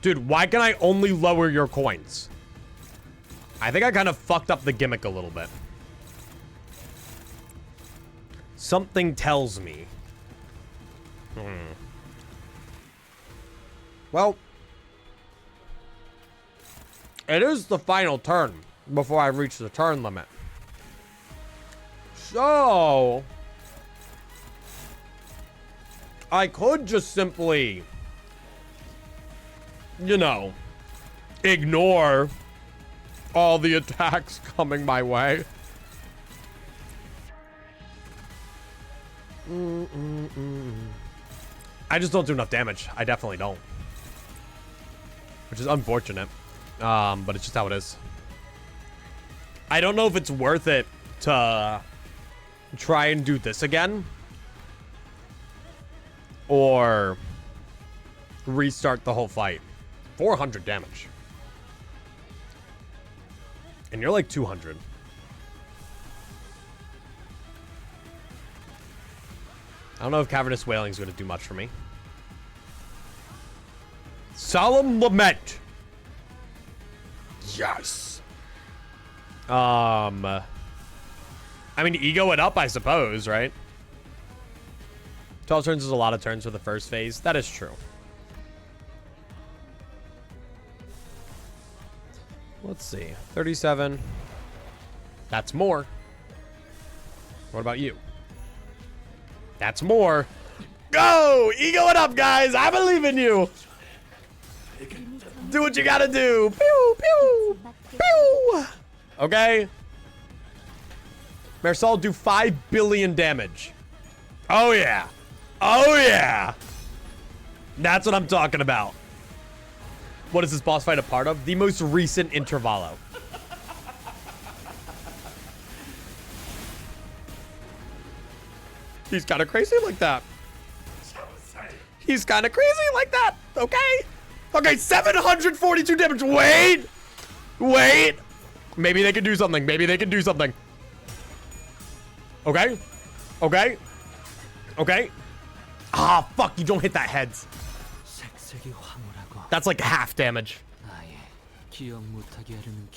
Dude, why can I only lower your coins? I think I kind of fucked up the gimmick a little bit. Something tells me. Well, it is the final turn before I reach the turn limit. So, I could just simply, you know, ignore all the attacks coming my way. I just don't do enough damage. I definitely don't. Which is unfortunate. But it's just how it is. I don't know if it's worth it to try and do this again. Or restart the whole fight. 400 damage. And you're like 200. I don't know if Cavernous Wailing is going to do much for me. Solemn Lament. Yes. I mean, ego it up, I suppose, right? 12 turns is a lot of turns for the first phase. That is true. Let's see. 37. That's more. What about you? That's more. Go! Ego it up, guys! I believe in you! Do what you gotta do! Pew! Pew! Pew! Okay. Marisol, do 5 billion damage. Oh, yeah. Oh, yeah. That's what I'm talking about. What is this boss fight a part of? The most recent Intervallo. He's kind of crazy like that. He's kind of crazy like that. Okay. Okay, 742 damage. Wait. Wait. Maybe they can do something. Maybe they can do something. Okay. Okay. Okay. Ah, fuck. You don't hit that heads. That's like half damage.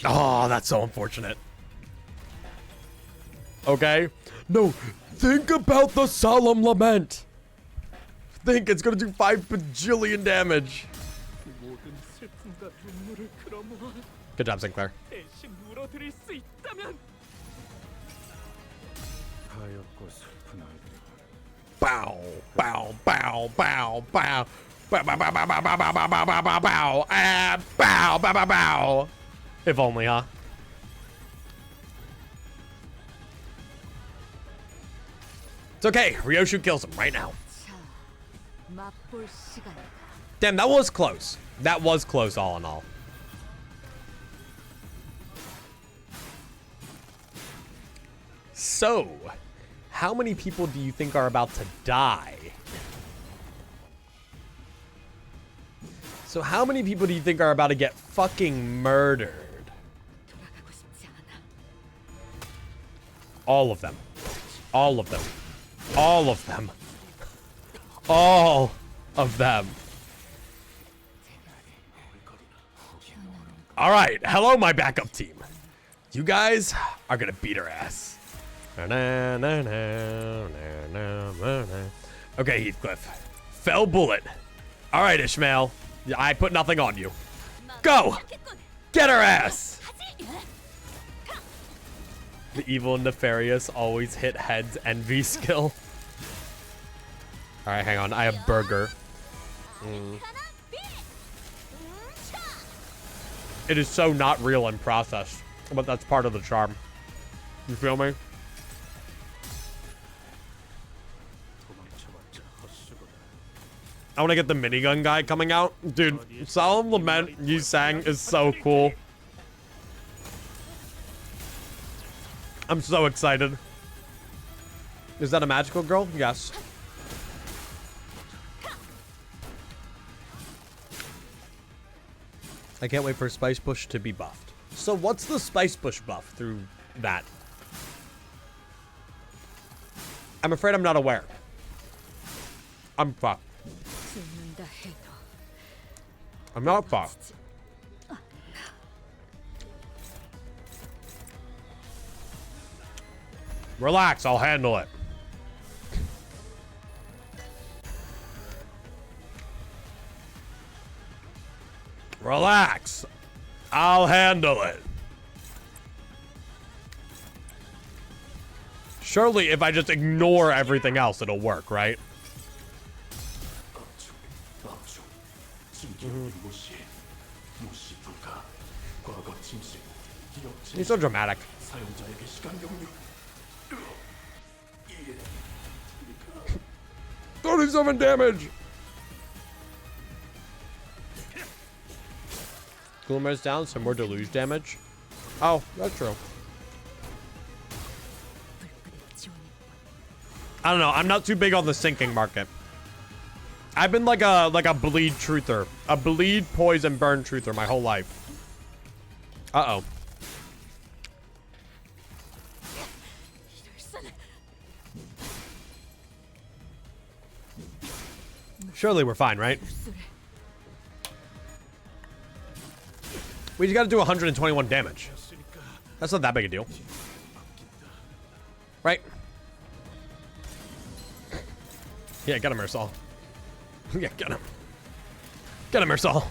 Oh, that's so unfortunate. Okay. No. Think about the Solemn Lament. Think it's gonna do 5 bajillion damage. Good job, Sinclair. Bow, bow, bow, bow, bow. Bow, bow, bow, bow, bow, bow, bow, bow, bow, bow, bow. Ah, bow, bow, bow, bow. If only, huh? It's okay. Ryoshu kills him right now. Damn, that was close. That was close, all in all. So, how many people do you think are about to die? So how many people do you think are about to get fucking murdered? All of them. All of them. All of them. All of them. All right. Hello, my backup team. You guys are going to beat her ass. Okay, Heathcliff. Fell bullet. All right, Ishmael. I put nothing on you. Go! Get her ass! The evil and nefarious always hit heads envy skill. Alright, hang on. I have burger. It is so not real and processed, but that's part of the charm. You feel me? I want to get the minigun guy coming out. Dude, Solemn Lament you sang is so cool. I'm so excited. Is that a magical girl? Yes. I can't wait for Spice Bush to be buffed. So what's the Spice Bush buff through that? I'm afraid I'm not aware. I'm fucked. I'm not fucked. Relax, I'll handle it. Relax. I'll handle it. Surely if I just ignore everything else, it'll work, right? He's so dramatic. 37 damage. Glimmer's down, some more deluge damage. Oh, that's true. I don't know. I'm not too big on the sinking market. I've been like a bleed truther, a bleed, poison, burn truther my whole life. Uh-oh. Surely we're fine, right? We just gotta do 121 damage. That's not that big a deal. Right? Yeah, get him, Ursal. Yeah, get him. Get him, Ursal.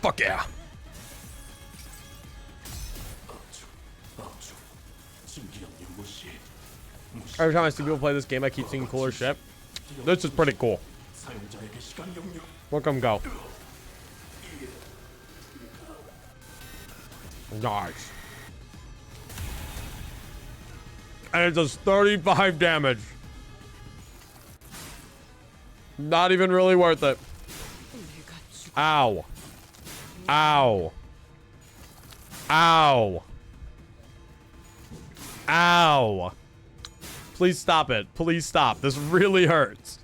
Fuck yeah. Every time I see people play this game, I keep seeing cooler shit. This is pretty cool. Look him go. Nice. And it does 35 damage. Not even really worth it. Ow. Ow. Ow. Ow. Please stop it. Please stop. This really hurts.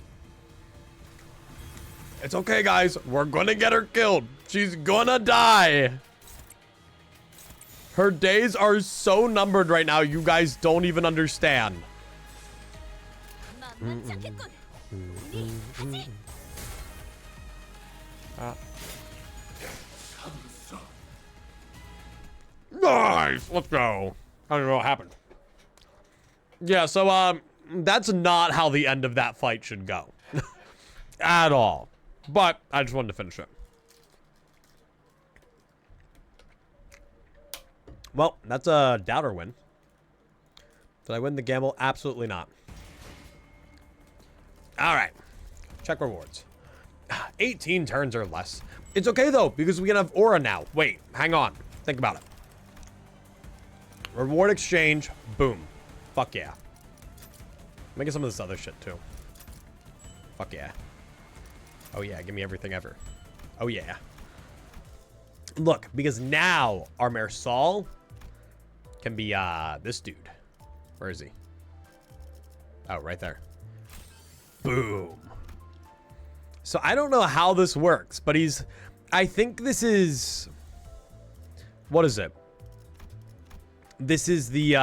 It's okay, guys. We're gonna get her killed. She's gonna die. Her days are so numbered right now, you guys don't even understand. Nice! Let's go. I don't know what happened. Yeah, so, that's not how the end of that fight should go. At all. But, I just wanted to finish it. Well, that's a doubter win. Did I win the gamble? Absolutely not. Alright. Check rewards. 18 turns or less. It's okay, though, because we can have aura now. Wait, hang on. Think about it. Reward exchange. Boom. Fuck yeah. Making some of this other shit, too. Fuck yeah. Oh, yeah. Give me everything ever. Oh, yeah. Look, because now our Mayor Saul can be, this dude. Where is he? Oh, right there. Boom. So I don't know how this works, but he's... I think this is... What is it? This is the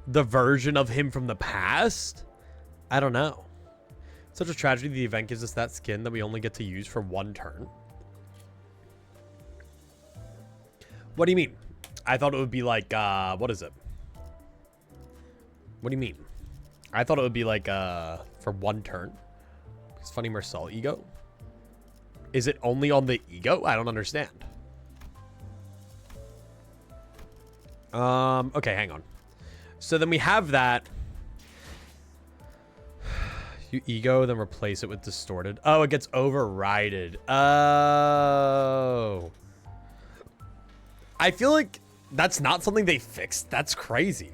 version of him from the past? I don't know. Such a tragedy the event gives us that skin that we only get to use for one turn. What do you mean? I thought it would be like, what is it? What do you mean? I thought it would be like, for one turn. It's funny, Marcel ego. Is it only on the ego? I don't understand. Okay, hang on. So then we have that. You ego, then replace it with distorted. Oh, it gets overrided. Oh. I feel like that's not something they fixed. That's crazy.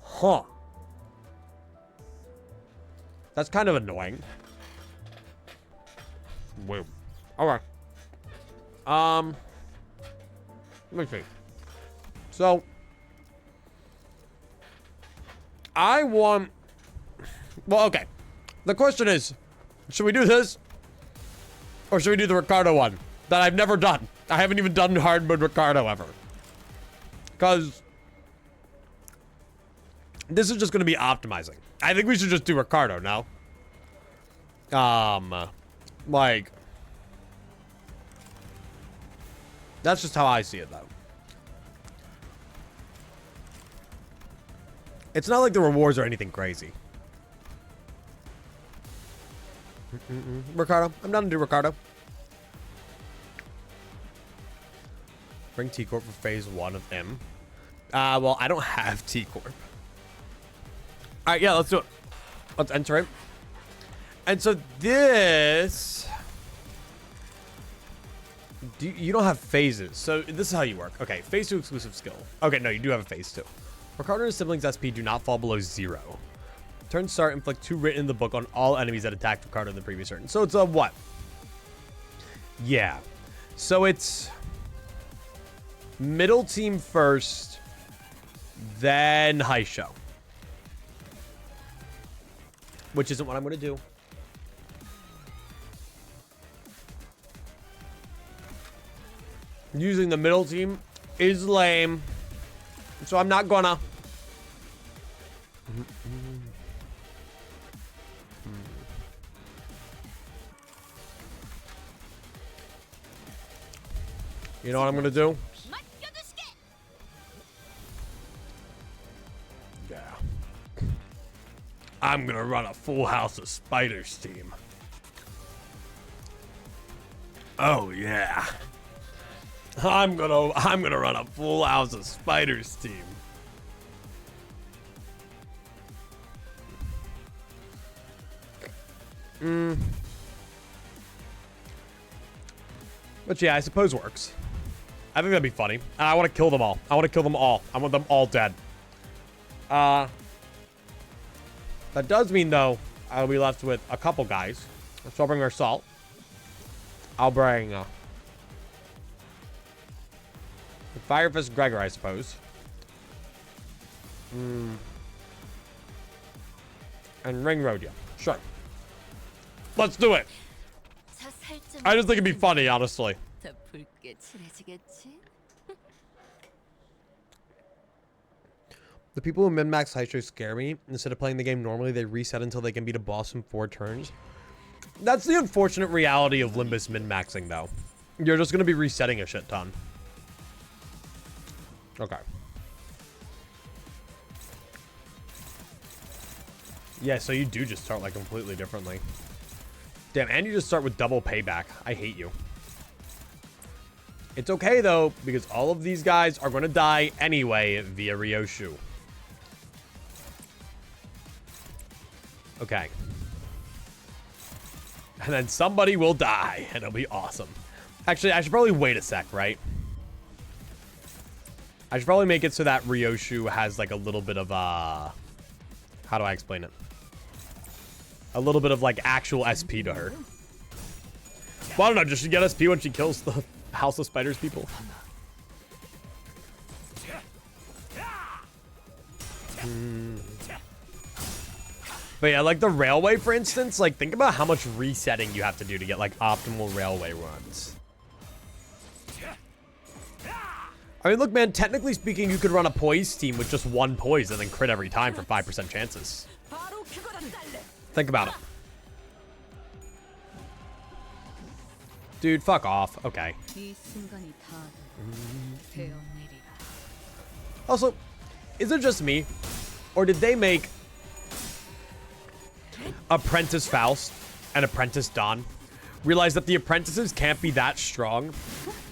Huh. That's kind of annoying. Wait. Okay. Let me see. So, I want... Well, okay. The question is, should we do this? Or should we do the Ricardo one? That I've never done. I haven't even done hard mode Ricardo ever. Because... this is just going to be optimizing. I think we should just do Ricardo now. Like... that's just how I see it, though. It's not like the rewards are anything crazy. Ricardo. I'm down to do Ricardo. Bring T-Corp for phase 1 of M. Well, I don't have T-Corp. Alright, yeah, let's do it. Let's enter it. And so this... you don't have phases. So this is how you work. Okay, phase 2 exclusive skill. Okay, no, you do have a phase 2. Ricardo and his siblings SP do not fall below 0. Turn start, inflict 2 written in the book on all enemies that attacked Ricardo in the previous turn. So it's a what? Yeah. So it's middle team first, then high show. Which isn't what I'm going to do. Using the middle team is lame. So I'm not gonna. You know what I'm gonna do? Yeah. I'm gonna run a full house of spiders team. Oh yeah. I'm gonna run a full house of spiders team. But yeah, I suppose works. I think that'd be funny. And I want to kill them all. I want to kill them all. I want them all dead. That does mean, though, I'll be left with a couple guys. So I'll bring our salt. I'll bring... Fire Fist Gregor, I suppose. And Ring Road, yeah. Sure. Let's do it. I just think it'd be funny, honestly. The people who min-max high show scare me. Instead of playing the game normally, they reset until they can beat a boss in 4 turns. That's the unfortunate reality of Limbus min-maxing, though. You're just going to be resetting a shit ton. Okay. Yeah, so you do just start, like, completely differently. Damn, and you just start with double payback. I hate you. It's okay, though, because all of these guys are going to die anyway via Ryoshu. Okay. And then somebody will die, and it'll be awesome. Actually, I should probably wait a sec, right? I should probably make it so that Ryoshu has, like, a little bit of, how do I explain it? A little bit of, like, actual SP to her. Well, I don't know. Does she get SP when she kills the House of Spiders people? But yeah, like the railway, for instance, like, think about how much resetting you have to do to get, like, optimal railway runs. I mean, look, man, technically speaking, you could run a poise team with just 1 poise and then crit every time for 5% chances. Think about it. Dude, fuck off. Okay. Also, is it just me? Or did they make Apprentice Faust and Apprentice Don realize that the apprentices can't be that strong,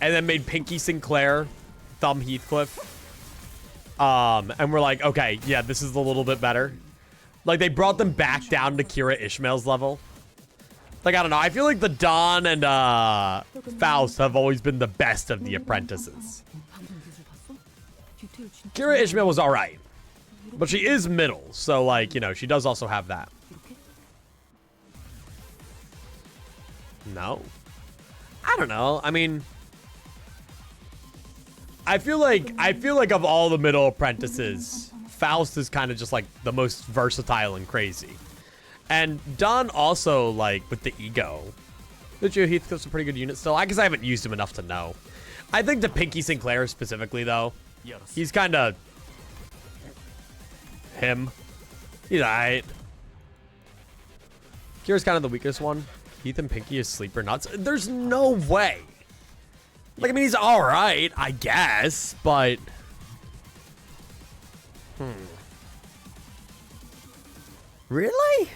and then made Pinky Sinclair Thumb Heathcliff? And we're like, okay, yeah, this is a little bit better. Like, they brought them back down to Kira Ishmael's level. Like, I don't know. I feel like the Don and Faust have always been the best of the apprentices. Kira Ishmael was alright. But she is middle. So, like, you know, she does also have that. No. I don't know. I mean... I feel like of all the middle apprentices, Faust is kind of just like the most versatile and crazy. And Don also, like, with the ego. The Joe Heathcliff's a pretty good unit still. I guess I haven't used him enough to know. I think the Pinky Sinclair specifically, though, he's kind of him. He's alright. Kira's kind of the weakest one. Heath and Pinky is sleeper nuts. There's no way. Like, I mean, he's alright, I guess, but... Really?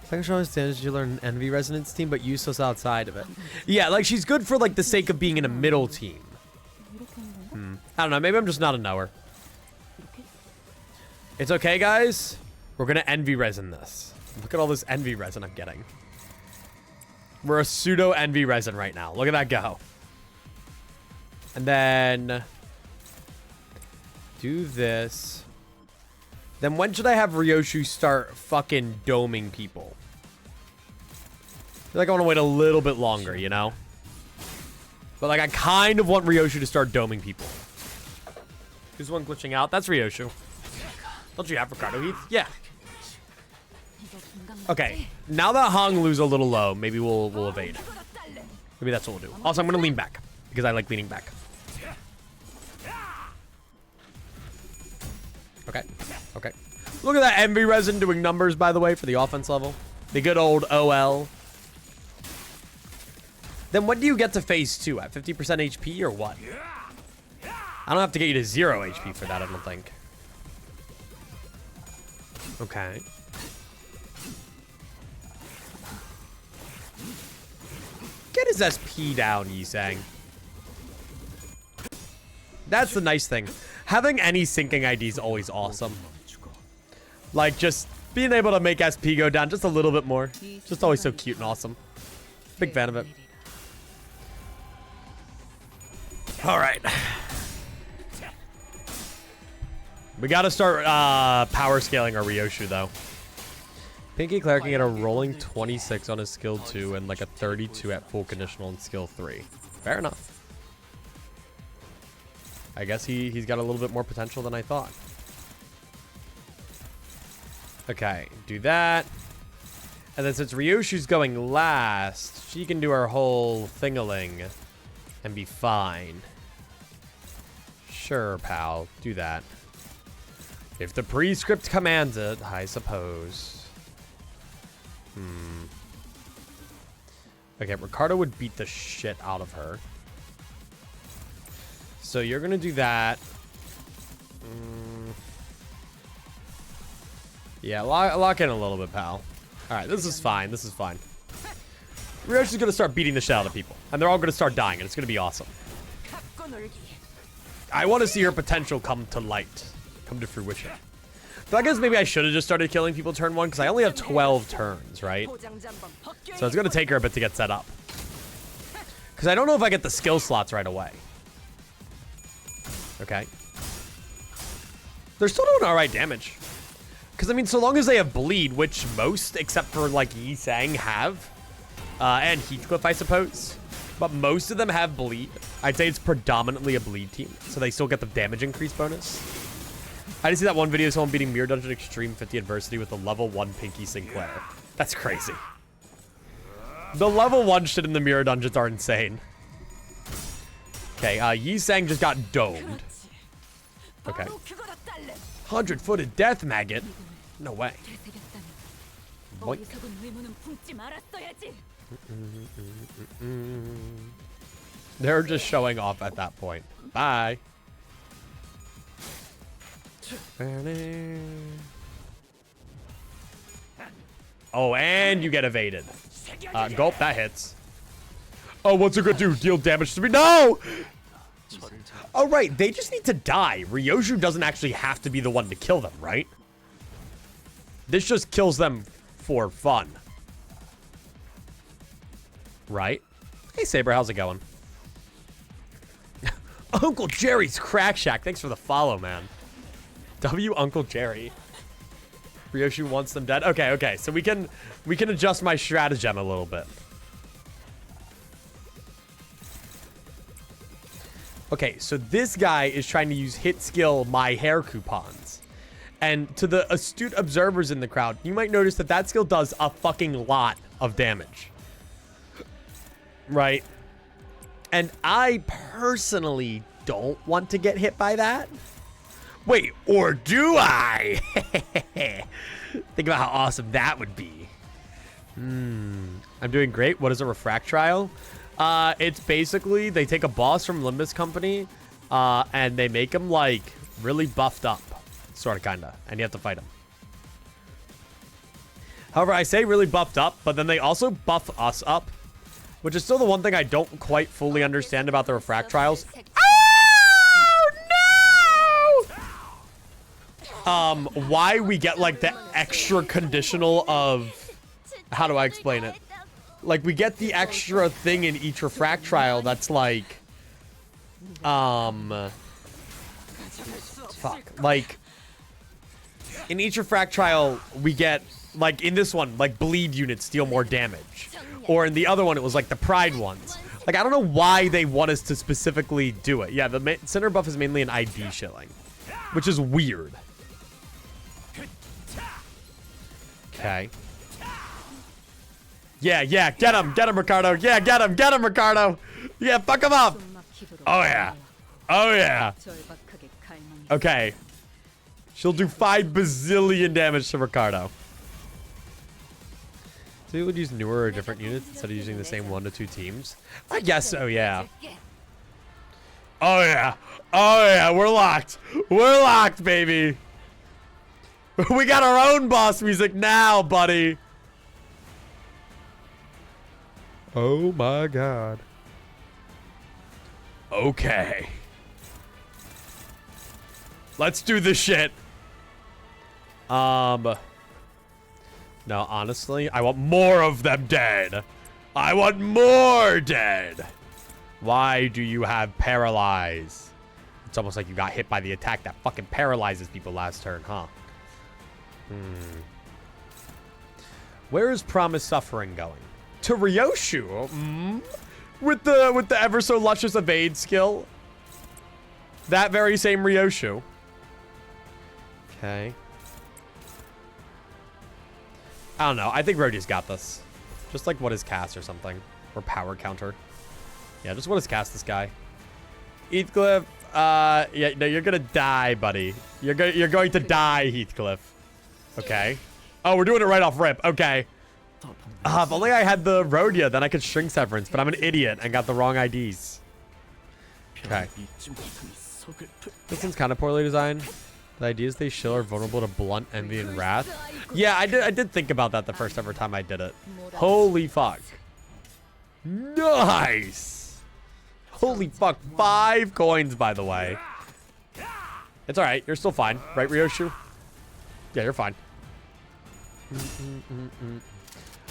Second strongest damage you learn Envy Resonance team, but useless outside of it. Yeah, like, she's good for, like, the sake of being in a middle team. I don't know, maybe I'm just not a knower. It's okay, guys. We're gonna Envy Resin this. Look at all this Envy Resin I'm getting. We're a pseudo Envy Resin right now. Look at that go. And then... do this. Then when should I have Ryoshu start fucking doming people? I feel like I want to wait a little bit longer, you know? But like I kind of want Ryoshu to start doming people. Who's the one glitching out? That's Ryoshu. Don't you have Ricardo Heath? Yeah. Okay. Now that Hong Lu's a little low, maybe we'll evade. Maybe that's what we'll do. Also, I'm going to lean back because I like leaning back. Okay. Okay. Look at that Envy Resin doing numbers, by the way, for the offense level. The good old OL. Then when do you get to phase 2? At 50% HP or what? I don't have to get you to 0 HP for that, I don't think. Okay. Get his SP down, Yisang. That's the nice thing. Having any syncing ID is always awesome. Like, just being able to make SP go down just a little bit more. Just always so cute and awesome. Big fan of it. Alright. We gotta start power scaling our Ryoshu, though. Pinky Claire can get a rolling 26 on his skill 2 and like a 32 at full conditional in skill 3. Fair enough. I guess he's got a little bit more potential than I thought. Okay, do that. And then since Ryoshu's going last, she can do her whole thing-a-ling and be fine. Sure, pal. Do that. If the prescript commands it, I suppose. Okay, Ricardo would beat the shit out of her. So you're gonna do that. Yeah, lock in a little bit, pal. Alright, this is fine. This is fine. Ryoshu's gonna start beating the shit out of people. And they're all gonna start dying, and it's gonna be awesome. I want to see her potential come to light. Come to fruition. So I guess maybe I should have just started killing people turn 1, because I only have 12 turns, right? So it's going to take her a bit to get set up. Because I don't know if I get the skill slots right away. Okay. They're still doing alright damage. Because, I mean, so long as they have bleed, which most, except for, like, Yi Sang, have. And Heathcliff, I suppose. But most of them have bleed. I'd say it's predominantly a bleed team. So they still get the damage increase bonus. I did see that one video of someone beating Mirror Dungeon Extreme 50 Adversity with a level 1 Pinky Sinclair. That's crazy. The level 1 shit in the Mirror Dungeons are insane. Okay, Yi Sang just got domed. Okay. 100-footed death maggot? No way. Boink. They're just showing off at that point. Bye. Oh, and you get evaded. Gulp, that hits. Oh, what's it gonna do? Deal damage to me? No! Oh, right. They just need to die. Ryoshu doesn't actually have to be the one to kill them, right? This just kills them for fun. Right? Hey, Saber, how's it going? Uncle Jerry's Crack Shack. Thanks for the follow, man. W Uncle Jerry. Ryoshu wants them dead. Okay, okay. So we can adjust my stratagem a little bit. Okay, so this guy is trying to use hit skill my hair coupons. And to the astute observers in the crowd, you might notice that that skill does a fucking lot of damage. Right? And I personally don't want to get hit by that. Wait, or do I? Think about how awesome that would be. I'm doing great. What is a Reflectrial? It's basically they take a boss from Limbus Company and they make him like really buffed up. Sort of, kind of. And you have to fight him. However, I say really buffed up, but then they also buff us up. Which is still the one thing I don't quite fully understand about the Reflectrials. Oh, no! Why we get, like, the extra conditional of... How do I explain it? Like, we get the extra thing in each Reflectrial that's, like... Fuck. Like... In each Reflectrial, we get, like, in this one, like, bleed units deal more damage. Or in the other one, it was, like, the pride ones. Like, I don't know why they want us to specifically do it. Yeah, the center buff is mainly an ID shilling. Which is weird. Okay. Yeah, get him, Ricardo. Yeah, get him, Ricardo. Yeah, fuck him up. Oh, yeah. Oh, yeah. Okay. She'll do 5 bazillion damage to Ricardo. So you would use newer or different units instead of using the same 1 to 2 teams? I guess so, yeah. Oh, yeah. Oh, yeah. We're locked. We're locked, baby. We got our own boss music now, buddy. Oh, my God. Okay. Let's do this shit. No, honestly, I want more of them dead. I want more dead. Why do you have paralyze? It's almost like you got hit by the attack that fucking paralyzes people last turn, huh? Where is Promised Suffering going? To Ryoshu. With the ever so luscious evade skill. That very same Ryoshu. Okay. I don't know. I think Rhodey's got this. Just like what is cast or something. Or power counter. Yeah, just what is cast this guy. Heathcliff, yeah, no, you're gonna die, buddy. You're going to die, Heathcliff. Okay. Oh, we're doing it right off rip. Okay. If only I had the Rhodia, then I could shrink severance, but I'm an idiot and got the wrong IDs. Okay. This one's kind of poorly designed. The ideas they show are vulnerable to blunt, envy, and wrath. Yeah, I did think about that the first ever time I did it. Holy fuck. Nice. Holy fuck. 5 coins, by the way. It's alright. You're still fine. Right, Ryoshu? Yeah, you're fine.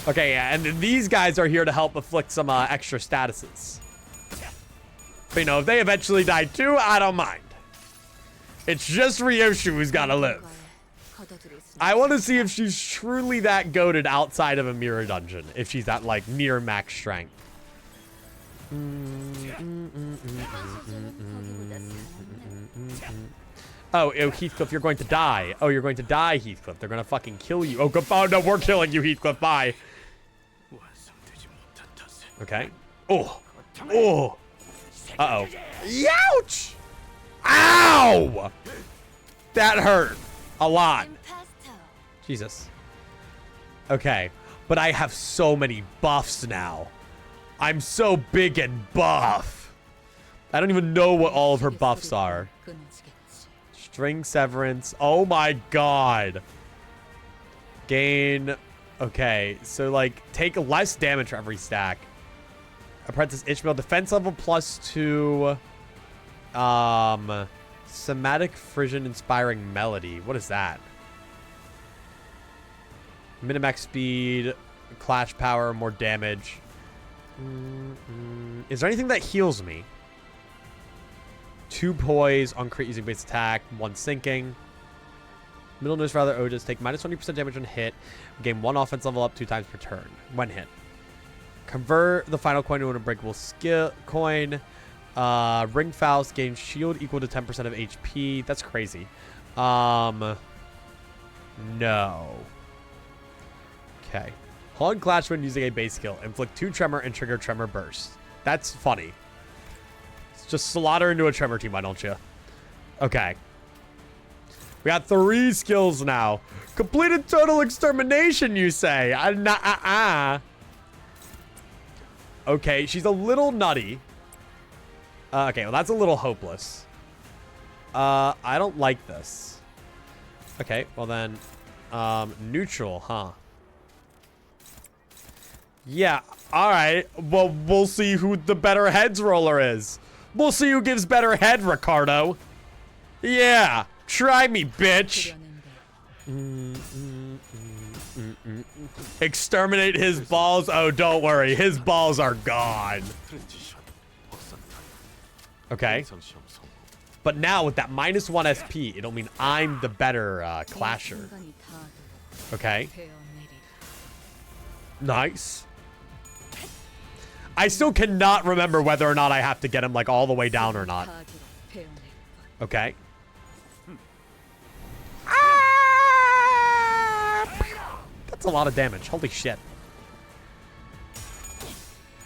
Okay, yeah, and these guys are here to help afflict some extra statuses. But, you know, if they eventually die too, I don't mind. It's just Ryoshu who's gotta live. I want to see if she's truly that goated outside of a mirror dungeon. If she's at, like, near max strength. Oh, Heathcliff, you're going to die. Oh, you're going to die, Heathcliff. They're going to fucking kill you. Oh, no, we're killing you, Heathcliff. Bye. Okay. Oh. Oh. Uh-oh. Youch! Ow! That hurt. A lot. Jesus. Okay. But I have so many buffs now. I'm so big and buff. I don't even know what all of her buffs are. String severance. Oh my god. Gain. Okay. So, like, take less damage for every stack. Apprentice Ishmael. Defense level +2. Somatic Frisian Inspiring Melody. What is that? Minimax speed. Clash power. More damage. Is there anything that heals me? 2 poise on crit using base attack. 1 sinking. Middle nose rather Otis. Take minus 20% damage on hit. Gain 1 offense level up 2 times per turn. When hit. Convert the final coin to an unbreakable skill coin. Ring Faust gains shield equal to 10% of HP. That's crazy. No. Okay. Hold Clash when using a base skill. Inflict 2 tremor and trigger tremor burst. That's funny. Just slaughter into a tremor team, why don't you? Okay. We got 3 skills now. Completed total extermination, you say? Okay, she's a little nutty. Okay, well, that's a little hopeless. I don't like this. Okay, well then, neutral, huh? Yeah, alright. Well, we'll see who the better heads roller is. We'll see who gives better head, Ricardo. Yeah, try me, bitch. Exterminate his balls. Oh, don't worry. His balls are gone. Okay. But now with that -1 SP, it'll mean I'm the better clasher. Okay. Nice. I still cannot remember whether or not I have to get him like all the way down or not. Okay. That's a lot of damage. Holy shit.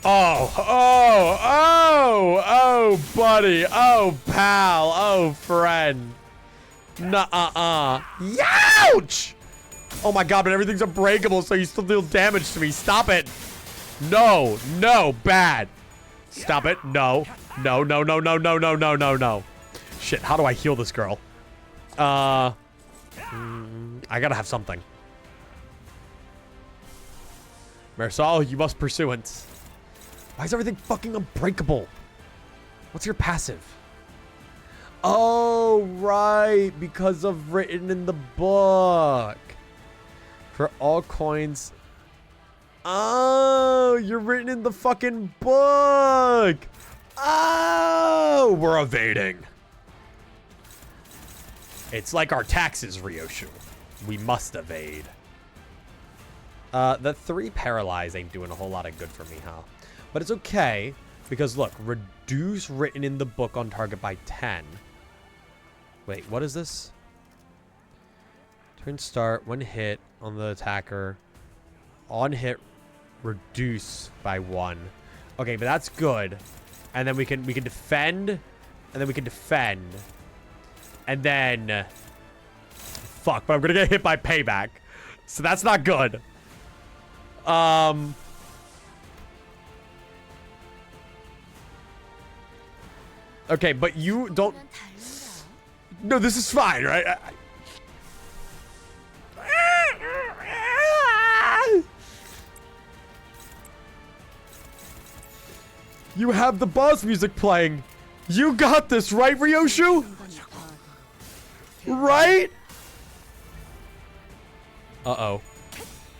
Oh, buddy. Oh, pal. Oh, friend. Nuh-uh-uh. Youch! Oh my god, but everything's unbreakable, so you still deal damage to me. Stop it. No, no, bad. Stop it. No. No, no, no, no, no, no, no, no, no. Shit, how do I heal this girl? I gotta have something. Marisol, you must pursuance. Why is everything fucking unbreakable? What's your passive? Oh, right. Because of written in the book. For all coins. Oh, you're written in the fucking book. Oh, we're evading. It's like our taxes, Ryoshu. We must evade. The 3 paralyze ain't doing a whole lot of good for me, huh? But it's okay, because look, reduce written in the book on target by 10. Wait, what is this? Turn start, when hit on the attacker. On hit, reduce by 1. Okay, but that's good. And then we can defend, and then we can defend. And then... Fuck, but I'm gonna get hit by payback. So that's not good. Okay, but you don't... No, this is fine, right? You have the boss music playing. You got this, right, Ryoshu? Right? Uh-oh.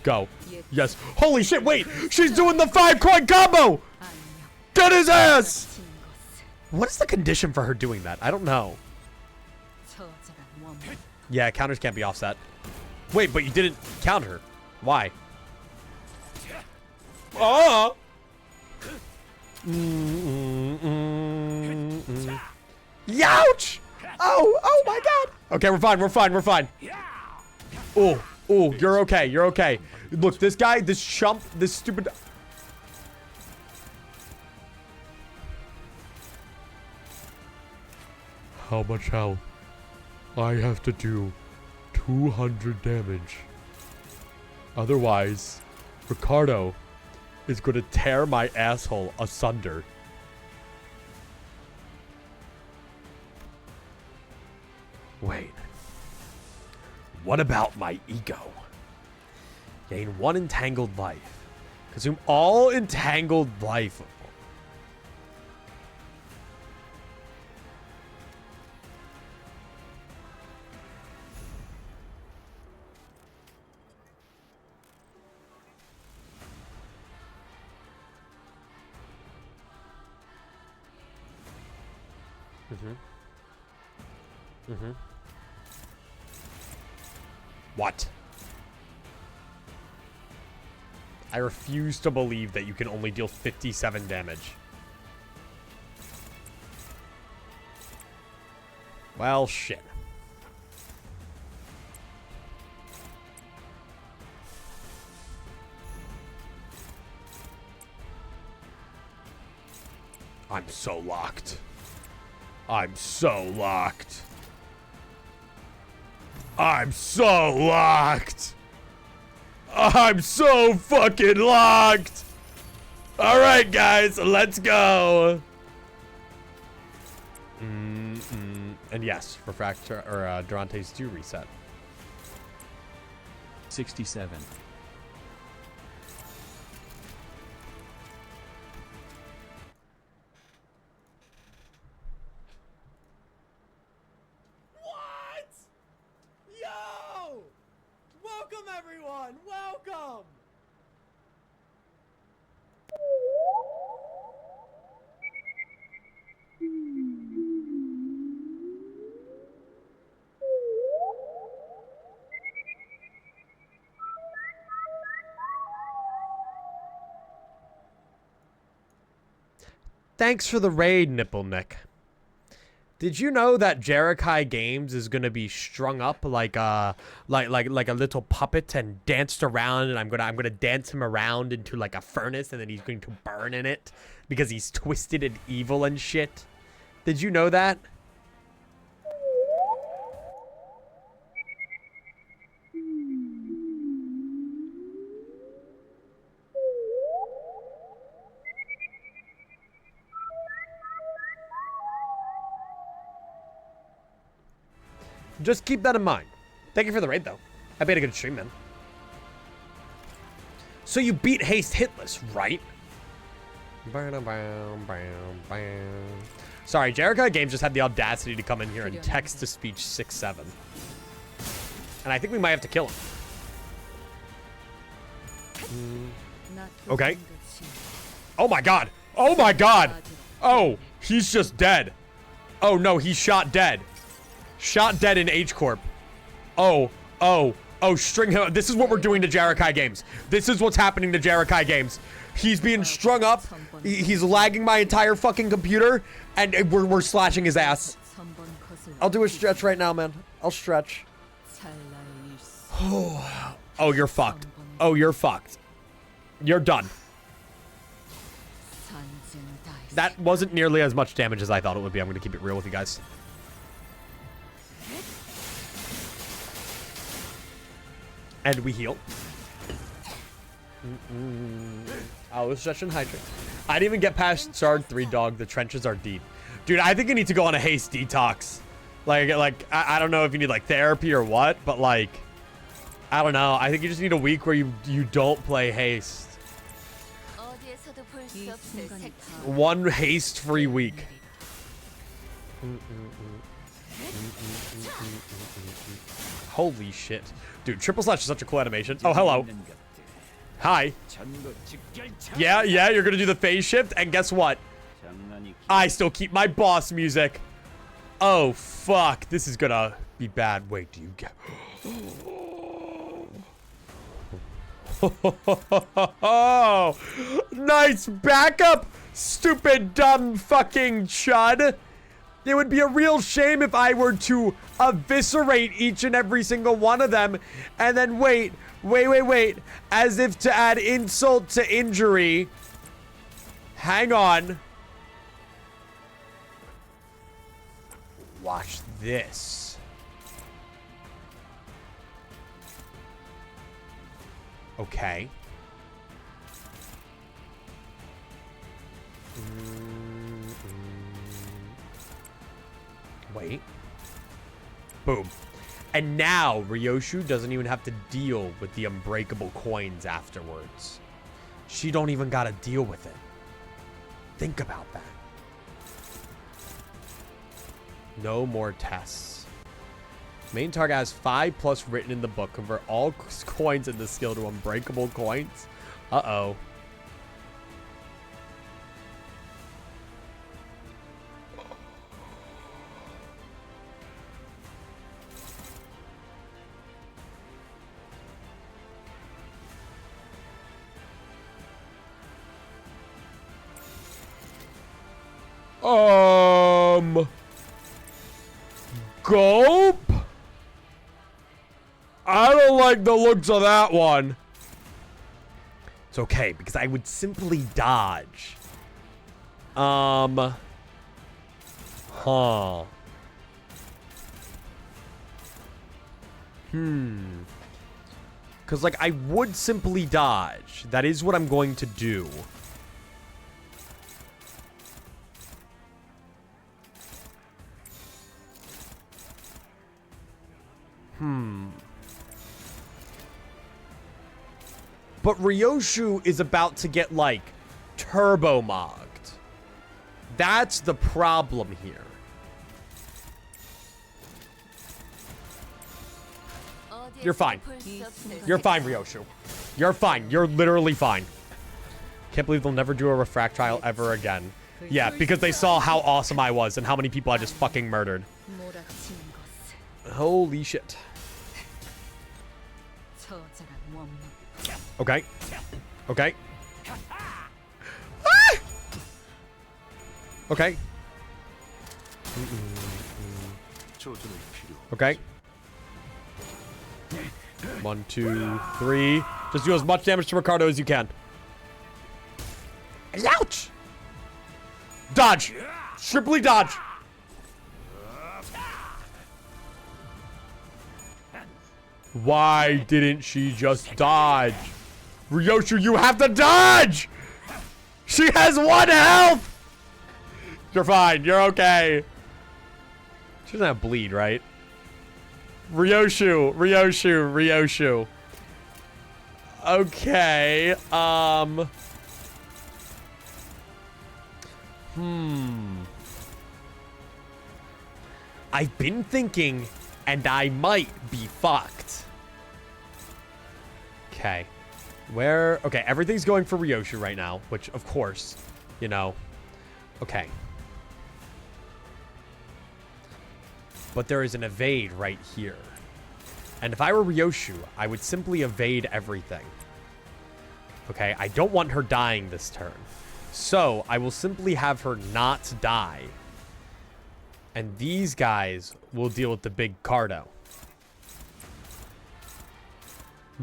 Go. Yes. Holy shit, wait! She's doing the 5-coin combo! Get his ass! What is the condition for her doing that? I don't know. Yeah, counters can't be offset. Wait, but you didn't counter her. Why? Oh! Youch! Oh my god! Okay, we're fine, we're fine, we're fine. Oh, you're okay, you're okay. Look, this guy, this chump, this stupid... How much health? I have to do 200 damage. Otherwise, Ricardo is going to tear my asshole asunder. Wait. What about my ego? Gain 1 entangled life. Consume all entangled life. What? I refuse to believe that you can only deal 57 damage. Well, shit. I'm so locked. I'm so locked. I'm so locked. I'm so fucking locked. All right, guys, let's go. And yes, Refractor or Durantes do reset. 67. What? Yo! Welcome, everyone. Welcome. Thanks for the raid, Nipple Nick. Did you know that Jerikai Games is gonna be strung up like a little puppet and danced around, and I'm gonna dance him around into like a furnace, and then he's going to burn in it because he's twisted and evil and shit? Did you know that? Just keep that in mind. Thank you for the raid, though. I made a good stream, man. So you beat Haste hitless, right? Sorry, Jericho Games just had the audacity to come in here and text-to-speech 6-7. And I think we might have to kill him. Okay. Oh my god. Oh my god. Oh, he's just dead. Oh no, he's shot dead. Shot dead in H-Corp. Oh, string him. This is what we're doing to Jerikai Games. This is what's happening to Jerikai Games. He's being strung up. He's lagging my entire fucking computer, and we're slashing his ass. I'll do a stretch right now, man. I'll stretch. Oh, you're fucked. Oh, you're fucked. You're done. That wasn't nearly as much damage as I thought it would be. I'm going to keep it real with you guys. And we heal. Oh, stretch and hydrate. I didn't even get past Shard 3, dog. The trenches are deep. Dude, I think you need to go on a haste detox. Like I don't know if you need like therapy or what, but like, I don't know. I think you just need a week where you don't play haste. 1 haste-free week. Holy shit. Dude, triple slash is such a cool animation. Oh, hello. Hi. Yeah, you're gonna do the phase shift, and guess what? I still keep my boss music. Oh, fuck. This is gonna be bad. Wait, do you get... Oh, nice backup, stupid, dumb, fucking chud. It would be a real shame if I were to eviscerate each and every single one of them and then wait, as if to add insult to injury. Hang on. Watch this. Okay. Wait. Boom. And now Ryoshu doesn't even have to deal with the unbreakable coins afterwards. She don't even gotta deal with it. Think about that. No more tests. Main target has 5+ written in the book. Convert all coins in the skill to unbreakable coins. Uh-oh. Gyeong-eop? I don't like the looks of that one. It's okay, because I would simply dodge. Huh. Because, like, I would simply dodge. That is what I'm going to do. But Ryoshu is about to get, like, turbo-mogged. That's the problem here. You're fine. You're fine, Ryoshu. You're fine. You're literally fine. Can't believe they'll never do a Reflectrial ever again. Yeah, because they saw how awesome I was and how many people I just fucking murdered. Holy shit. Okay. Okay. Ah! Okay. Okay. 1, 2, 3. Just do as much damage to Ricardo as you can. Ouch! Dodge! Strictly dodge! Why didn't she just dodge? Ryoshu, you have to dodge! She has 1 health! You're fine. You're okay. She doesn't have bleed, right? Ryoshu. Ryoshu. Ryoshu. Okay. I've been thinking, and I might be fucked. Okay. Where? Okay, everything's going for Ryoshu right now, which, of course, you know. Okay. But there is an evade right here. And if I were Ryoshu, I would simply evade everything. Okay, I don't want her dying this turn. So, I will simply have her not die. And these guys will deal with the big Cardo.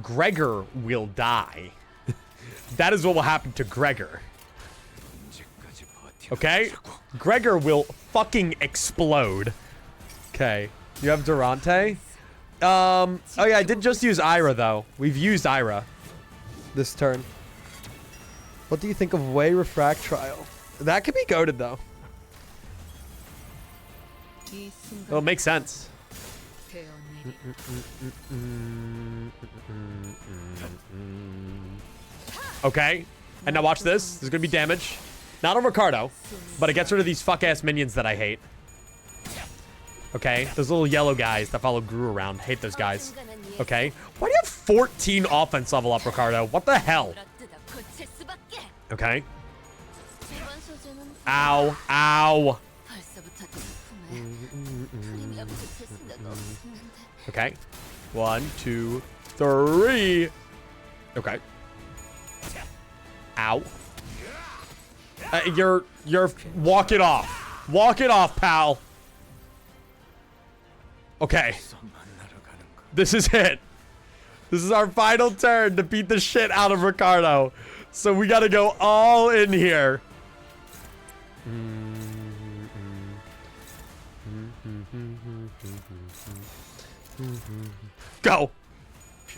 Gregor will die. That is what will happen to Gregor. Okay? Gregor will fucking explode. Okay. You have Durante? Oh yeah, I did just use Ira though. We've used Ira this turn. What do you think of Way Reflectrial? That could be goated though. Well, it makes sense. Okay. And now watch this. There's gonna be damage. Not on Ricardo, but it gets rid of these fuck-ass minions that I hate. Okay, those little yellow guys that follow Gru around. Hate those guys. Okay. Why do you have 14 offense level up, Ricardo? What the hell? Okay. Ow. Ow. Okay. 1, 2, 3. Okay. Ow. You're walk it off. Walk it off, pal. Okay. This is it. This is our final turn to beat the shit out of Ricardo. So we gotta go all in here. Go.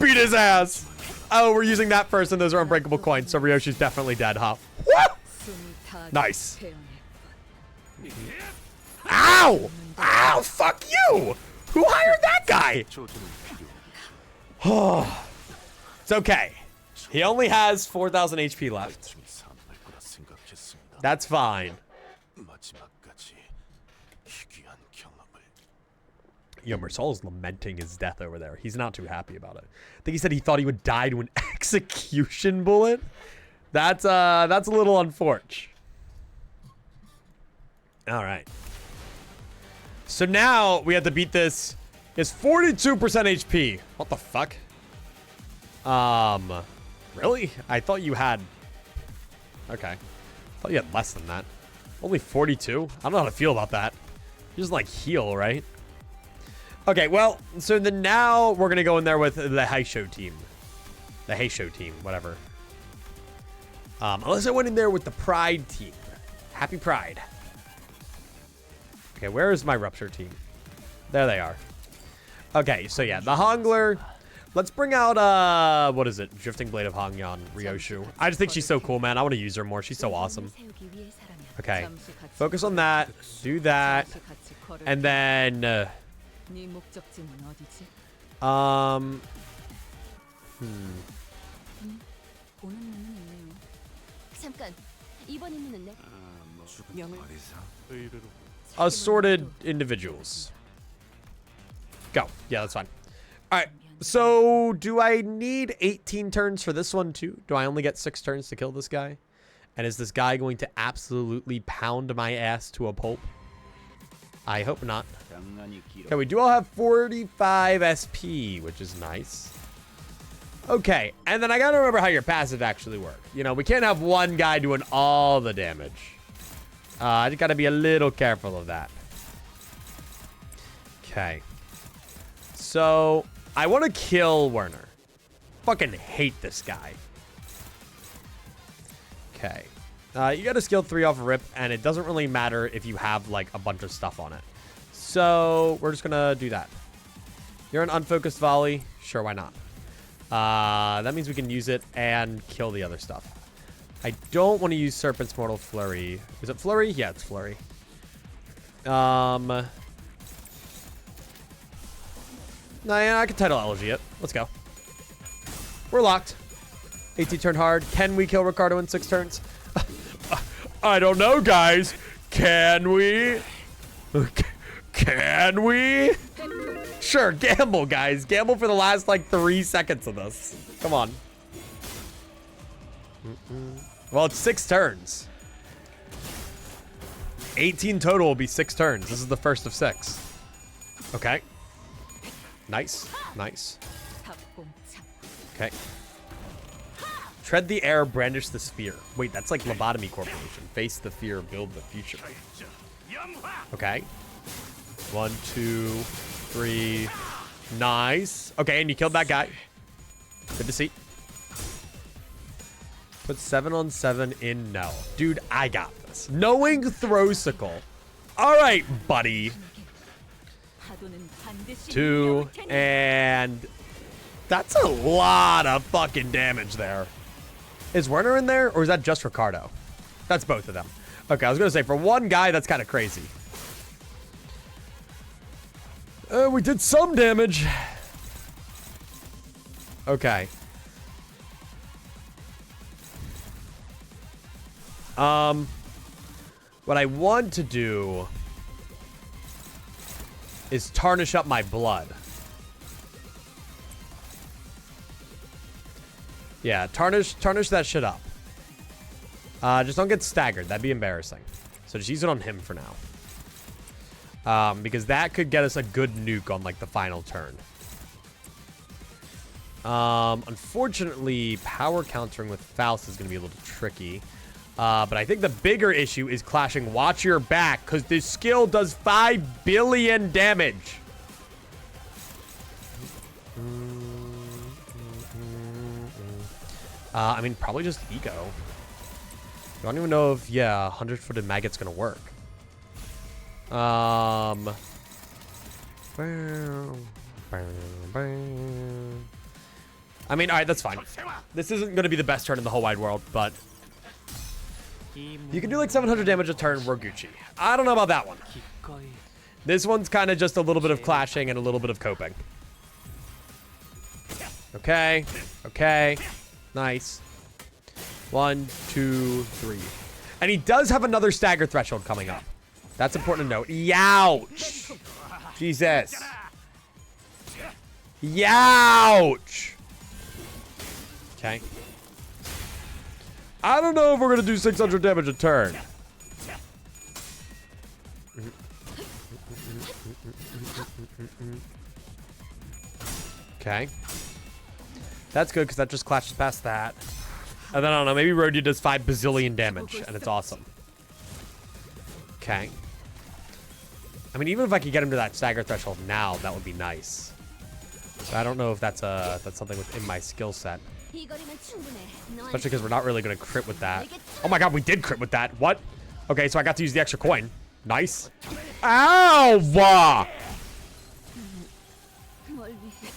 Beat his ass. Oh, we're using that first, and those are unbreakable coins. So Ryoshi's definitely dead, huh? Nice. Ow! Ow! Fuck you! Who hired that guy? It's okay. He only has 4,000 HP left. That's fine. Yo, Mersal's lamenting his death over there. He's not too happy about it. I think he said he thought he would die to an execution bullet. That's a little unfortunate. All right. So now we have to beat this. It's 42% HP. What the fuck? Really? I thought you had... Okay. I thought you had less than that. Only 42? I don't know how to feel about that. You just, like, heal, right? Okay, well, so then now we're going to go in there with the Heisho team. The Heisho team, whatever. Unless I went in there with the Pride team. Happy Pride. Okay, where is my Rupture team? There they are. Okay, so yeah, the Hongler. Let's bring out, what is it? Drifting Blade of Hongyan, Ryoshu. I just think she's so cool, man. I want to use her more. She's so awesome. Okay, focus on that. Do that. And then, 네 목적지는 어디지? 오는 눈은 있네요. 잠깐. 이번 임무는 내 명을 assorted individuals. Go. Yeah, that's fine. All right. So, do I need 18 turns for this one too? Do I only get 6 turns to kill this guy? And is this guy going to absolutely pound my ass to a pulp? I hope not. Okay, we do all have 45 SP, which is nice. Okay, and then I gotta remember how your passive actually work. You know, we can't have one guy doing all the damage. I just gotta be a little careful of that. Okay. So, I want to kill Werner. Fucking hate this guy. Okay. You got a skill 3 off rip, and it doesn't really matter if you have, like, a bunch of stuff on it. So, we're just gonna do that. You're an unfocused volley. Sure, why not? That means we can use it and kill the other stuff. I don't want to use Serpent's Mortal Flurry. Is it Flurry? Yeah, it's Flurry. Nah, yeah, I can title LG it. Let's go. We're locked. 18 turn hard. Can we kill Ricardo in 6 turns? I don't know, guys. Can we? Can we? Sure, gamble, guys. Gamble for the last, like, 3 seconds of this. Come on. Well, it's 6 turns. 18 total will be 6 turns. This is the first of 6. Okay. Nice. Nice. Okay. Tread the air, brandish the spear. Wait, that's like Lobotomy Corporation. Face the fear, build the future. Okay. 1, 2, 3. Nice. Okay, and you killed that guy. Good to see. Put 7 on 7 in no. Dude, I got this. Knowing Throsicle. All right, buddy. 2, and that's a lot of fucking damage there. Is Werner in there, or is that just Ricardo? That's both of them. Okay, I was gonna say, for one guy, that's kind of crazy. We did some damage. Okay. What I want to do is tarnish up my blood. Yeah, tarnish that shit up. Just don't get staggered. That'd be embarrassing. So just use it on him for now. Because that could get us a good nuke on, like, the final turn. Unfortunately, power countering with Faust is going to be a little tricky. But I think the bigger issue is clashing Watch Your Back, because this skill does 5 billion damage. I mean, probably just Eco. I don't even know if, yeah, 100-footed Maggot's going to work. I mean, all right, that's fine. This isn't going to be the best turn in the whole wide world, but you can do like 700 damage a turn, we're Gucci. I don't know about that one. This one's kind of just a little bit of clashing and a little bit of coping. Okay. Okay. Nice. 1, 2, 3. And he does have another stagger threshold coming up. That's important to note. Youch! Jesus. Youch! Okay. I don't know if we're going to do 600 damage a turn. Okay. That's good, because that just clashes past that. And then, I don't know, maybe Rodeo does 5 bazillion damage, and it's awesome. Okay. I mean, even if I could get him to that stagger threshold now, that would be nice. But I don't know if that's something within my skill set. Especially because we're not really going to crit with that. Oh my god, we did crit with that. What? Okay, so I got to use the extra coin. Nice. Ow!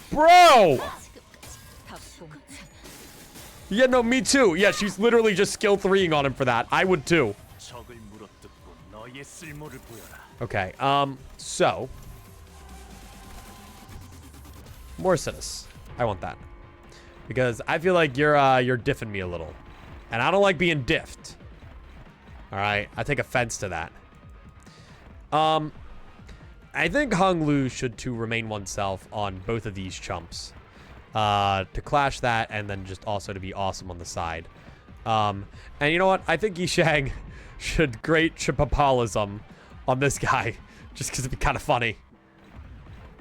Bro! Yeah, no, me too. Yeah, she's literally just skill 3ing on him for that. I would too. Okay, so. More Sinus. I want that. Because I feel like you're diffing me a little. And I don't like being diffed. Alright, I take offense to that. I think Hung Lu should to remain oneself on both of these chumps. To clash that and then just also to be awesome on the side. And you know what? I think Yishang should great Chipapalism on this guy. Just because it'd be kind of funny.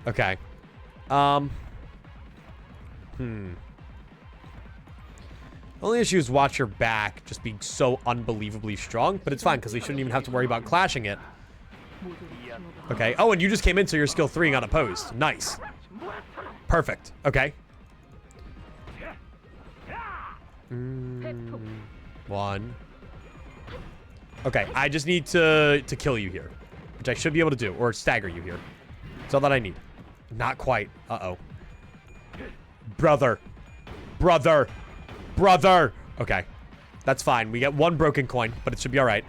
Okay. Only issue is watch your back just being so unbelievably strong. But it's fine because we shouldn't even have to worry about clashing it. Okay. Oh, and you just came in so you're skill 3ing unopposed. Nice. Perfect. Okay. 1. Okay, I just need to kill you here. Which I should be able to do. Or stagger you here. That's all that I need. Not quite. Uh-oh. Brother. Brother. Brother. Okay. That's fine. We get 1 broken coin, but it should be alright.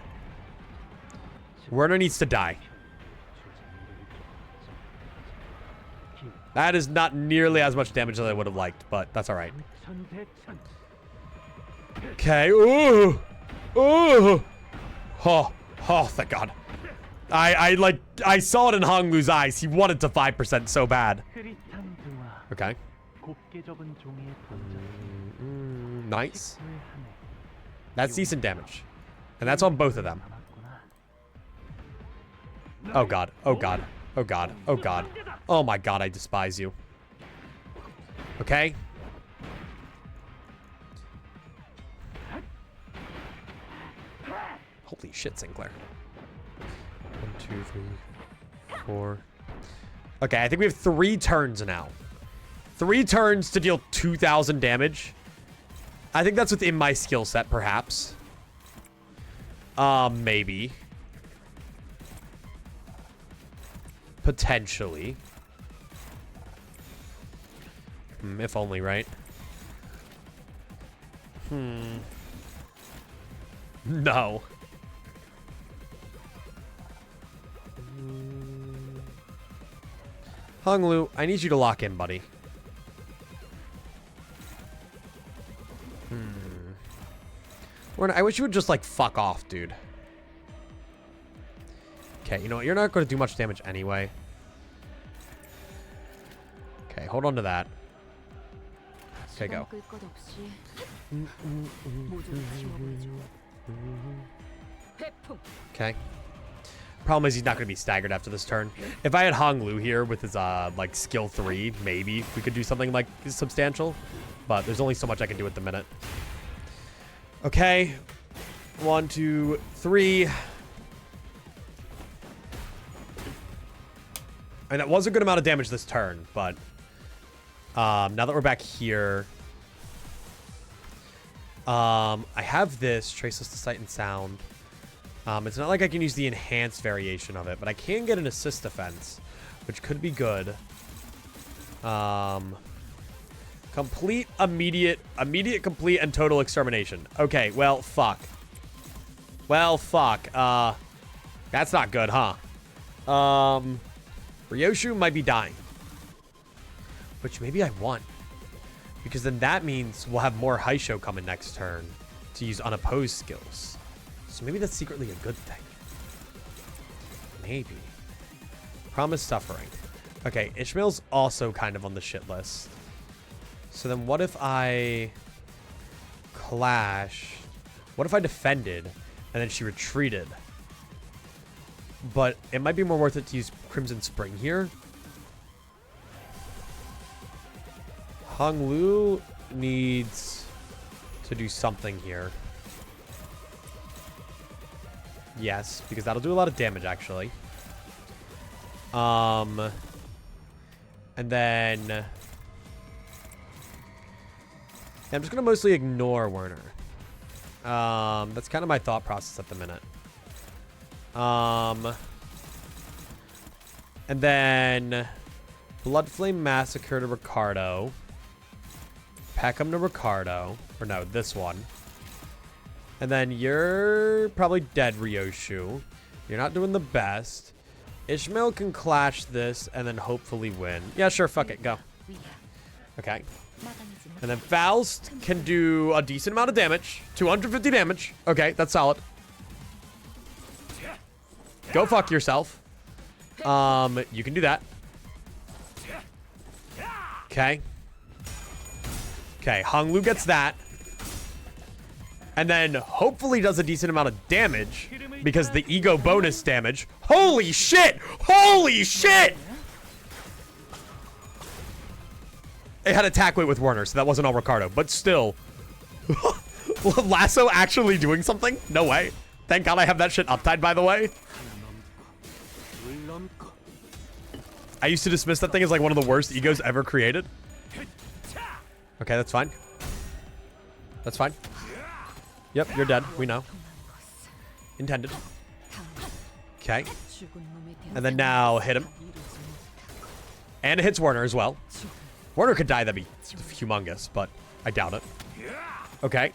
Werner needs to die. That is not nearly as much damage as I would have liked, but that's alright. Okay. Ooh. Ooh. Oh. Oh, thank God. I saw it in Hong Lu's eyes. He wanted to 5% so bad. Okay. Nice. That's decent damage. And that's on both of them. Oh god. Oh god. Oh god. Oh god. Oh my god, I despise you. Okay. Holy shit, Sinclair. 1, 2, 3, 4. Okay, I think we have 3 turns now. 3 turns to deal 2,000 damage. I think that's within my skill set, perhaps. Maybe. Potentially. If only, right? No. Hung Lu, I need you to lock in, buddy. I wish you would just, like, fuck off, dude. Okay, you know what? You're not going to do much damage anyway. Okay, hold on to that. Okay, go. Okay. Problem is he's not going to be staggered after this turn. If I had Hong Lu here with his, like, skill 3, maybe we could do something, like, substantial. But there's only so much I can do at the minute. Okay. 1, 2, 3. And that was a good amount of damage this turn, but now that we're back here, I have this Traceless to Sight and Sound. It's not like I can use the enhanced variation of it, but I can get an assist defense, which could be good. Complete, immediate, complete, and total extermination. Okay, well, fuck. Well, fuck. That's not good, huh? Ryoshu might be dying. Which maybe I want. Because then that means we'll have more Haisho coming next turn to use unopposed skills. So maybe that's secretly a good thing. Maybe. Promise suffering. Okay, Ishmael's also kind of on the shit list. So then what if I clash? What if I defended and then she retreated? But it might be more worth it to use Crimson Spring here. Hong Lu needs to do something here. Yes, because that'll do a lot of damage, actually. And then... yeah, I'm just going to mostly ignore Werner. That's kind of my thought process at the minute. And then... Bloodflame Massacre to Ricardo. Peckham to Ricardo. Or no, this one. And then you're probably dead, Ryoshu. You're not doing the best. Ishmael can clash this and then hopefully win. Yeah, sure, fuck it, go. Okay. And then Faust can do a decent amount of damage. 250 damage. Okay, that's solid. Go fuck yourself. You can do that. Okay. Okay, Honglu gets that. And then hopefully does a decent amount of damage because the ego bonus damage. Holy shit! Holy shit! It had attack weight with Werner, so that wasn't all Ricardo, but still. Lasso actually doing something? No way. Thank God I have that shit uptied, by the way. I used to dismiss that thing as like one of the worst egos ever created. Okay, that's fine. That's fine. Yep, you're dead. We know. Intended. Okay. And then now hit him. And it hits Werner as well. Werner could die, that'd be humongous, but I doubt it. Okay.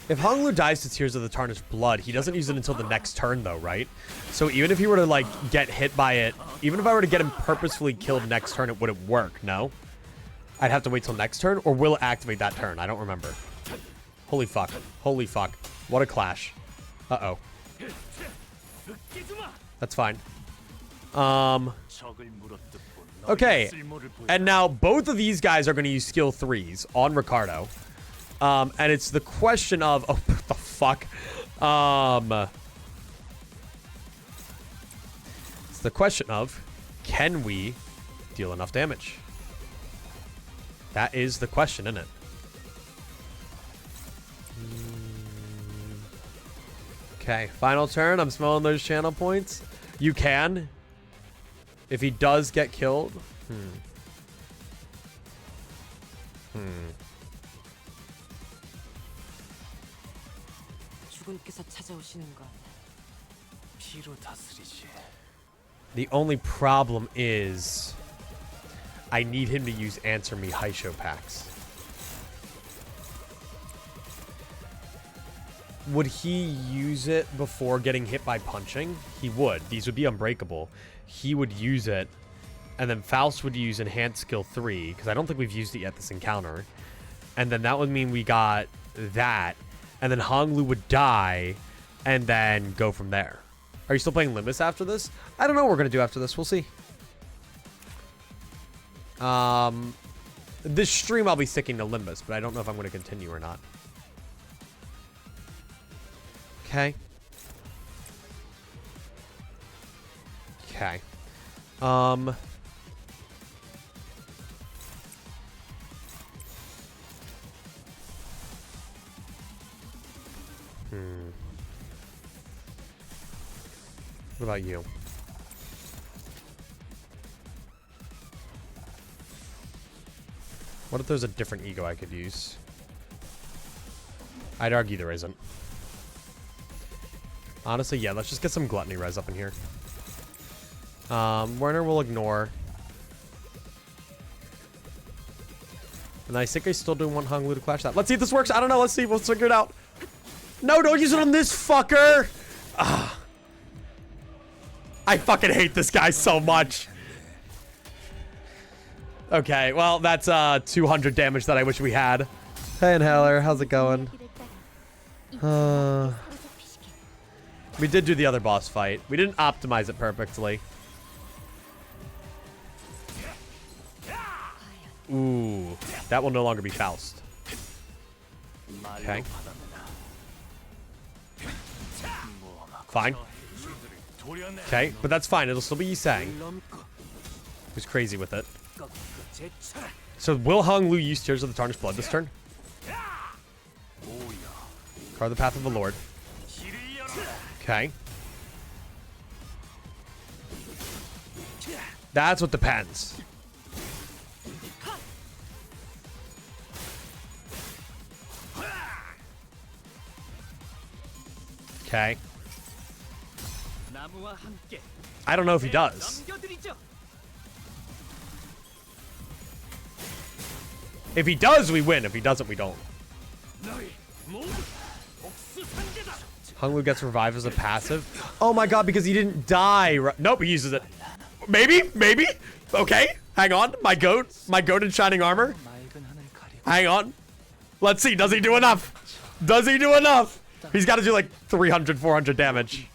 If Honglu dies to Tears of the Tarnished Blood, he doesn't use it until the next turn, though, right? So even if he were to, like, get hit by it, even if I were to get him purposefully killed next turn, it wouldn't work, no? I'd have to wait till next turn, or will it activate that turn? I don't remember. Holy fuck. Holy fuck. What a clash. Uh-oh. That's fine. Okay. And now both of these guys are going to use skill 3s on Ricardo. And it's the question of... oh, what the fuck? It's the question of... can we deal enough damage? That is the question, isn't it? Okay, final turn. I'm smelling those channel points. You can. If he does get killed. The only problem is I need him to use Answer Me Haisho packs. Would he use it before getting hit by punching? He would. These would be unbreakable. He would use it, and then Faust would use Enhanced Skill 3, because I don't think we've used it yet this encounter. And then that would mean we got that, and then Honglu would die, and then go from there. Are you still playing Limbus after this? I don't know what we're going to do after this. We'll see. This stream I'll be sticking to Limbus, but I don't know if I'm going to continue or not. Okay. Okay. What about you? What if there's a different ego I could use? I'd argue there isn't. Honestly, yeah, let's just get some Gluttony res up in here. Werner will ignore. And I think I still do want Honglu to clash that. Let's see if this works. I don't know. Let's see. We'll figure it out. No, don't use it on this fucker. Ah. I fucking hate this guy so much. Okay, well, that's 200 damage that I wish we had. Hey, Inhaler, how's it going? We did do the other boss fight. We didn't optimize it perfectly. Ooh, that will no longer be Faust. Okay. Fine. Okay, but that's fine. It'll still be Yisang. Who's crazy with it. So will Honglu use Tears of the Tarnished Blood this turn? Carve the Path of the Lord. Okay. That's what depends. Okay. I don't know if he does. If he does, we win. If he doesn't, we don't. Hunglu gets revived as a passive. Oh my god, because he didn't die. Nope, he uses it. Maybe, maybe. Okay, hang on. My goat in shining armor. Hang on. Let's see. Does he do enough? Does he do enough? He's got to do like 300, 400 damage.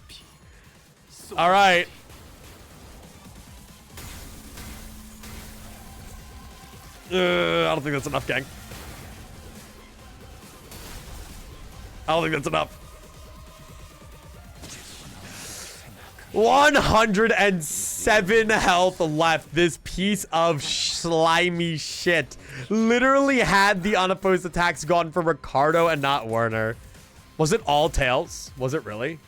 All right. I don't think that's enough, gang. I don't think that's enough. 107 health left. This piece of slimy shit literally had the unopposed attacks gone for Ricardo and not Werner. Was it all tails? Was it really?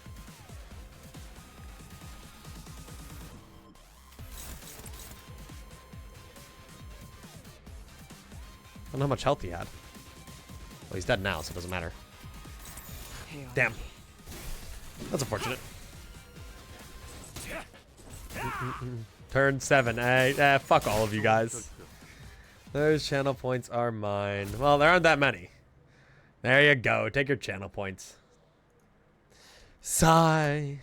I don't know how much health he had. Well, he's dead now, so it doesn't matter. Damn. That's unfortunate. Turn 7. Fuck all of you guys. Those channel points are mine. Well, there aren't that many. There you go. Take your channel points. Sigh.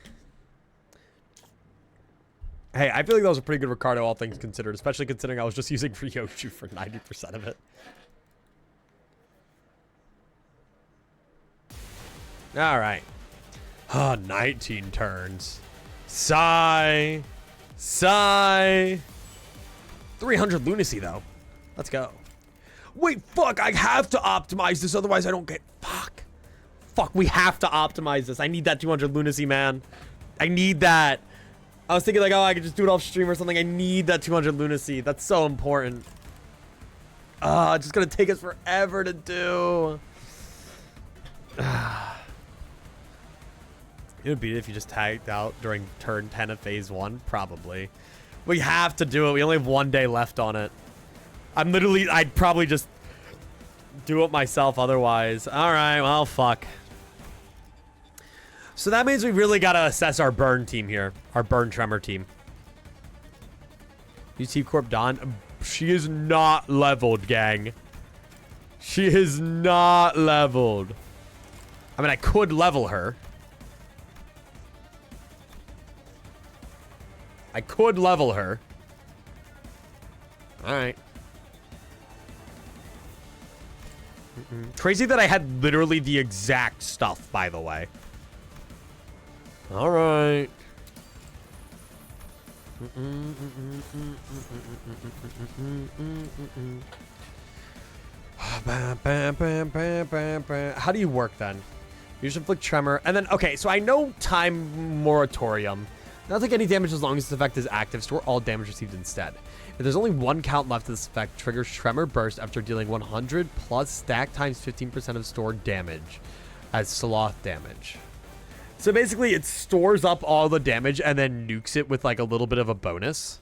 Hey, I feel like that was a pretty good Ricardo, all things considered, especially considering I was just using Ryoshu for 90% of it. All right. 19 turns. Sigh. Sigh. 300 lunacy, though. Let's go. Wait, fuck. I have to optimize this. Otherwise, I don't get... Fuck. Fuck, we have to optimize this. I need that 200 lunacy, man. I need that. I was thinking like, oh, I could just do it off stream or something. I need that 200 lunacy. That's so important. It's just going to take us forever to do. It would be if you just tagged out during turn 10 of phase 1, probably. We have to do it. We only have 1 day left on it. I'd probably just do it myself otherwise. All right, well, fuck. So that means we really got to assess our burn team here. Our burn tremor team. UT Corp Dawn. She is not leveled, gang. She is not leveled. I mean, I could level her. I could level her. All right. Crazy that I had literally the exact stuff, by the way. All right. How do you work then? Use inflict tremor, and then okay. So I know time moratorium. Not take any damage as long as this effect is active. Store all damage received instead. If there's only 1 count left of this effect, triggers Tremor Burst after dealing 100 plus stack times 15% of stored damage as sloth damage. So basically, it stores up all the damage and then nukes it with like a little bit of a bonus.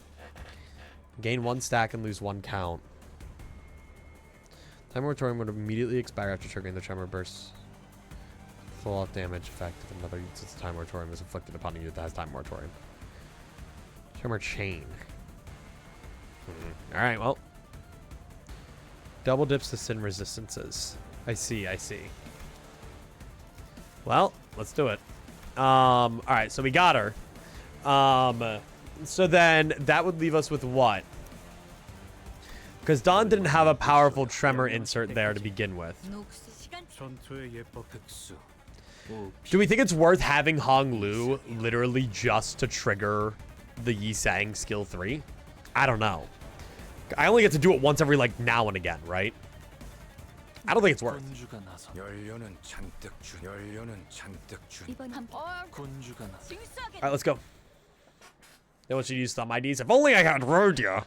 Gain 1 stack and lose 1 count. Time moratorium would immediately expire after triggering the Tremor Burst. Full-off damage effect if another uses time moratorium is inflicted upon a unit that has time moratorium. Tremor chain. Alright, well. Double dips to sin resistances. I see, I see. Well, let's do it. Alright, so we got her. So then that would leave us with what? Because Dawn didn't have a powerful tremor insert there to begin with. Do we think it's worth having Hong Lu literally just to trigger the Yi Sang skill 3? I don't know. I only get to do it once every like now and again, right? I don't think it's worth. Alright, let's go. They want you to use thumb IDs. If only I had heard you.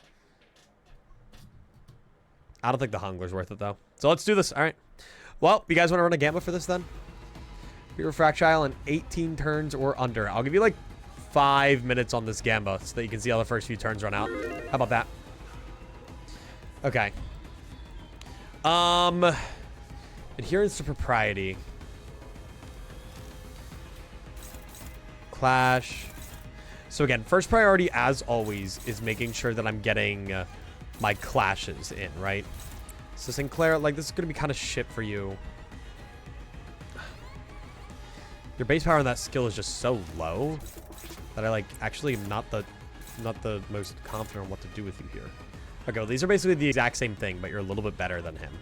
I don't think the Hongler's worth it though. So let's do this. Alright. Well, you guys want to run a gamma for this then? Be Reflectrial in 18 turns or under. I'll give you like 5 minutes on this Gamba so that you can see how the first few turns run out. How about that? Okay. Adherence to propriety. Clash. So again, first priority, as always, is making sure that I'm getting my clashes in, right? So Sinclair, like, this is going to be kind of shit for you. Your base power on that skill is just so low that I, like, actually am not the most confident on what to do with you here. Okay, well, these are basically the exact same thing, but you're a little bit better than him.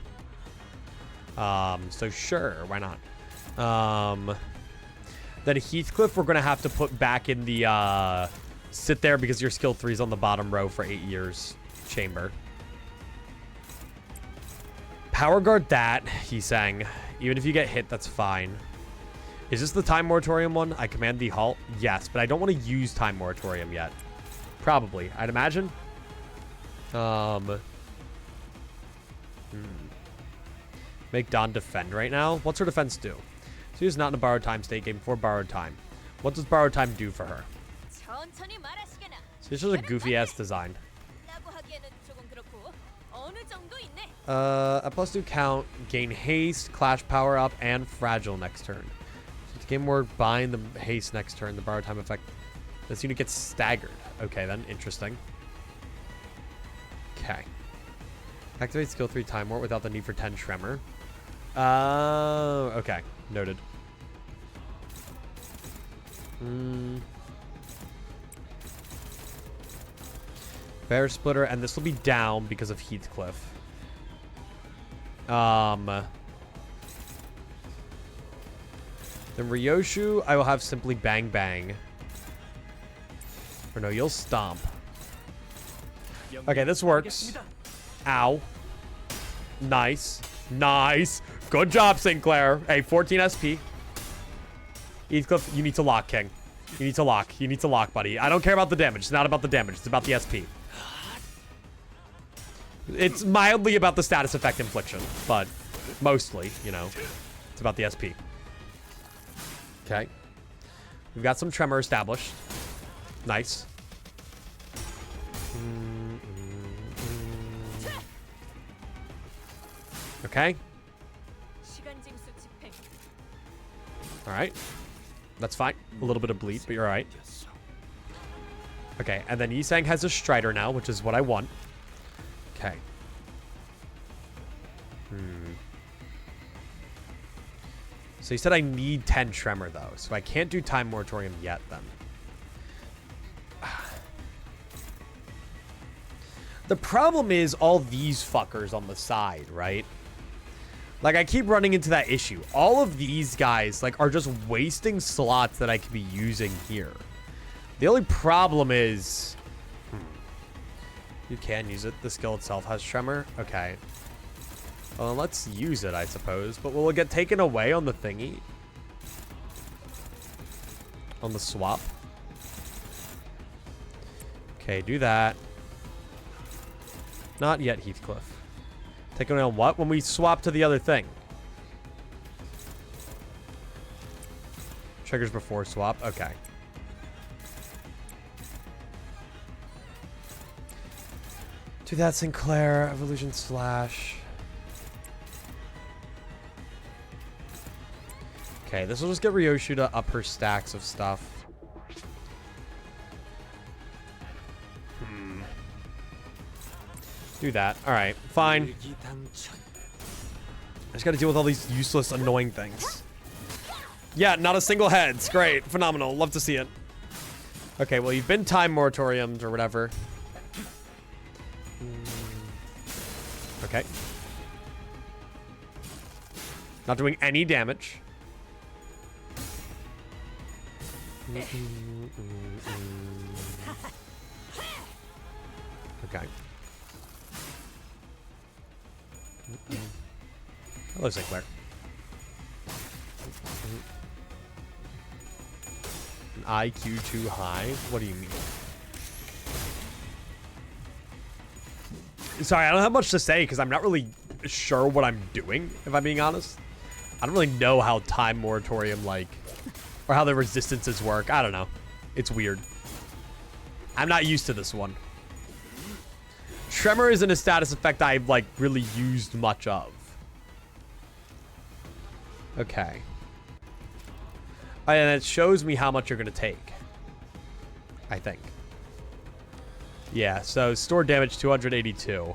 So sure, why not? Then Heathcliff, we're going to have to put back in the, sit there because your skill 3 is on the bottom row for 8 years chamber. Power guard that, he's saying. Even if you get hit, that's fine. Is this the time moratorium one? I command the halt? Yes, but I don't want to use time moratorium yet. Probably, I'd imagine. Make Dawn defend right now. What's her defense do? She is not in a borrowed time state game before borrowed time. What does borrowed time do for her? So this is a goofy ass design. A +2 count, gain haste, clash power up, and fragile next turn. So to gain more bind the haste next turn, the borrowed time effect. This unit gets staggered. Okay, then interesting. Okay. Activate skill 3 time wart without the need for 10 tremor. Okay. Noted. Bear Splitter, and this will be down because of Heathcliff. Then Ryoshu, I will have simply Bang Bang. Or no, you'll Stomp. Okay, this works. Ow. Nice. Nice. Good job, Sinclair. Hey, 14 SP. Heathcliff, you need to lock, King. You need to lock. You need to lock, buddy. I don't care about the damage. It's not about the damage. It's about the SP. It's mildly about the status effect infliction, but mostly, you know, it's about the SP. Okay. We've got some tremor established. Nice. Okay. All right. That's fine. A little bit of bleed, but you're all right. Okay, and then Yisang has a Strider now, which is what I want. Okay. So you said I need 10 Tremor, though, so I can't do Time Moratorium yet, then. The problem is all these fuckers on the side, right? Like, I keep running into that issue. All of these guys, like, are just wasting slots that I could be using here. The only problem is... You can use it. The skill itself has Tremor. Okay. Well, let's use it, I suppose. But will it get taken away on the thingy? On the swap? Okay, do that. Not yet, Heathcliff. Taken away on what? When we swap to the other thing. Triggers before swap. Okay. Do that, Sinclair. Evolution Slash. Okay, this will just get Ryoshu to up her stacks of stuff. Do that. Alright, fine. I just gotta deal with all these useless, annoying things. Yeah, not a single heads. Great. Phenomenal. Love to see it. Okay, well, you've been time moratoriumed or whatever. Okay. Not doing any damage. Okay. Hello, Sinclair. An IQ too high? What do you mean? Sorry, I don't have much to say because I'm not really sure what I'm doing, if I'm being honest. I don't really know how time moratorium, like, or how the resistances work. I don't know. It's weird. I'm not used to this one. Tremor isn't a status effect I've, like, really used much of. Okay. Oh, and it shows me how much you're going to take. I think. Yeah, so store damage 282.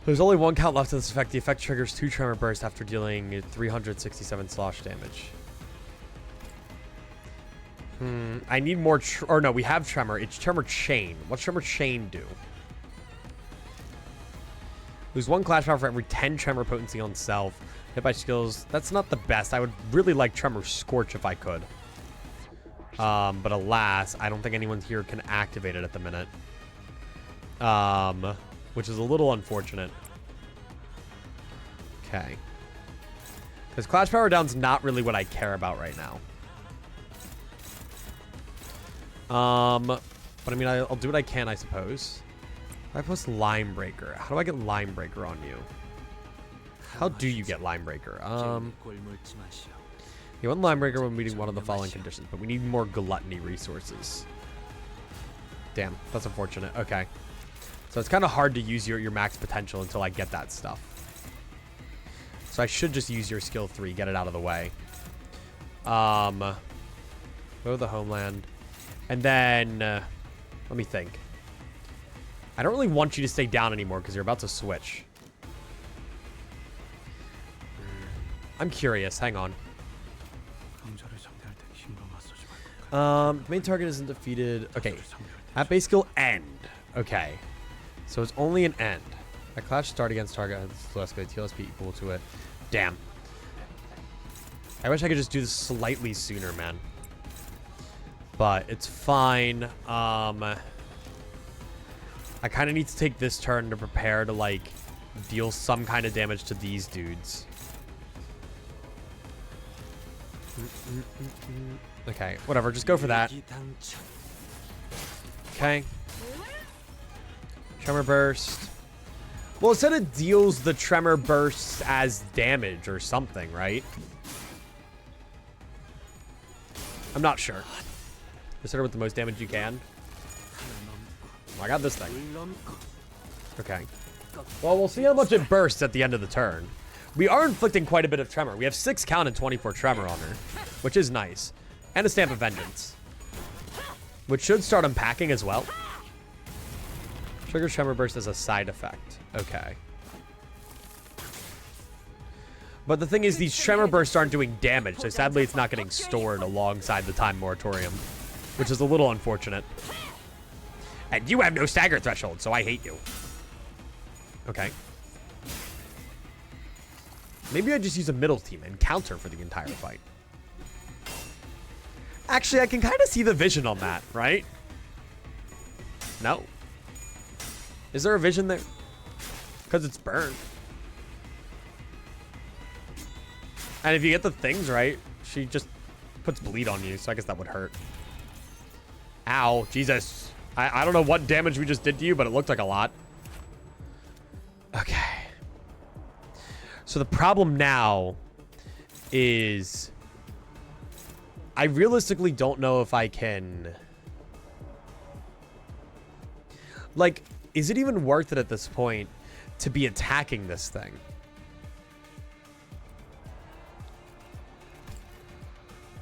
There's only one count left of this effect. The effect triggers 2 tremor bursts after dealing 367 slosh damage. I need more or no, we have tremor. It's tremor chain. What's tremor chain do? Lose 1 clash power for every 10 tremor potency on self. Hit by skills. That's not the best. I would really like tremor scorch if I could. But alas, I don't think anyone here can activate it at the minute. Which is a little unfortunate. Okay. Because clash power down's not really what I care about right now. But I mean, I'll do what I can, I suppose. If I post Line Breaker, how do I get Line Breaker on you? How do you get Line Breaker? You want Line Breaker when meeting one of the following conditions, but we need more gluttony resources. Damn, that's unfortunate. Okay. So it's kind of hard to use your max potential until I get that stuff. So I should just use your skill 3, get it out of the way. Go to the homeland. And then, let me think. I don't really want you to stay down anymore because you're about to switch. I'm curious. Hang on. Main target isn't defeated. Okay. At base skill end. Okay. So it's only an end. A clash start against target has less good TLSP equal to it. Damn. I wish I could just do this slightly sooner, man. But it's fine. I kind of need to take this turn to prepare to, like, deal some kind of damage to these dudes. Okay, whatever. Just go for that. Okay. Tremor burst. Well, it said it deals the tremor bursts as damage or something, right? I'm not sure. Just hit her with the most damage you can. Oh, I got this thing. Okay. Well, we'll see how much it bursts at the end of the turn. We are inflicting quite a bit of tremor. We have 6 count and 24 tremor on her, which is nice. And a Stamp of Vengeance, which should start unpacking as well. Trigger tremor burst as a side effect. Okay. But the thing is, these tremor bursts aren't doing damage, so sadly it's not getting stored alongside the time moratorium, which is a little unfortunate. And you have no stagger threshold, so I hate you. Okay. Maybe I just use a middle team and counter for the entire fight. Actually, I can kind of see the vision on that, right? No. Is there a vision there? Because it's burned. And if you get the things right, she just puts bleed on you, so I guess that would hurt. Ow, Jesus. I don't know what damage we just did to you, but it looked like a lot. Okay. So the problem now is I realistically don't know if I can... Like, is it even worth it at this point to be attacking this thing?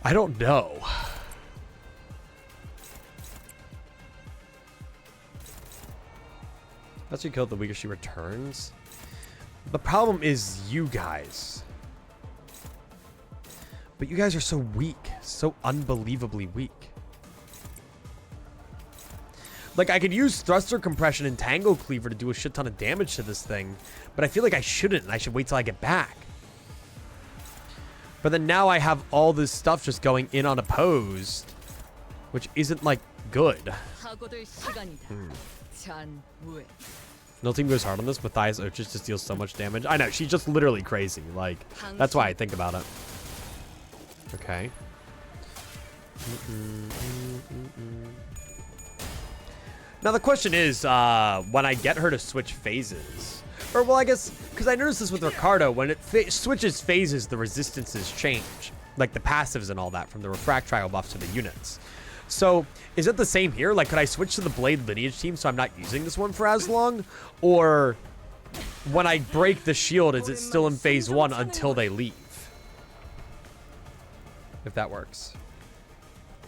I don't know. That's she killed the weaker she returns. The problem is you guys. But you guys are so weak. So unbelievably weak. Like, I could use Thruster Compression and Tango Cleaver to do a shit ton of damage to this thing. But I feel like I shouldn't. And I should wait till I get back. But then now I have all this stuff just going in unopposed. Which isn't, like, good. No team goes hard on this. Matthias Oches just deals so much damage. I know, she's just literally crazy. Like, that's why I think about it. Okay. Now the question is, when I get her to switch phases, Or, well, I guess, because I noticed this with Ricardo, when it switches phases, the resistances change. Like the passives and all that, from the Reflectrial buffs to the units. So, is it the same here? Like, could I switch to the Blade Lineage team so I'm not using this one for as long? Or, when I break the shield, is it still in phase 1 until they leave? If that works.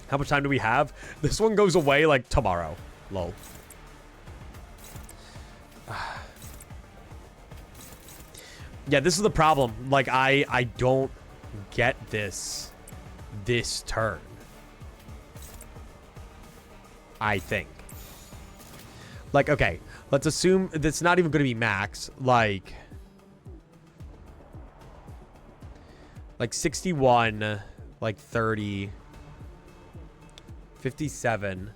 How much time do we have? This one goes away, like, tomorrow. Lol. Yeah, this is the problem. Like, I don't get this turn. I think. Like, okay, let's assume that's not even going to be max. Like 61, like 30, 57.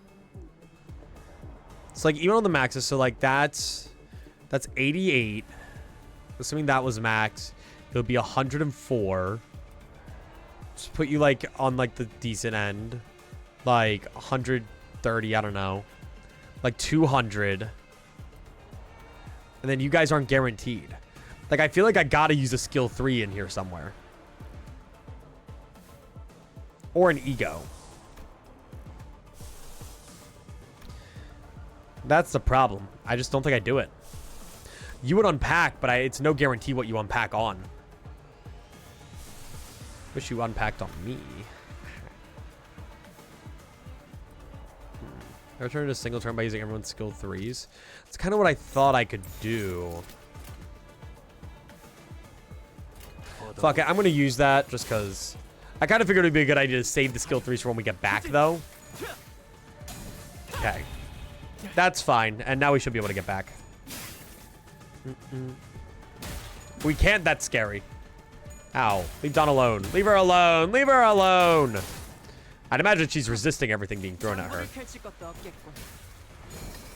It's like even on the maxes, so like that's 88. Assuming that was max, it'll be 104. Just put you like on like the decent end, like 130. I don't know, like 200. And then you guys aren't guaranteed. Like I feel like I gotta use a skill 3 in here somewhere, or an ego. That's the problem. I just don't think I do it. You would unpack, but it's no guarantee what you unpack on. Wish you unpacked on me. I return to a single turn by using everyone's skill 3s. It's kind of what I thought I could do. Fuck it, I'm going to use that just because I kind of figured it would be a good idea to save the skill 3s for when we get back, though. Okay. That's fine, and now we should be able to get back. We can't, that's scary. Ow. Leave Dawn alone. Leave her alone. Leave her alone. I'd imagine she's resisting everything being thrown at her.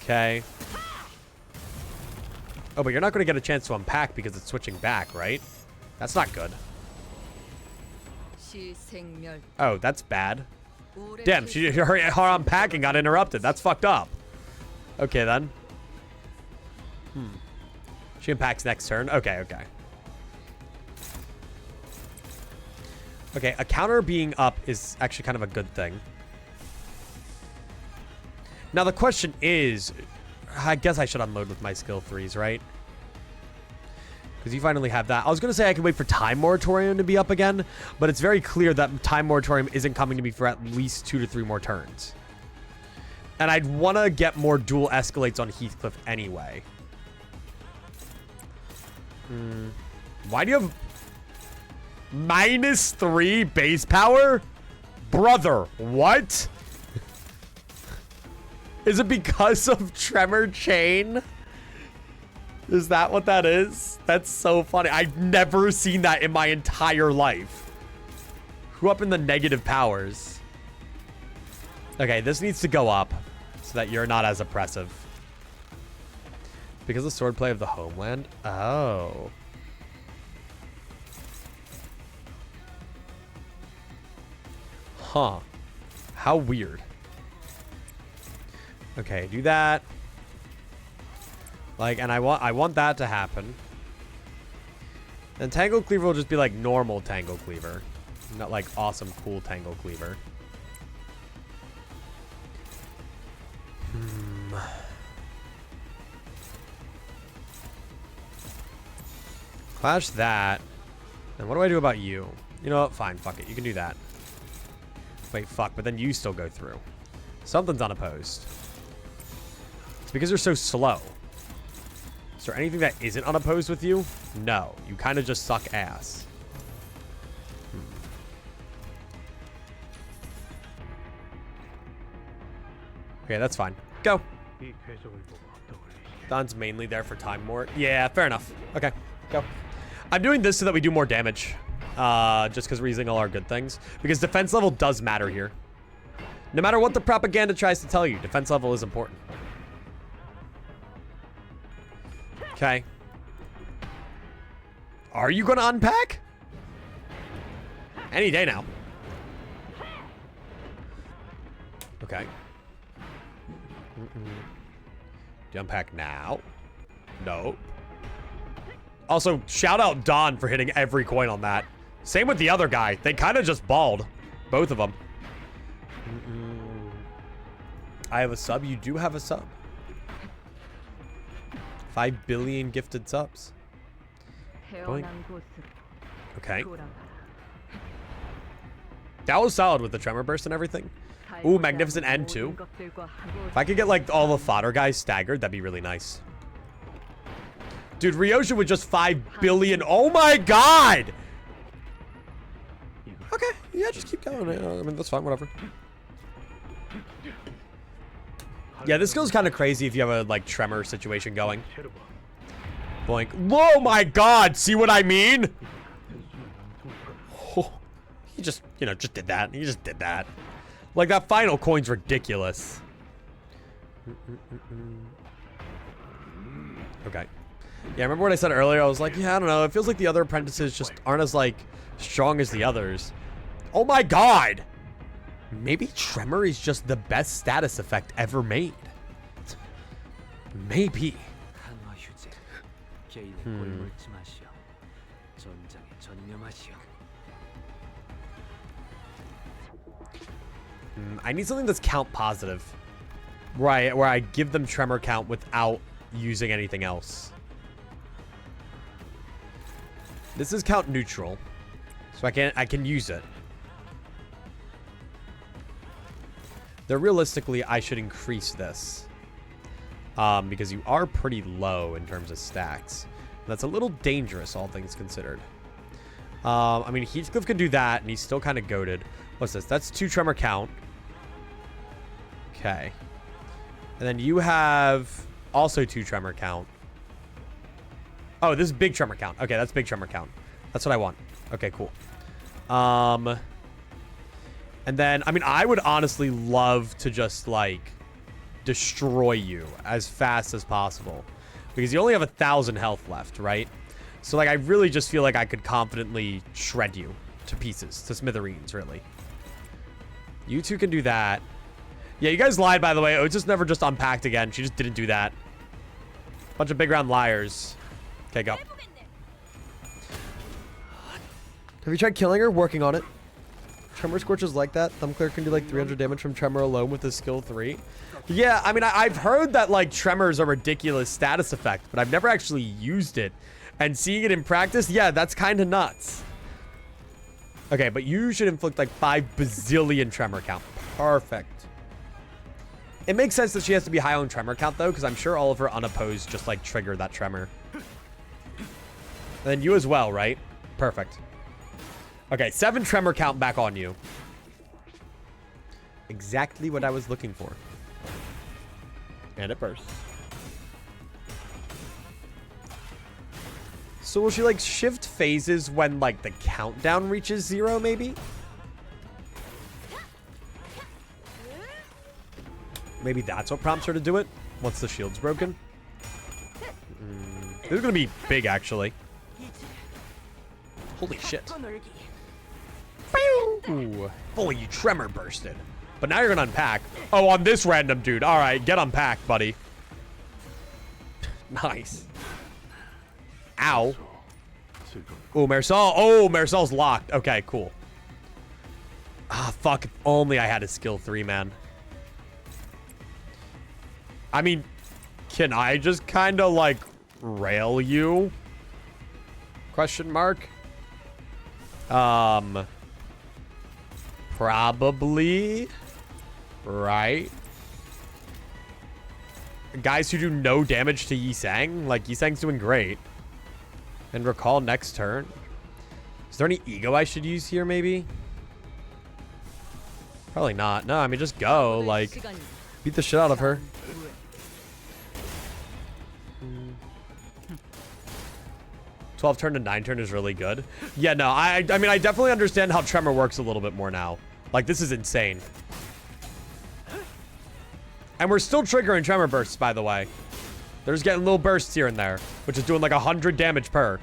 Okay. Oh, but you're not going to get a chance to unpack because it's switching back, right? That's not good. Oh, that's bad. Damn, her unpacking got interrupted. That's fucked up. Okay, then. She unpacks next turn. Okay, okay. Okay, a counter being up is actually kind of a good thing. Now, the question is, I guess I should unload with my skill 3s, right? Because you finally have that. I was going to say I can wait for Time Moratorium to be up again, but it's very clear that Time Moratorium isn't coming to me for at least 2 to 3 more turns. And I'd want to get more dual escalates on Heathcliff anyway. Why do you have -3 base power? Brother, what? Is it because of Tremor Chain? Is that what that is? That's so funny. I've never seen that in my entire life. Who up in the negative powers? Okay, this needs to go up so that you're not as oppressive. Because of swordplay of the homeland? Oh. Huh. How weird. Okay, do that. Like, and I want that to happen. And Tangle Cleaver will just be like normal Tangle Cleaver. Not like awesome, cool Tangle Cleaver. Clash that. And what do I do about you? You know what? Fine, fuck it. You can do that. Wait, fuck, but then you still go through. Something's unopposed. It's because you're so slow. Is there anything that isn't unopposed with you? No. You kind of just suck ass. Okay, that's fine. Go. Don's mainly there for time more. Yeah, fair enough. Okay, go. I'm doing this so that we do more damage. Just because we're using all our good things. Because defense level does matter here. No matter what the propaganda tries to tell you, defense level is important. Okay. Are you going to unpack? Any day now. Okay. Do you unpack now? Nope. Also, shout out Don for hitting every coin on that. Same with the other guy. They kind of just balled. Both of them. I have a sub. You do have a sub. 5 billion gifted subs. Boing. Okay. That was solid with the tremor burst and everything. Ooh, magnificent end too. If I could get like all the fodder guys staggered, that'd be really nice. Dude, Ryosha with just 5 billion. Oh my god! Okay, yeah, just keep going. I mean, that's fine, whatever. Yeah, this skill's kind of crazy if you have a, like, tremor situation going. Boink. Whoa, my god! See what I mean? Oh, he just, you know, just did that. He just did that. Like, that final coin's ridiculous. Okay. Yeah, remember what I said earlier? I was like, yeah, I don't know. It feels like the other apprentices just aren't as, like, strong as the others. Oh my god! Maybe Tremor is just the best status effect ever made. Maybe. I need something that's count positive. Where I give them Tremor count without using anything else. This is count neutral. So I can use it. Though realistically, I should increase this. Because you are pretty low in terms of stacks. That's a little dangerous, all things considered. I mean, Heathcliff can do that, and he's still kind of goated. What's this? That's 2 tremor count. Okay. And then you have also 2 tremor count. Oh, this is big tremor count. Okay, that's big tremor count. That's what I want. Okay, cool. And then, I mean, I would honestly love to just, like, destroy you as fast as possible. Because you only have 1,000 health left, right? So, like, I really just feel like I could confidently shred you to pieces, to smithereens, really. You two can do that. Yeah, you guys lied, by the way. It was just never just unpacked again. She just didn't do that. Bunch of big round liars. Okay, go. Have you tried killing her? Working on it. Tremor Scorch is like that. Thumbclear can do like 300 damage from Tremor alone with his skill 3. Yeah, I mean, I've heard that like Tremor is a ridiculous status effect, but I've never actually used it. And seeing it in practice, yeah, that's kind of nuts. Okay, but you should inflict like 5 bazillion Tremor count. Perfect. It makes sense that she has to be high on Tremor count though, because I'm sure all of her unopposed just like trigger that Tremor. And then you as well, right? Perfect. Okay, 7 tremor count back on you. Exactly what I was looking for. And it bursts. So will she like shift phases when like the countdown reaches 0 maybe? Maybe that's what prompts her to do it once the shield's broken. This is gonna be big actually. Holy shit. Ooh, fully you tremor bursted. But now you're gonna unpack. Oh, on this random dude. All right, get unpacked, buddy. Nice. Ow. Oh, Marisol. Oh, Marisol's locked. Okay, cool. Ah, fuck. If only I had a skill 3, man. I mean, can I just kind of like rail you? Question mark. Probably. Right. Guys who do no damage to Yi Sang. Like, Yi Sang's doing great. And recall next turn. Is there any ego I should use here, maybe? Probably not. No, I mean, just go. Like, beat the shit out of her. 12 turn to 9 turn is really good. Yeah, no, I mean, I definitely understand how Tremor works a little bit more now. Like, this is insane. And we're still triggering Tremor bursts, by the way. They're just getting little bursts here and there, which is doing like 100 damage per.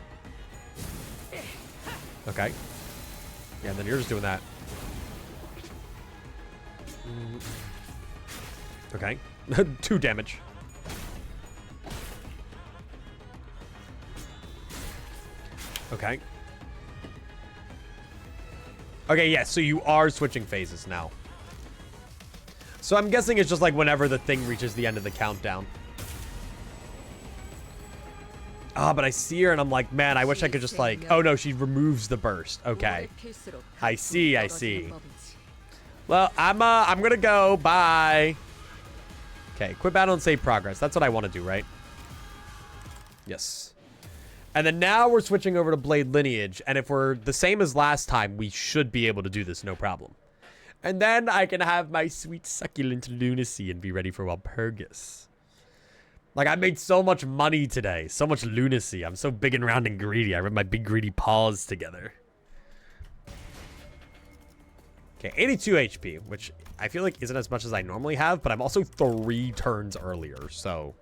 Okay. Yeah, and then you're just doing that. Okay. 2 damage. Okay. Okay, yeah, so you are switching phases now. So I'm guessing it's just like whenever the thing reaches the end of the countdown. Ah, but I see her and I'm like, man, I wish I could just like... Oh, no, she removes the burst. Okay. I see, I see. Well, I'm gonna go. Bye. Okay, quit battle and save progress. That's what I want to do, right? Yes. And then now we're switching over to Blade Lineage. And if we're the same as last time, we should be able to do this no problem. And then I can have my sweet succulent lunacy and be ready for Walpurgis. Like, I made so much money today. So much lunacy. I'm so big and round and greedy. I rubbed my big greedy paws together. Okay, 82 HP, which I feel like isn't as much as I normally have, but I'm also 3 turns earlier, so...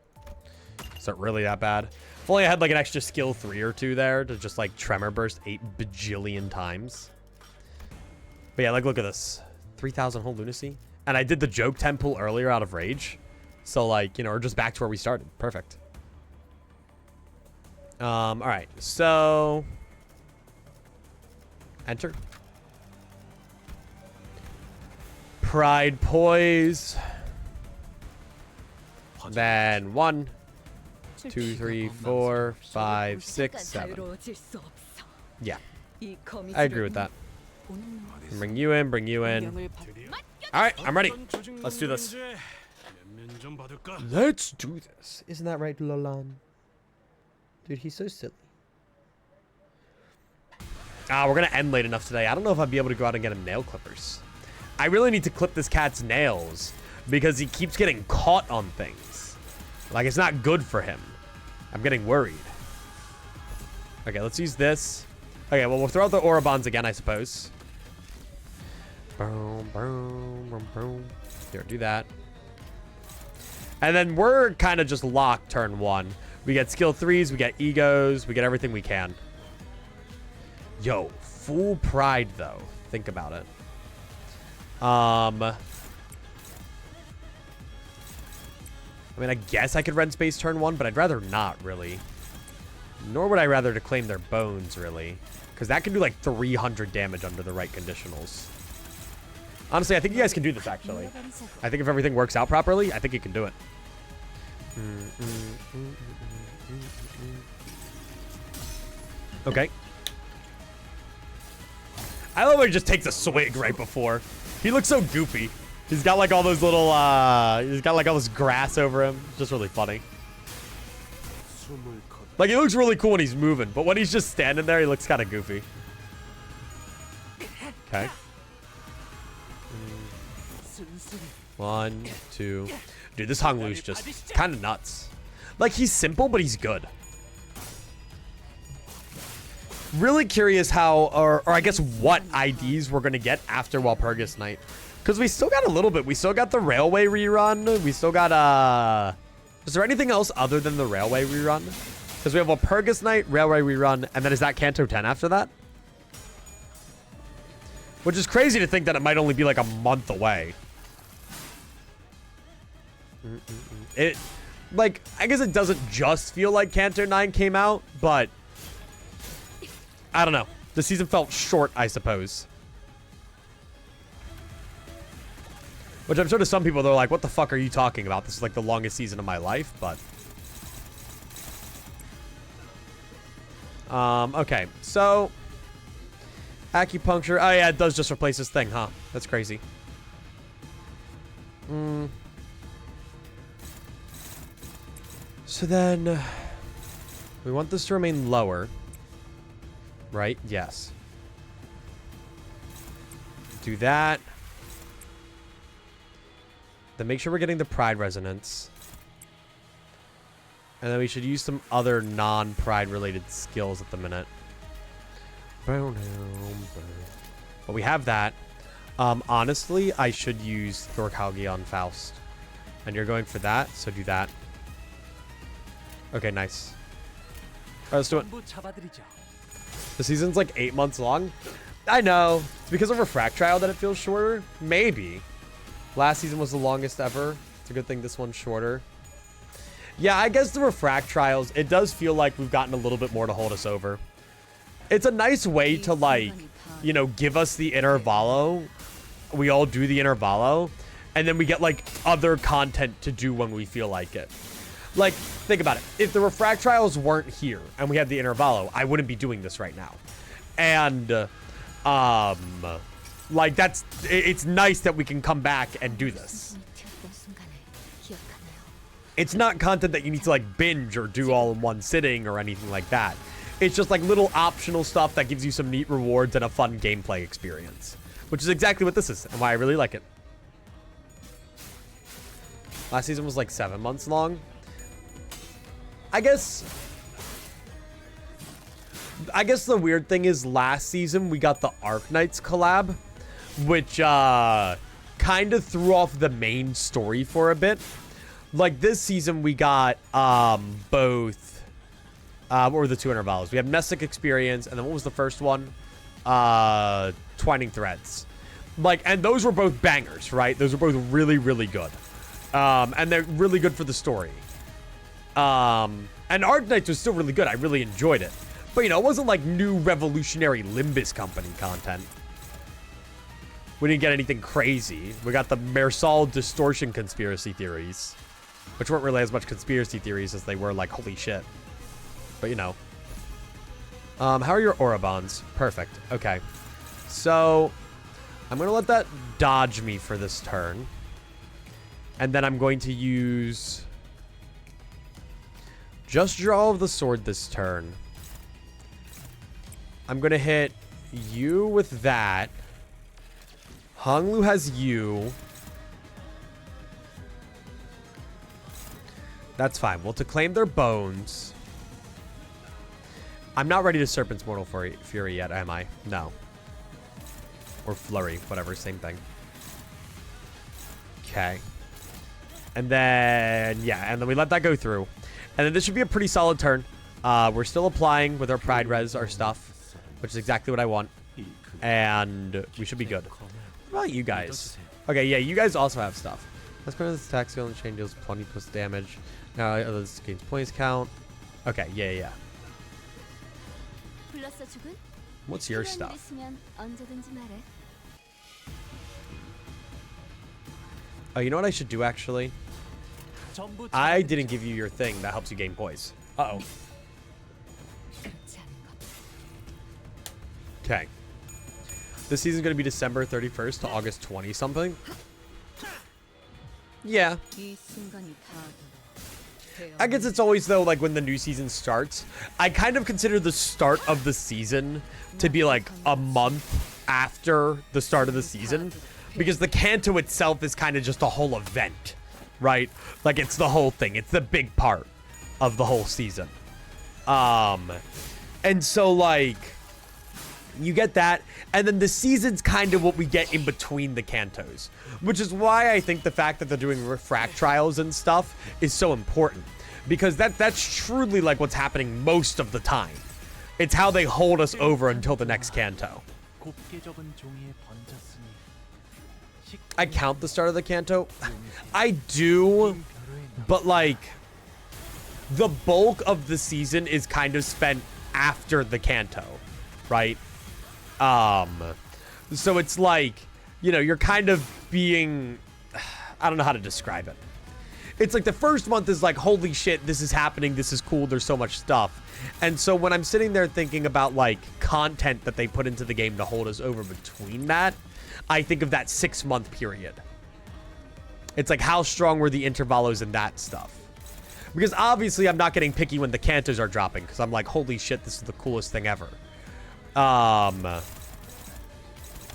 Is it really that bad? If only I had like an extra skill 3 or 2 there to just like Tremor Burst 8 bajillion times. But yeah, like look at this. 3,000 whole lunacy. And I did the joke 10 pull earlier out of rage. So like, you know, we're just back to where we started. Perfect. Alright, so... Enter. Pride Poise. Then 1, 2, 3, 4, 5, 6, 7. Yeah. I agree with that. Bring you in, bring you in. Alright, I'm ready. Let's do this. Let's do this. Isn't that right, Lolan? Dude, he's so silly. Ah, we're gonna end late enough today. I don't know if I'll be able to go out and get him nail clippers. I really need to clip this cat's nails because he keeps getting caught on things. Like, it's not good for him. I'm getting worried. Okay, let's use this. Okay, well, we'll throw out the Aura Bonds again, I suppose. Boom, boom, boom, boom. Here, do that. And then we're kind of just locked turn 1. We get skill 3s, we get egos, we get everything we can. Yo, full pride, though. Think about it. I mean, I guess I could rent space turn 1, but I'd rather not, really. Nor would I rather to claim their bones, really. Because that can do, like, 300 damage under the right conditionals. Honestly, I think you guys can do this, actually. I think if everything works out properly, I think you can do it. Okay. I love when he just takes a swig right before. He looks so goofy. He's got like all those little, he's got like all this grass over him. It's just really funny. Like, he looks really cool when he's moving, but when he's just standing there, he looks kind of goofy. Okay. 1, 2. Dude, this hung loose just kind of nuts. Like, he's simple, but he's good. Really curious how, or I guess what IDs we're going to get after Walpurgis Night. Because we still got a little bit. We still got the Railway rerun. We still got, is there anything else other than the Railway rerun? Because we have Walpurgis Night, Railway rerun, and then is that Kanto 10 after that? Which is crazy to think that it might only be like a month away. It, like, I guess it doesn't just feel like Kanto 9 came out, but I don't know. The season felt short, I suppose. Which I'm sure to some people, they're like, what the fuck are you talking about? This is like the longest season of my life, but... okay, so... Acupuncture. Oh, yeah, it does just replace this thing, huh? That's crazy. So then... we want this to remain lower. Right? Yes. Do that. Then make sure we're getting the Pride Resonance. And then we should use some other non-Pride related skills at the minute. But we have that. Honestly, I should use Thorkalgi on Faust. And you're going for that, so do that. Okay, nice. Alright, let's do it. The season's like 8 months long. I know. It's because of Reflectrial that it feels shorter. Maybe. Last season was the longest ever. It's a good thing this one's shorter. Yeah, I guess the Reflectrials, it does feel like we've gotten a little bit more to hold us over. It's a nice way to, like, you know, give us the intervallo. We all do the intervallo. And then we get, like, other content to do when we feel like it. Like, think about it. If the Reflectrials weren't here and we had the intervallo, I wouldn't be doing this right now. And, like, it's nice that we can come back and do this. It's not content that you need to, like, binge or do all in one sitting or anything like that. It's just, like, little optional stuff that gives you some neat rewards and a fun gameplay experience. Which is exactly what this is and why I really like it. Last season was, like, 7 months long. I guess the weird thing is last season we got the Arknights collab, which kind of threw off the main story for a bit. Like this season we got both what were the 2 intervals? We have Mnestic Experience, and then what was the first one? Twining Threads. Like, and those were both bangers, right? Those were both really, really good. And they're really good for the story. And Arknights was still really good. I really enjoyed it. But, you know, it wasn't like new revolutionary Limbus Company content. We didn't get anything crazy. We got the Mersal distortion conspiracy theories, which weren't really as much conspiracy theories as they were like, holy shit. But, you know. How are your aura bonds? Perfect. Okay. So, I'm going to let that dodge me for this turn. And then I'm going to use Just Draw of the Sword this turn. I'm going to hit you with that. Honglu has you. That's fine. Well, to claim their bones. I'm not ready to Serpent's Mortal Fury yet, am I? No. Or Flurry, whatever, same thing. Okay. And then, yeah, and then we let that go through. And then this should be a pretty solid turn. We're still applying with our Pride Res, our stuff, which is exactly what I want. And we should be good. What about you guys? Okay, yeah, you guys also have stuff. Let's go to this attack skill and chain deals 20 plus damage. Now this gains points count. Okay, yeah. What's your stuff? Oh, you know what I should do, actually? I didn't give you your thing that helps you gain poise. Uh-oh. Okay. This season's going to be December 31st to August 20-something. Yeah. I guess it's always, though, like, when the new season starts. I kind of consider the start of the season to be, like, a month after the start of the season. Because the Kanto itself is kind of just a whole event, right? Like, it's the whole thing. It's the big part of the whole season. And so, like, you get that. And then the season's kind of what we get in between the Kantos. Which is why I think the fact that they're doing Reflectrials and stuff is so important. Because that's truly, like, what's happening most of the time. It's how they hold us over until the next Kanto. I count the start of the Kanto. I do, but like the bulk of the season is kind of spent after the Kanto, right? So it's like, you know, you're kind of being, I don't know how to describe it. It's like the first month is like, holy shit, this is happening, this is cool, there's so much stuff. And so when I'm sitting there thinking about like content that they put into the game to hold us over between that, I think of that 6-month period. It's like, how strong were the intervalos in that stuff? Because obviously I'm not getting picky when the Kantos are dropping, because I'm like, holy shit, this is the coolest thing ever.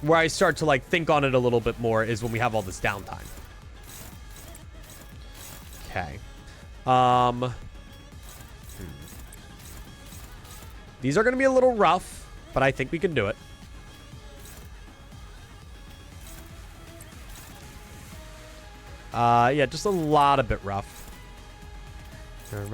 Where I start to like think on it a little bit more is when we have all this downtime. Okay. These are going to be a little rough, but I think we can do it. Yeah, just a lot of bit rough. I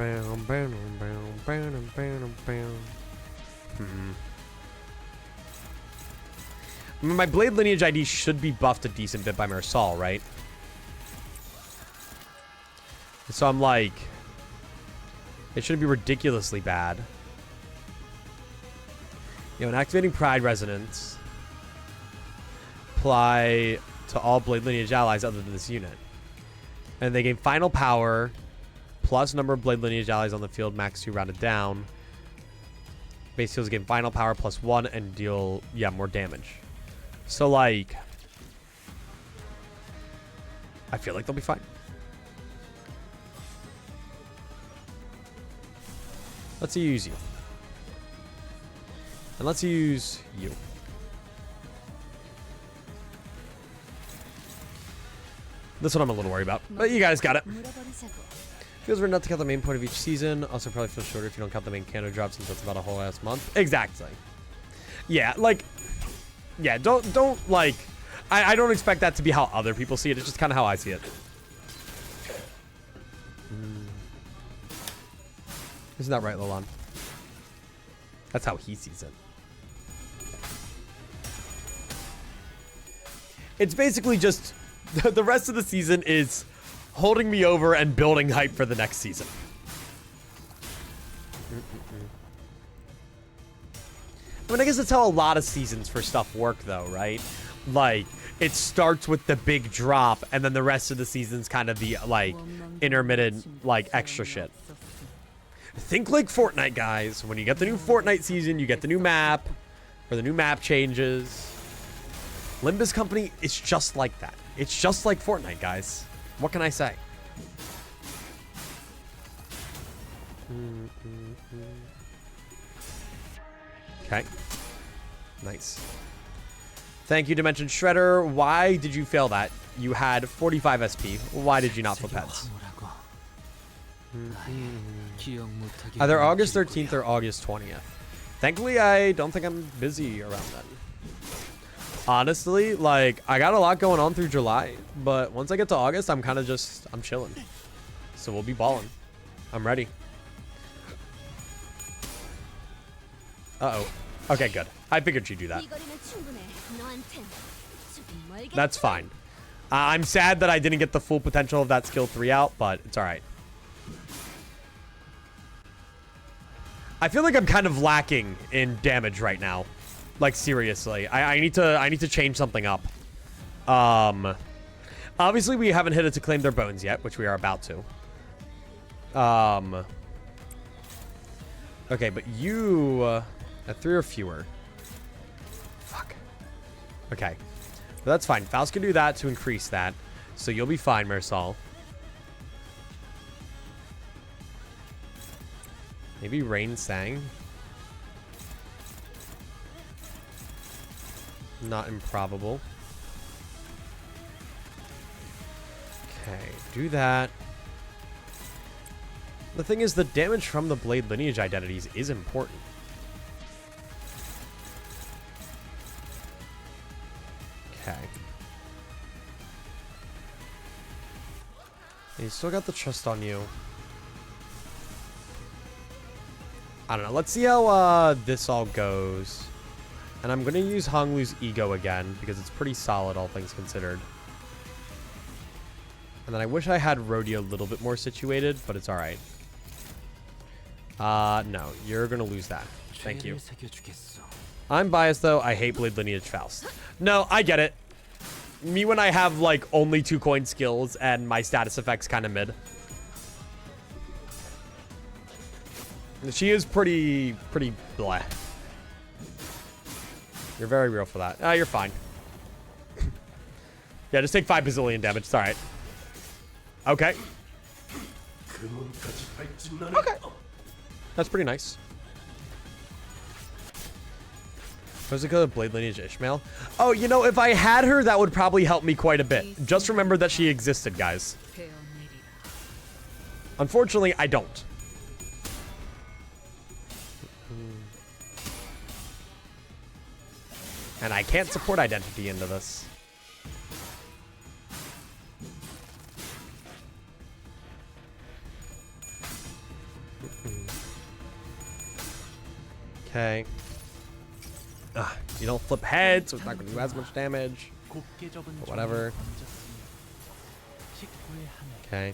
mean, my Blade Lineage ID should be buffed a decent bit by Mersal, right? So I'm like, it shouldn't be ridiculously bad. You know, an activating Pride Resonance. Apply to all Blade Lineage allies other than this unit. And they gain final power plus number of Blade Lineage allies on the field, max 2 rounded down. Base heals gain final power plus 1 and deal, more damage. So, like, I feel like they'll be fine. Let's use you. And let's use you. This one I'm a little worried about, but you guys got it. Feels weird not to count the main point of each season. Also probably feels shorter if you don't count the main canon drop since that's about a whole ass month. Exactly. Yeah, like, yeah, don't like, I don't expect that to be how other people see it. It's just kind of how I see it. Isn't that right, Lolan? That's how he sees it. It's basically just the rest of the season is holding me over and building hype for the next season. I mean, I guess that's how a lot of seasons for stuff work, though, right? Like, it starts with the big drop, and then the rest of the season's kind of the, like, intermittent, like, extra shit. Think like Fortnite, guys. When you get the new Fortnite season, you get the new map, or the new map changes. Limbus Company, it's just like that. It's just like Fortnite, guys. What can I say? Okay. Nice. Thank you, Dimension Shredder. Why did you fail that? You had 45 SP. Why did you not flip heads? Either August 13th or August 20th. Thankfully, I don't think I'm busy around then. Honestly, like, I got a lot going on through July, but once I get to August, I'm kind of just, I'm chilling. So we'll be balling. I'm ready. Uh-oh. Okay, good. I figured you'd do that. That's fine. I'm sad that I didn't get the full potential of that skill 3 out, but it's alright. I feel like I'm kind of lacking in damage right now. Like, seriously. I need to change something up. Obviously, we haven't hit it to claim their bones yet, which we are about to. Okay, but you... at 3 or fewer. Fuck. Okay. But that's fine. Faust can do that to increase that. So you'll be fine, Marisol. Maybe Rain Sang? Not improbable. Okay, do that. The thing is, the damage from the Blade Lineage identities is important. Okay. And you still got the trust on you. I don't know. Let's see how this all goes. And I'm going to use Honglu's Ego again, because it's pretty solid, all things considered. And then I wish I had Rodeo a little bit more situated, but it's alright. No. You're going to lose that. Thank you. I'm biased, though. I hate Blade Lineage Faust. No, I get it. Me when I have, like, only 2 coin skills and my status effects kind of mid. She is pretty bleh. You're very real for that. Ah, you're fine. Yeah, just take 5 bazillion damage. It's alright. Okay. Okay. That's pretty nice. What's it called? Blade Lineage Ishmael? Oh, you know, if I had her, that would probably help me quite a bit. Just remember that she existed, guys. Unfortunately, I don't. And I can't support identity into this. Okay. You don't flip heads, so it's not going to do as much damage. But whatever. Okay.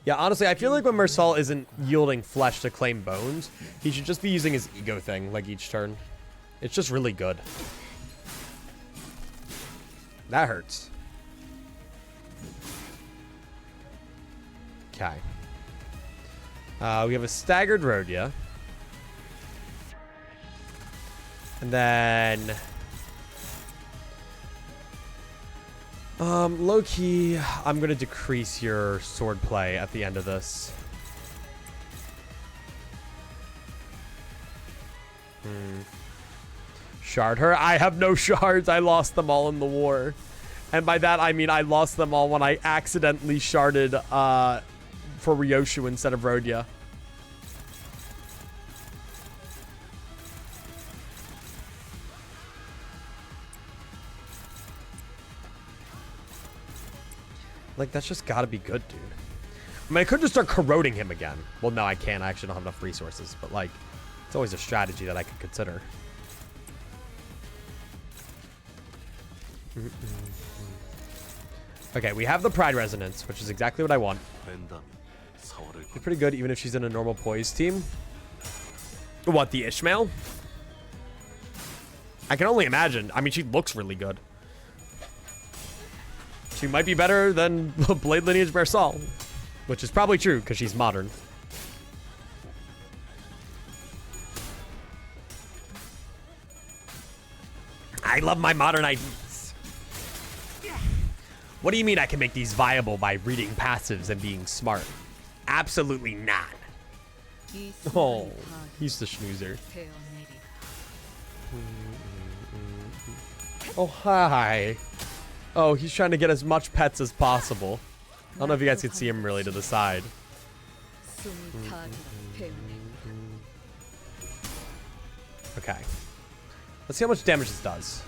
Yeah, honestly, I feel like when Mersal isn't yielding flesh to claim bones, he should just be using his ego thing, like, each turn. It's just really good. That hurts. Okay. We have a staggered Rhodia. And then... low-key, I'm gonna decrease your sword play at the end of this. Shard her? I have no shards. I lost them all in the war. And by that, I mean I lost them all when I accidentally sharded, for Ryoshu instead of Rhodia. Like, that's just gotta be good, dude. I mean, I could just start corroding him again. Well, no, I can't. I actually don't have enough resources. But, like, it's always a strategy that I could consider. Okay, we have the Pride Resonance, which is exactly what I want. She's pretty good, even if she's in a normal Poise team. What, the Ishmael? I can only imagine. I mean, she looks really good. She might be better than Blade Lineage Mersal, which is probably true because she's modern. I love my modern IDs. What do you mean I can make these viable by reading passives and being smart? Absolutely not. Oh, he's the schnoozer. Oh, hi. Oh, he's trying to get as much pets as possible. I don't know if you guys can see him really to the side. Okay. Let's see how much damage this does.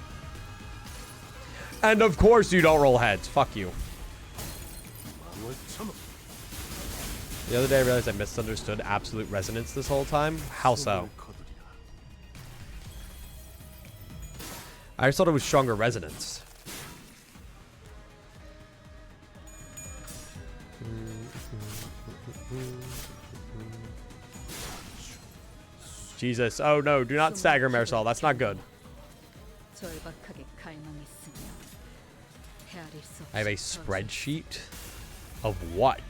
And of course you don't roll heads. Fuck you. The other day I realized I misunderstood Absolute Resonance this whole time. How so? I just thought it was stronger resonance. Jesus. Oh no, do not stagger Mersal. That's not good. I have a spreadsheet of what?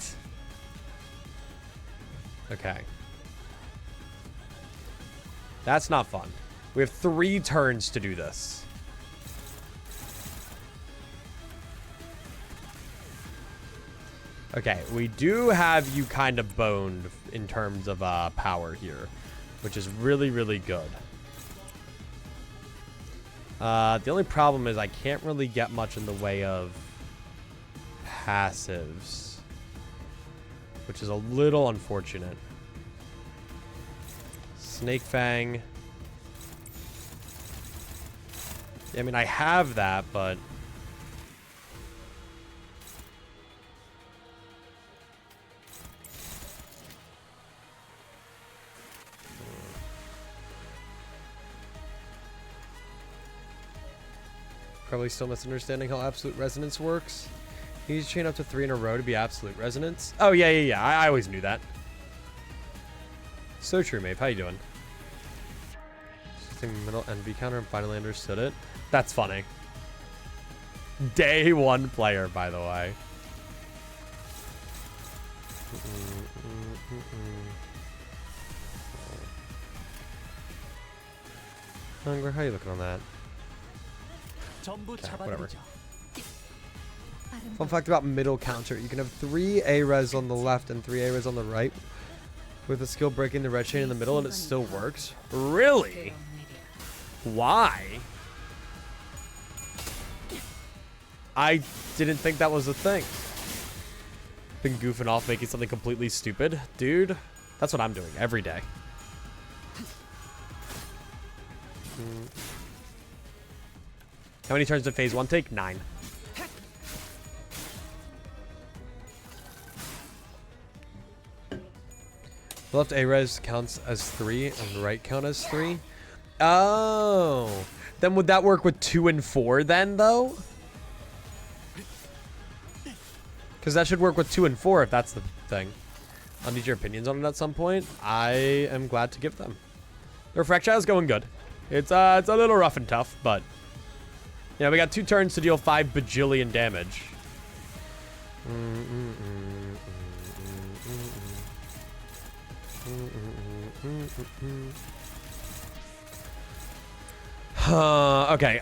Okay. That's not fun. We have 3 turns to do this. Okay, we do have you kind of boned in terms of power here, which is really, really good. The only problem is I can't really get much in the way of passives, which is a little unfortunate. Snake Fang. I mean, I have that, but... Probably still misunderstanding how Absolute Resonance works. You need to chain up to 3 in a row to be Absolute Resonance. Oh, yeah. I always knew that. So true, Maeve. How you doing? Using middle envy counter and finally understood it. That's funny. Day 1 player, by the way. Hunger, how you looking on that? Okay, whatever. Fun fact about middle counter. You can have 3 A-res on the left and 3 A-res on the right. With a skill breaking the red chain in the middle and it still works. Really? Why? I didn't think that was a thing. Been goofing off making something completely stupid. Dude, that's what I'm doing every day. How many turns did phase 1 take? 9. The left A-res counts as 3 and the right count as 3. Oh. Then would that work with 2 and 4 then, though? Because that should work with 2 and 4 if that's the thing. I'll need your opinions on it at some point. I am glad to give them. The Reflectrial is going good. It's a little rough and tough, but yeah, we got 2 turns to deal 5 bajillion damage. Okay,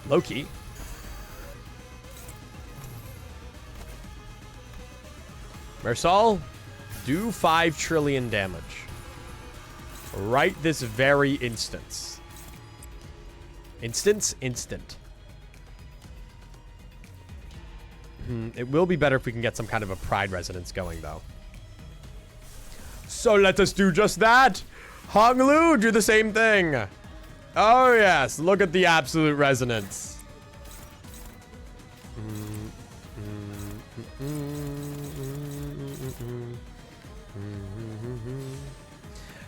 Loki. Mersal, do 5 trillion damage. Right this very instance. Instant. It will be better if we can get some kind of a pride resonance going, though. So let us do just that. Honglu, do the same thing. Oh, yes. Look at the absolute resonance.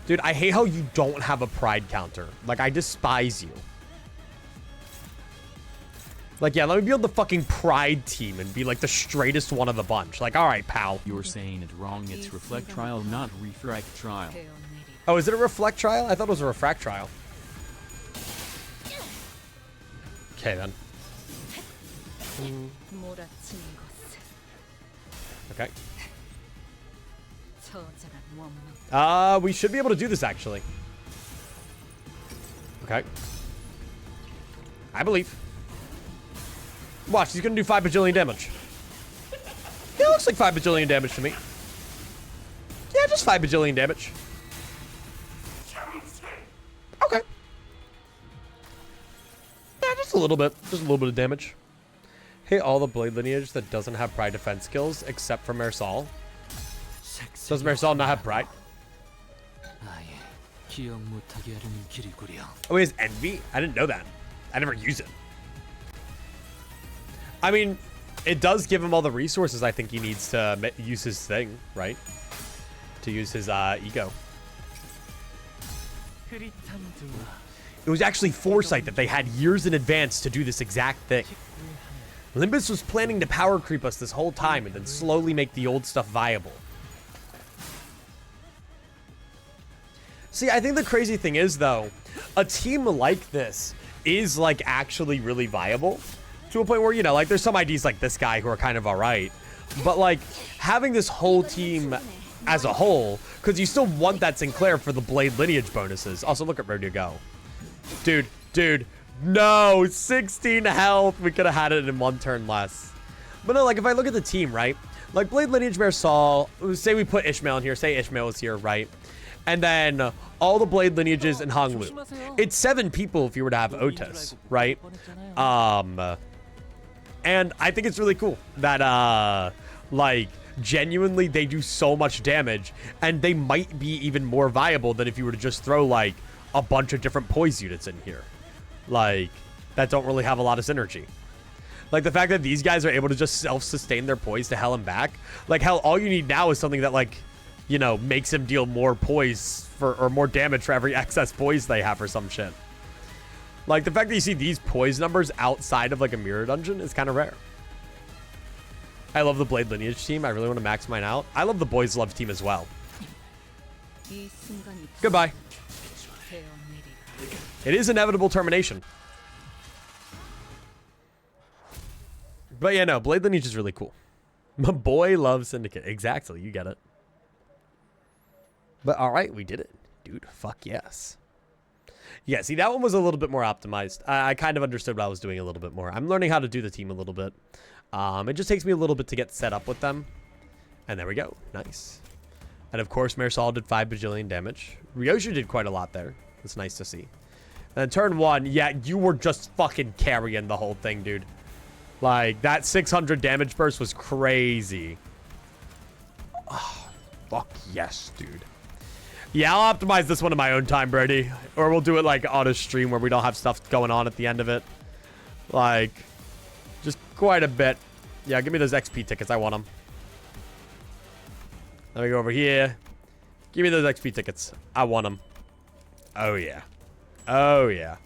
Dude, I hate how you don't have a pride counter. Like, I despise you. Like, yeah, let me build the fucking pride team and be, like, the straightest one of the bunch. Like, all right, pal. You're saying it wrong. It's Reflectrial, not Refractrial. Oh, is it a Reflectrial? I thought it was a Refractrial. Okay, then. Okay. We should be able to do this, actually. Okay. I believe. Watch, he's gonna do 5 bajillion damage. Yeah, looks like 5 bajillion damage to me. Yeah, just 5 bajillion damage. Okay. Yeah, just a little bit. Just a little bit of damage. Hey, all the blade lineage that doesn't have pride defense skills except for Mersal. Does Mersal not have pride? Oh, he has envy? I didn't know that. I never use it. I mean, it does give him all the resources I think he needs to use his thing, right? To use his ego. It was actually foresight that they had years in advance to do this exact thing. Limbus was planning to power creep us this whole time and then slowly make the old stuff viable. See, I think the crazy thing is, though, a team like this is, like, actually really viable. To a point where, you know, like, there's some IDs like this guy who are kind of alright. But, like, having this whole team as a whole, because you still want that Sinclair for the blade lineage bonuses. Also, look at where to go. Dude, no, 16 health. We could have had it in 1 turn less. But no, like, if I look at the team, right? Like, blade lineage Mersal, say we put Ishmael in here. Say Ishmael is here, right? And then all the blade lineages in Honglu. It's 7 people if you were to have Otis, right? And I think it's really cool that, like, genuinely they do so much damage, and they might be even more viable than if you were to just throw, like, a bunch of different poise units in here. Like, that don't really have a lot of synergy. Like, the fact that these guys are able to just self-sustain their poise to hell and back. Like, hell, all you need now is something that, like, you know, makes him deal more poise for, or more damage for every excess poise they have or some shit. Like, the fact that you see these poise numbers outside of, like, a mirror dungeon is kind of rare. I love the blade lineage team. I really want to max mine out. I love the boys love team as well. Goodbye. It is inevitable termination. But yeah, no, blade lineage is really cool. My boy loves Syndicate. Exactly, you get it. But all right, we did it. Dude, fuck yes. Yeah, see, that one was a little bit more optimized. I kind of understood what I was doing a little bit more. I'm learning how to do the team a little bit. It just takes me a little bit to get set up with them. And there we go. Nice. And of course, Mersal did 5 bajillion damage. Ryoshu did quite a lot there. It's nice to see. And then turn 1, yeah, you were just fucking carrying the whole thing, dude. Like, that 600 damage burst was crazy. Oh, fuck yes, dude. Yeah, I'll optimize this one in my own time, Brady. Or we'll do it, like, on a stream where we don't have stuff going on at the end of it. Like, just quite a bit. Yeah, give me those XP tickets. I want them. Let me go over here. Give me those XP tickets. I want them. Oh, yeah. Oh, yeah.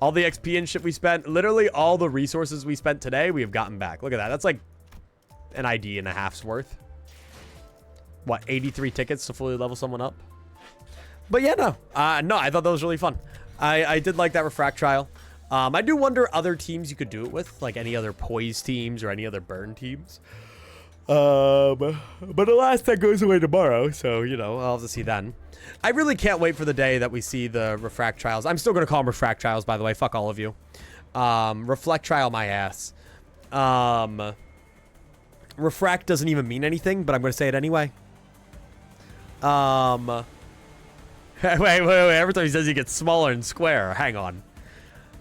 All the XP and shit we spent, literally all the resources we spent today, we have gotten back. Look at that. That's like an ID and a half's worth. What, 83 tickets to fully level someone up? But yeah, no. No, I thought that was really fun. I did like that Reflectrial. I do wonder other teams you could do it with, like any other Poise teams or any other Burn teams. But the last that goes away tomorrow, so, you know, I'll have to see then. I really can't wait for the day that we see the Reflectrials. I'm still going to call them Reflectrials, by the way. Fuck all of you. Reflectrial my ass. Refract doesn't even mean anything, but I'm going to say it anyway. Wait. Every time he says he gets smaller and square. Hang on.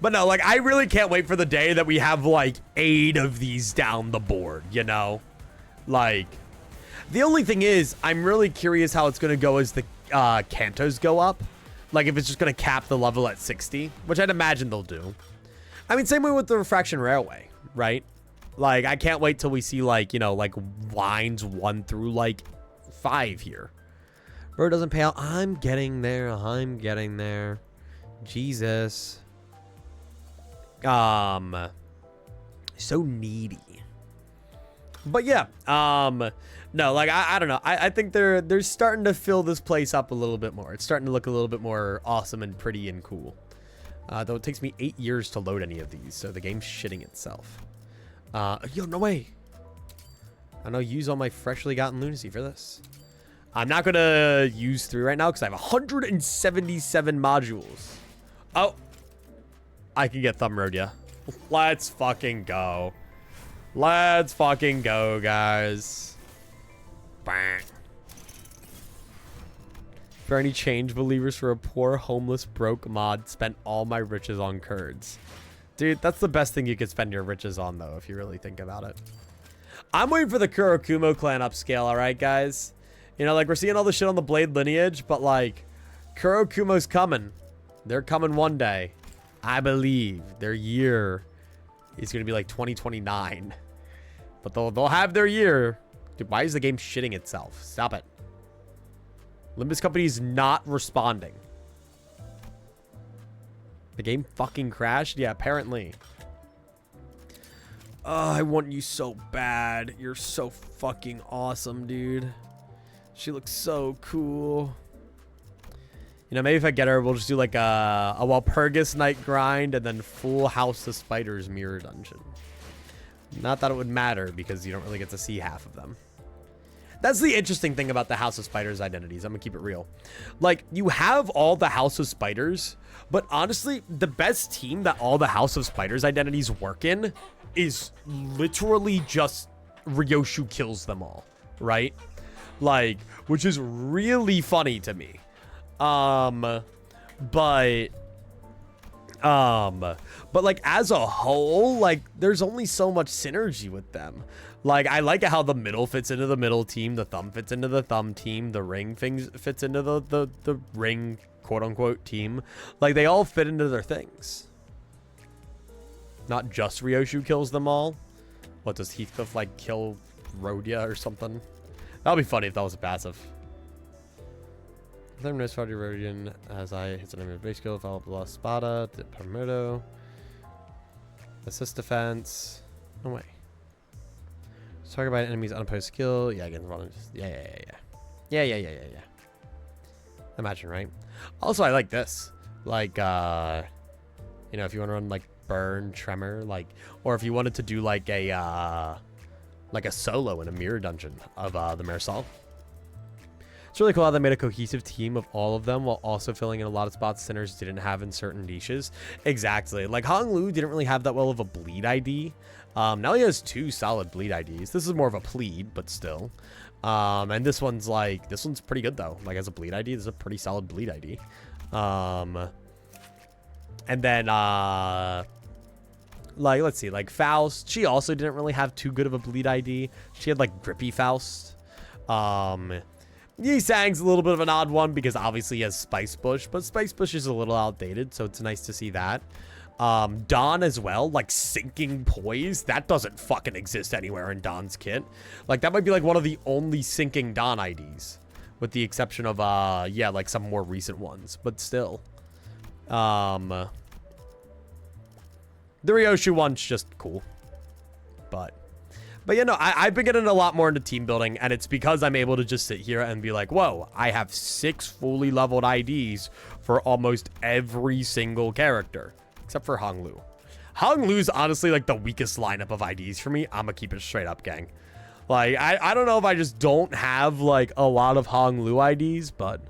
But no, like, I really can't wait for the day that we have, like, 8 of these down the board, you know? Like, the only thing is, I'm really curious how it's going to go as the Cantos go up. Like, if it's just going to cap the level at 60, which I'd imagine they'll do. I mean, same way with the Refraction Railway, right? Like, I can't wait till we see, like, you know, like, lines 1 through, like, 5 here. Road doesn't pay out. I'm getting there. I'm getting there. Jesus. So needy. But yeah, no, like, I don't know. I think they're starting to fill this place up a little bit more. It's starting to look a little bit more awesome and pretty and cool. Though it takes me 8 years to load any of these, so the game's shitting itself. Yo, no way. I know, use all my freshly gotten lunacy for this. I'm not gonna use 3 right now because I have 177 modules. Oh, I can get Thumb Road, yeah. Let's fucking go. Let's fucking go, guys. Bang. For any change believers, for a poor, homeless, broke mod, spent all my riches on curds. Dude, that's the best thing you could spend your riches on, though, if you really think about it. I'm waiting for the Kurokumo clan upscale, alright, guys? You know, like, we're seeing all the shit on the Blade lineage, but, like, Kurokumo's coming. They're coming one day. I believe their year is going to be, like, 2029. But they'll have their year. Dude, why is the game shitting itself? Stop it. Limbus Company is not responding. The game fucking crashed? Yeah, apparently. Oh, I want you so bad. You're so fucking awesome, dude. She looks so cool. You know, maybe if I get her, we'll just do like a Walpurgis night grind and then full House of Spiders mirror dungeon. Not that it would matter because you don't really get to see half of them. That's the interesting thing about the House of Spiders identities. I'm gonna keep it real. Like, you have all the House of Spiders, but honestly, the best team that all the House of Spiders identities work in is literally just Ryoshu kills them all, right? Like, which is really funny to me. But like, as a whole, like, there's only so much synergy with them. Like, I like how the middle fits into the middle team, the thumb fits into the thumb team, the ring things fits into the ring quote-unquote team. Like, they all fit into their things. Not just Ryoshu kills them all. What, does Heathcliff, like, kill Rhodia or something? That would be funny if that was a passive. Then knows Fadi Rhodian as I hit an base skill, follow up La Spada, Permuto. Assist defense. No way. Talk about enemy's unopposed skill. Yeah, against yeah. Imagine, right? Also, I like this. Like, you know, if you want to run like Burn, Tremor, like, or if you wanted to do like a solo in a mirror dungeon of the Marisol. It's really cool how they made a cohesive team of all of them while also filling in a lot of spots sinners didn't have in certain niches. Exactly. Like, Hong Lu didn't really have that well of a bleed ID. Now he has 2 solid bleed IDs. This is more of a plead, but still. And this one's pretty good though. Like, as a bleed ID, this is a pretty solid bleed ID. And then, like, let's see, like Faust, she also didn't really have too good of a bleed ID. She had like Grippy Faust. Yi Sang's a little bit of an odd one because obviously he has Spice Bush, but Spice Bush is a little outdated, so it's nice to see that. Dawn as well, like sinking poise, that doesn't fucking exist anywhere in Dawn's kit. Like, that might be like one of the only sinking Dawn IDs, with the exception of yeah, like some more recent ones, but still. The Ryoshu one's just cool. But you know, I've been getting a lot more into team building, and it's because I'm able to just sit here and be like, whoa, I have 6 fully leveled IDs for almost every single character, except for Honglu. Honglu's honestly like the weakest lineup of IDs for me. I'm gonna keep it straight up, gang. Like, I don't know if I just don't have like a lot of Honglu IDs, but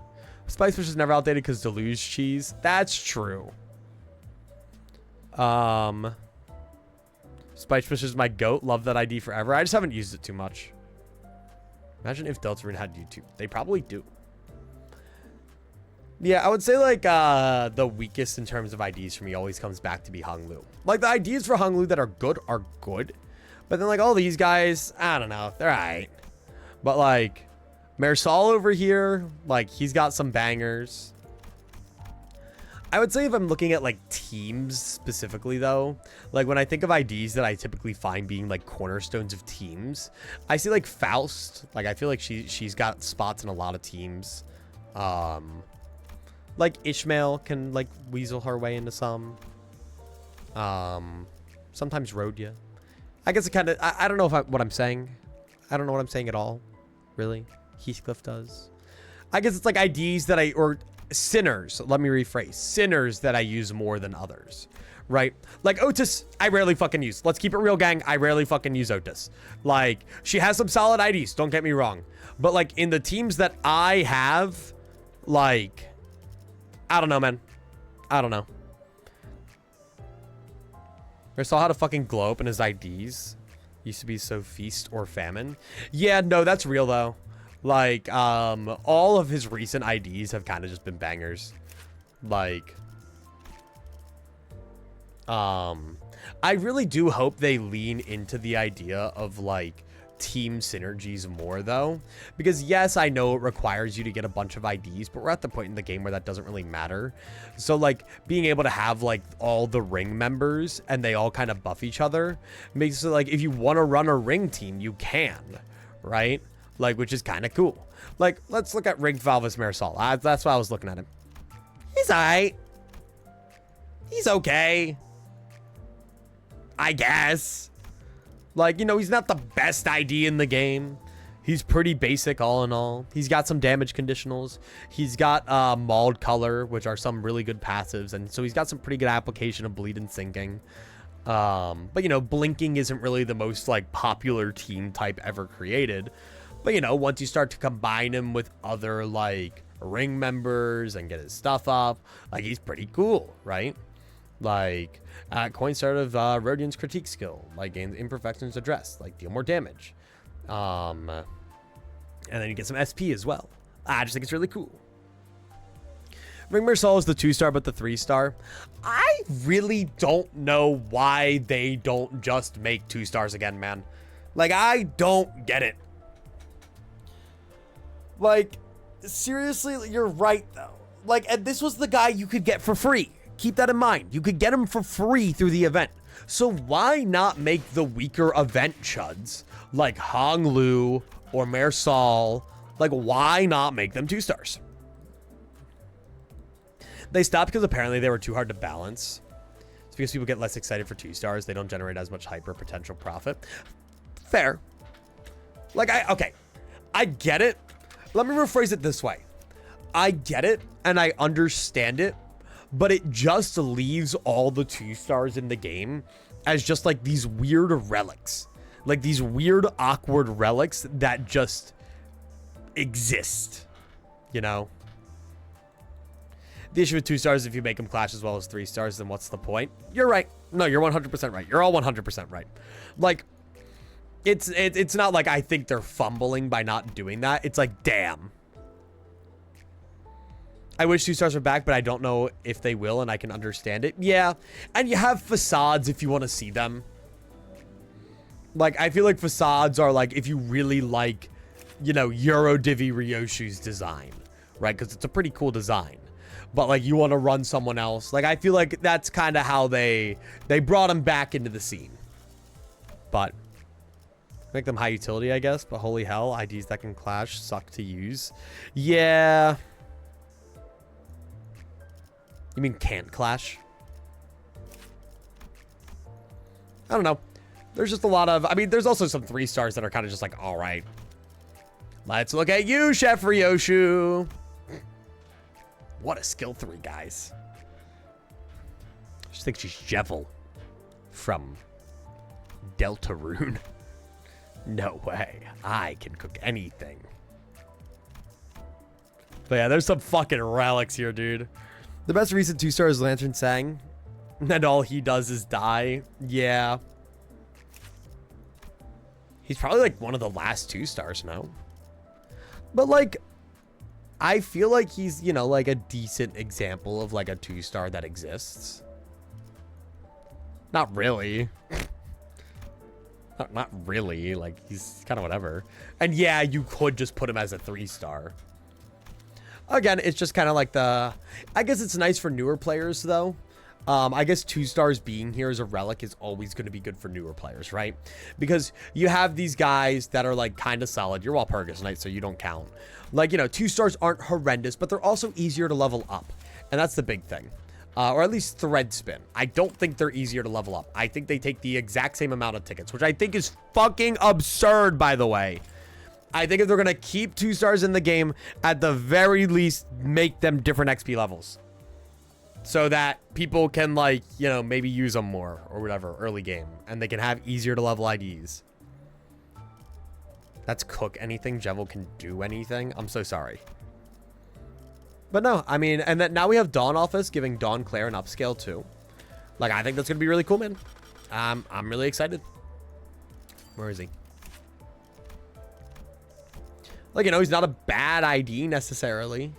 Spice Fish is never outdated because Deluge cheese. That's true. Spice Fish is my goat. Love that ID forever. I just haven't used it too much. Imagine if Deltarune had YouTube. They probably do. Yeah, I would say like the weakest in terms of IDs for me always comes back to be Honglu. Like the IDs for Honglu that are good. But then like all these guys, I don't know. They're alright. But like Marisol over here, like he's got some bangers. I would say if I'm looking at like teams specifically though, like when I think of IDs that I typically find being like cornerstones of teams, I see like Faust. Like I feel like she's got spots in a lot of teams. Like Ishmael can like weasel her way into some. Sometimes Rhodia. I guess it kind of, I don't know what I'm saying. I don't know what I'm saying at all, really. Heathcliff does. I guess it's like IDs that or sinners, let me rephrase, sinners that I use more than others, right? Like Otis, I rarely fucking use. Let's keep it real, gang. I rarely fucking use Otis. Like, she has some solid IDs, don't get me wrong. But like in the teams that I have, like, I don't know, man. I don't know. I saw how to fucking glow up in his IDs. Used to be so feast or famine. Yeah, no, that's real though. Like, all of his recent IDs have kind of just been bangers. Like, I really do hope they lean into the idea of like team synergies more though, because yes, I know it requires you to get a bunch of IDs, but we're at the point in the game where that doesn't really matter. So like being able to have like all the ring members and they all kind of buff each other makes it like if you want to run a ring team, you can, right? Like, which is kind of cool. Like, let's look at Ring Valvis Marisol. That's why I was looking at him. He's alright. He's okay, I guess. Like, you know, he's not the best ID in the game. He's pretty basic all in all. He's got some damage conditionals. He's got mauled color, which are some really good passives. And so he's got some pretty good application of bleed and sinking. But, you know, blinking isn't really the most, like, popular team type ever created. But, you know, once you start to combine him with other, like, ring members and get his stuff up, like, he's pretty cool, right? Like, coin start of Rodian's critique skill, like gains imperfections addressed, like deal more damage. And then you get some SP as well. I just think it's really cool. Ring Marisol is the 2-star, but the 3-star. I really don't know why they don't just make 2-stars again, man. Like, I don't get it. Like, seriously, you're right, though. Like, and this was the guy you could get for free. Keep that in mind. You could get him for free through the event. So why not make the weaker event chuds like Honglu or Marisol? Like, why not make them 2-stars? They stopped because apparently they were too hard to balance. It's because people get less excited for 2-stars. They don't generate as much hyper potential profit. Fair. Like, okay. I get it. Let me rephrase it this way. I get it and I understand it. But it just leaves all the 2-stars in the game as just like these weird relics. Like these weird, awkward relics that just exist, you know? The issue with 2-stars, if you make them clash as well as 3-stars, then what's the point? You're right. No, you're 100% right. You're all 100% right. Like, it's not like I think they're fumbling by not doing that. It's like, damn. I wish 2-stars were back, but I don't know if they will, and I can understand it. Yeah, and you have facades if you want to see them. Like, I feel like facades are like, if you really like, you know, Eurodivi Ryoshu's design, right? Because it's a pretty cool design. But, like, you want to run someone else. Like, I feel like that's kind of how they brought him back into the scene. But, make them high utility, I guess. But holy hell, IDs that can clash suck to use. Yeah. You mean can't clash? I don't know. There's just a lot of... I mean, there's also some 3 stars that are kind of just like, all right. Let's look at you, Chef Ryoshu. What a skill 3, guys. I just think she's Jevil from Deltarune. No way. I can cook anything. But yeah, there's some fucking relics here, dude. The best recent 2-star is Lantern Sang. And all he does is die. Yeah. He's probably like one of the last 2 stars now. But like, I feel like he's, you know, like a decent example of like a 2-star that exists. Not really. Not really. Like, he's kind of whatever. And yeah, you could just put him as a 3-star. Again, it's just kind of like the... I guess it's nice for newer players, though. I guess 2 stars being here as a relic is always going to be good for newer players, right? Because you have these guys that are like kind of solid. You're Walpurgis Knight, so you don't count. Like, you know, 2 stars aren't horrendous, but they're also easier to level up. And that's the big thing. Or at least thread spin. I don't think they're easier to level up. I think they take the exact same amount of tickets, which I think is fucking absurd, by the way. I think if they're going to keep 2 stars in the game, at the very least, make them different XP levels. So that people can, like, you know, maybe use them more or whatever early game. And they can have easier to level IDs. That's cook anything. Jevil can do anything. I'm so sorry. But no, I mean, and then now we have Dawn Office giving Dawn Claire an upscale too. Like, I think that's going to be really cool, man. I'm really excited. Where is he? Like, you know, he's not a bad ID necessarily,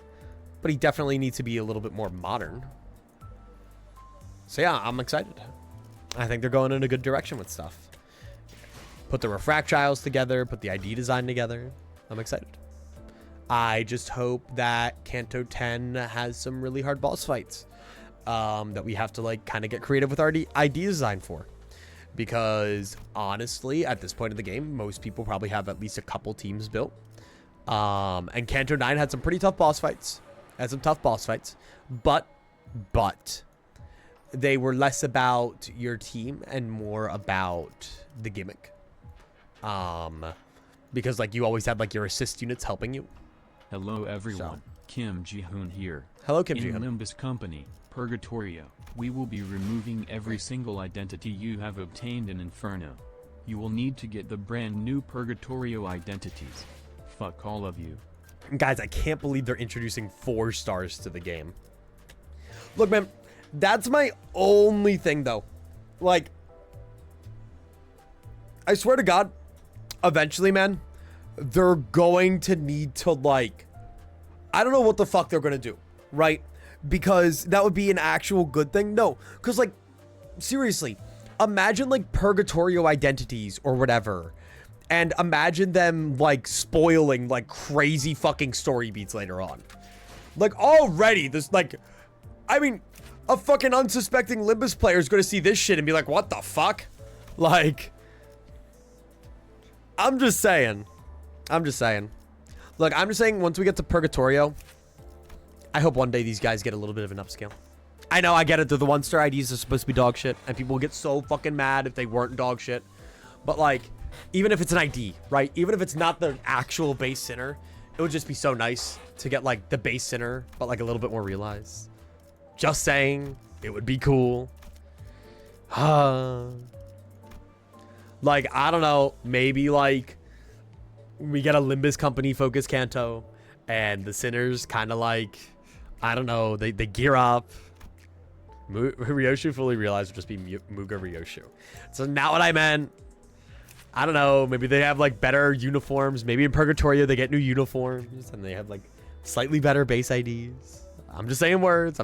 but he definitely needs to be a little bit more modern. So yeah, I'm excited. I think they're going in a good direction with stuff. Put the Reflectrials together, put the ID design together. I'm excited. I just hope that Kanto 10 has some really hard boss fights that we have to like kind of get creative with our ID design for. Because honestly, at this point in the game, most people probably have at least a couple teams built. And Kanto 9 had some pretty tough boss fights. But they were less about your team and more about the gimmick. Because like you always had like your assist units helping you. Hello everyone, Kim Ji-hoon here. Hello, Kim Ji-hoon. In Limbus Company, Purgatorio, we will be removing every single identity you have obtained in Inferno. You will need to get the brand new Purgatorio identities. Fuck all of you. Guys, I can't believe they're introducing 4 stars to the game. Look, man, that's my only thing, though. Like, I swear to God, eventually, man, they're going to need to, like, I don't know what the fuck they're going to do, right? Because that would be an actual good thing. No, because, like, seriously, imagine, like, Purgatorio identities or whatever. And imagine them, like, spoiling, like, crazy fucking story beats later on. Like, already, this, like, I mean, a fucking unsuspecting Limbus player is going to see this shit and be like, what the fuck? Like, I'm just saying. Look, I'm just saying, once we get to Purgatorio, I hope one day these guys get a little bit of an upscale. I know, I get it. They're the 1-star IDs are supposed to be dog shit, and people will get so fucking mad if they weren't dog shit. But, like, even if it's an ID, right? Even if it's not the actual base sinner, it would just be so nice to get, like, the base sinner, but, like, a little bit more realized. Just saying, it would be cool. Like, I don't know, maybe, like, we get a Limbus Company focus Kanto, and the sinners kind of, like, I don't know, they gear up. Ryoshu fully realized would just be Muga Ryoshu. So not what I meant. I don't know, maybe they have, like, better uniforms. Maybe in Purgatorio they get new uniforms, and they have, like, slightly better base IDs. I'm just saying words.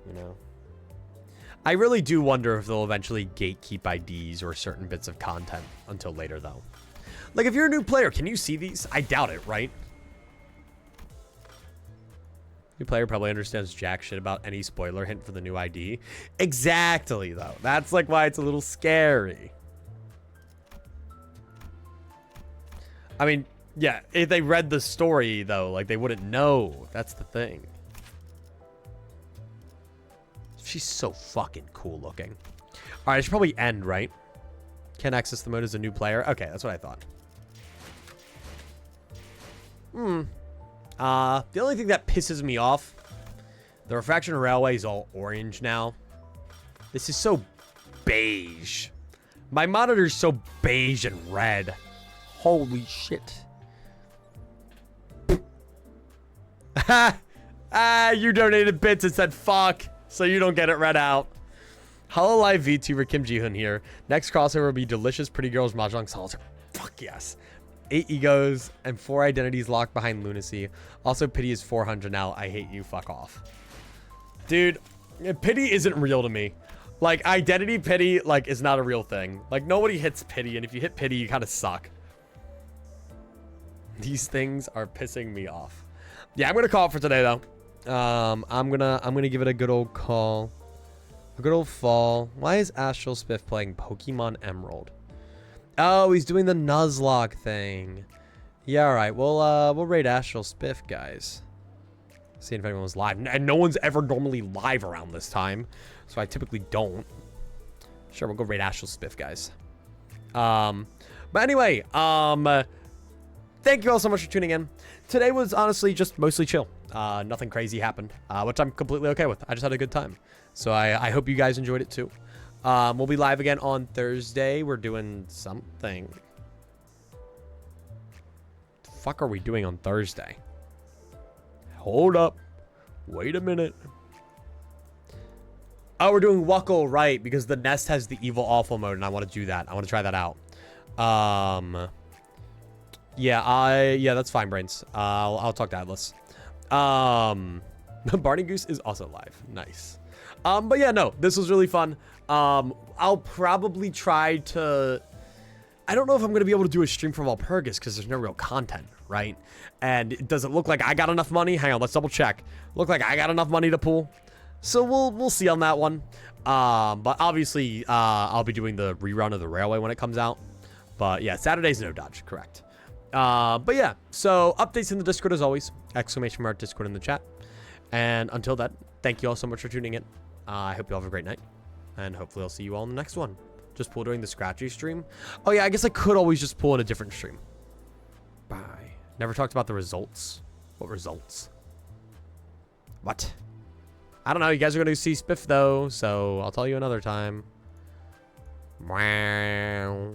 You know. I really do wonder if they'll eventually gatekeep IDs or certain bits of content until later, though. Like, if you're a new player, can you see these? I doubt it, right? New player probably understands jack shit about any spoiler hint for the new ID. Exactly, though. That's, like, why it's a little scary. I mean, yeah, if they read the story, though, like, they wouldn't know. That's the thing. She's so fucking cool looking. All right, I should probably end, right? Can't access the mode as a new player. Okay, that's what I thought. The only thing that pisses me off, the Reflectrial Railway is all orange now. This is so beige. My monitor's so beige and red. Holy shit. You donated bits and said fuck, so you don't get it read out. Hololive VTuber Kim Ji-hoon here. Next crossover will be Delicious Pretty Girls Mahjong Solitaire. Fuck yes. 8 egos and 4 identities locked behind lunacy. Also, pity is 400 now. I hate you. Fuck off. Dude, pity isn't real to me. Like, identity pity, like, is not a real thing. Like, nobody hits pity, and if you hit pity, you kind of suck. These things are pissing me off. Yeah, I'm gonna call it for today, though. I'm gonna give it a good old call. A good old fall. Why is Astral Spiff playing Pokemon Emerald? Oh, he's doing the Nuzlocke thing. Yeah, all right. We'll raid Astral Spiff, guys. See if anyone was live. And no one's ever normally live around this time, so I typically don't. Sure, we'll go raid Astral Spiff, guys. But anyway, thank you all so much for tuning in. Today was honestly just mostly chill. Nothing crazy happened, which I'm completely okay with. I just had a good time. So I hope you guys enjoyed it too. We'll be live again on Thursday. We're doing something. The fuck are we doing on Thursday? Hold up. Wait a minute. Oh, we're doing Wuckle, right, because the nest has the evil awful mode, and I want to do that. I want to try that out. Yeah, that's fine, Brains. I'll talk to Atlas. Barney Goose is also live. Nice. But yeah, no, this was really fun. I'll probably try to... I don't know if I'm going to be able to do a stream from Walpurgis because there's no real content, right? And does it look like I got enough money? Hang on, let's double check. Look like I got enough money to pool. So we'll see on that one. But obviously, I'll be doing the rerun of the Railway when it comes out. But yeah, Saturday's no dodge, correct. But yeah, so updates in the Discord as always. Exclamation mark Discord in the chat. And until then, thank you all so much for tuning in. I hope you all have a great night. And hopefully I'll see you all in the next one. Just pull during the Scratchy stream. Oh yeah, I guess I could always just pull in a different stream. Bye. Never talked about the results. What results? What? I don't know. You guys are going to see Spiff though, so I'll tell you another time. Wow.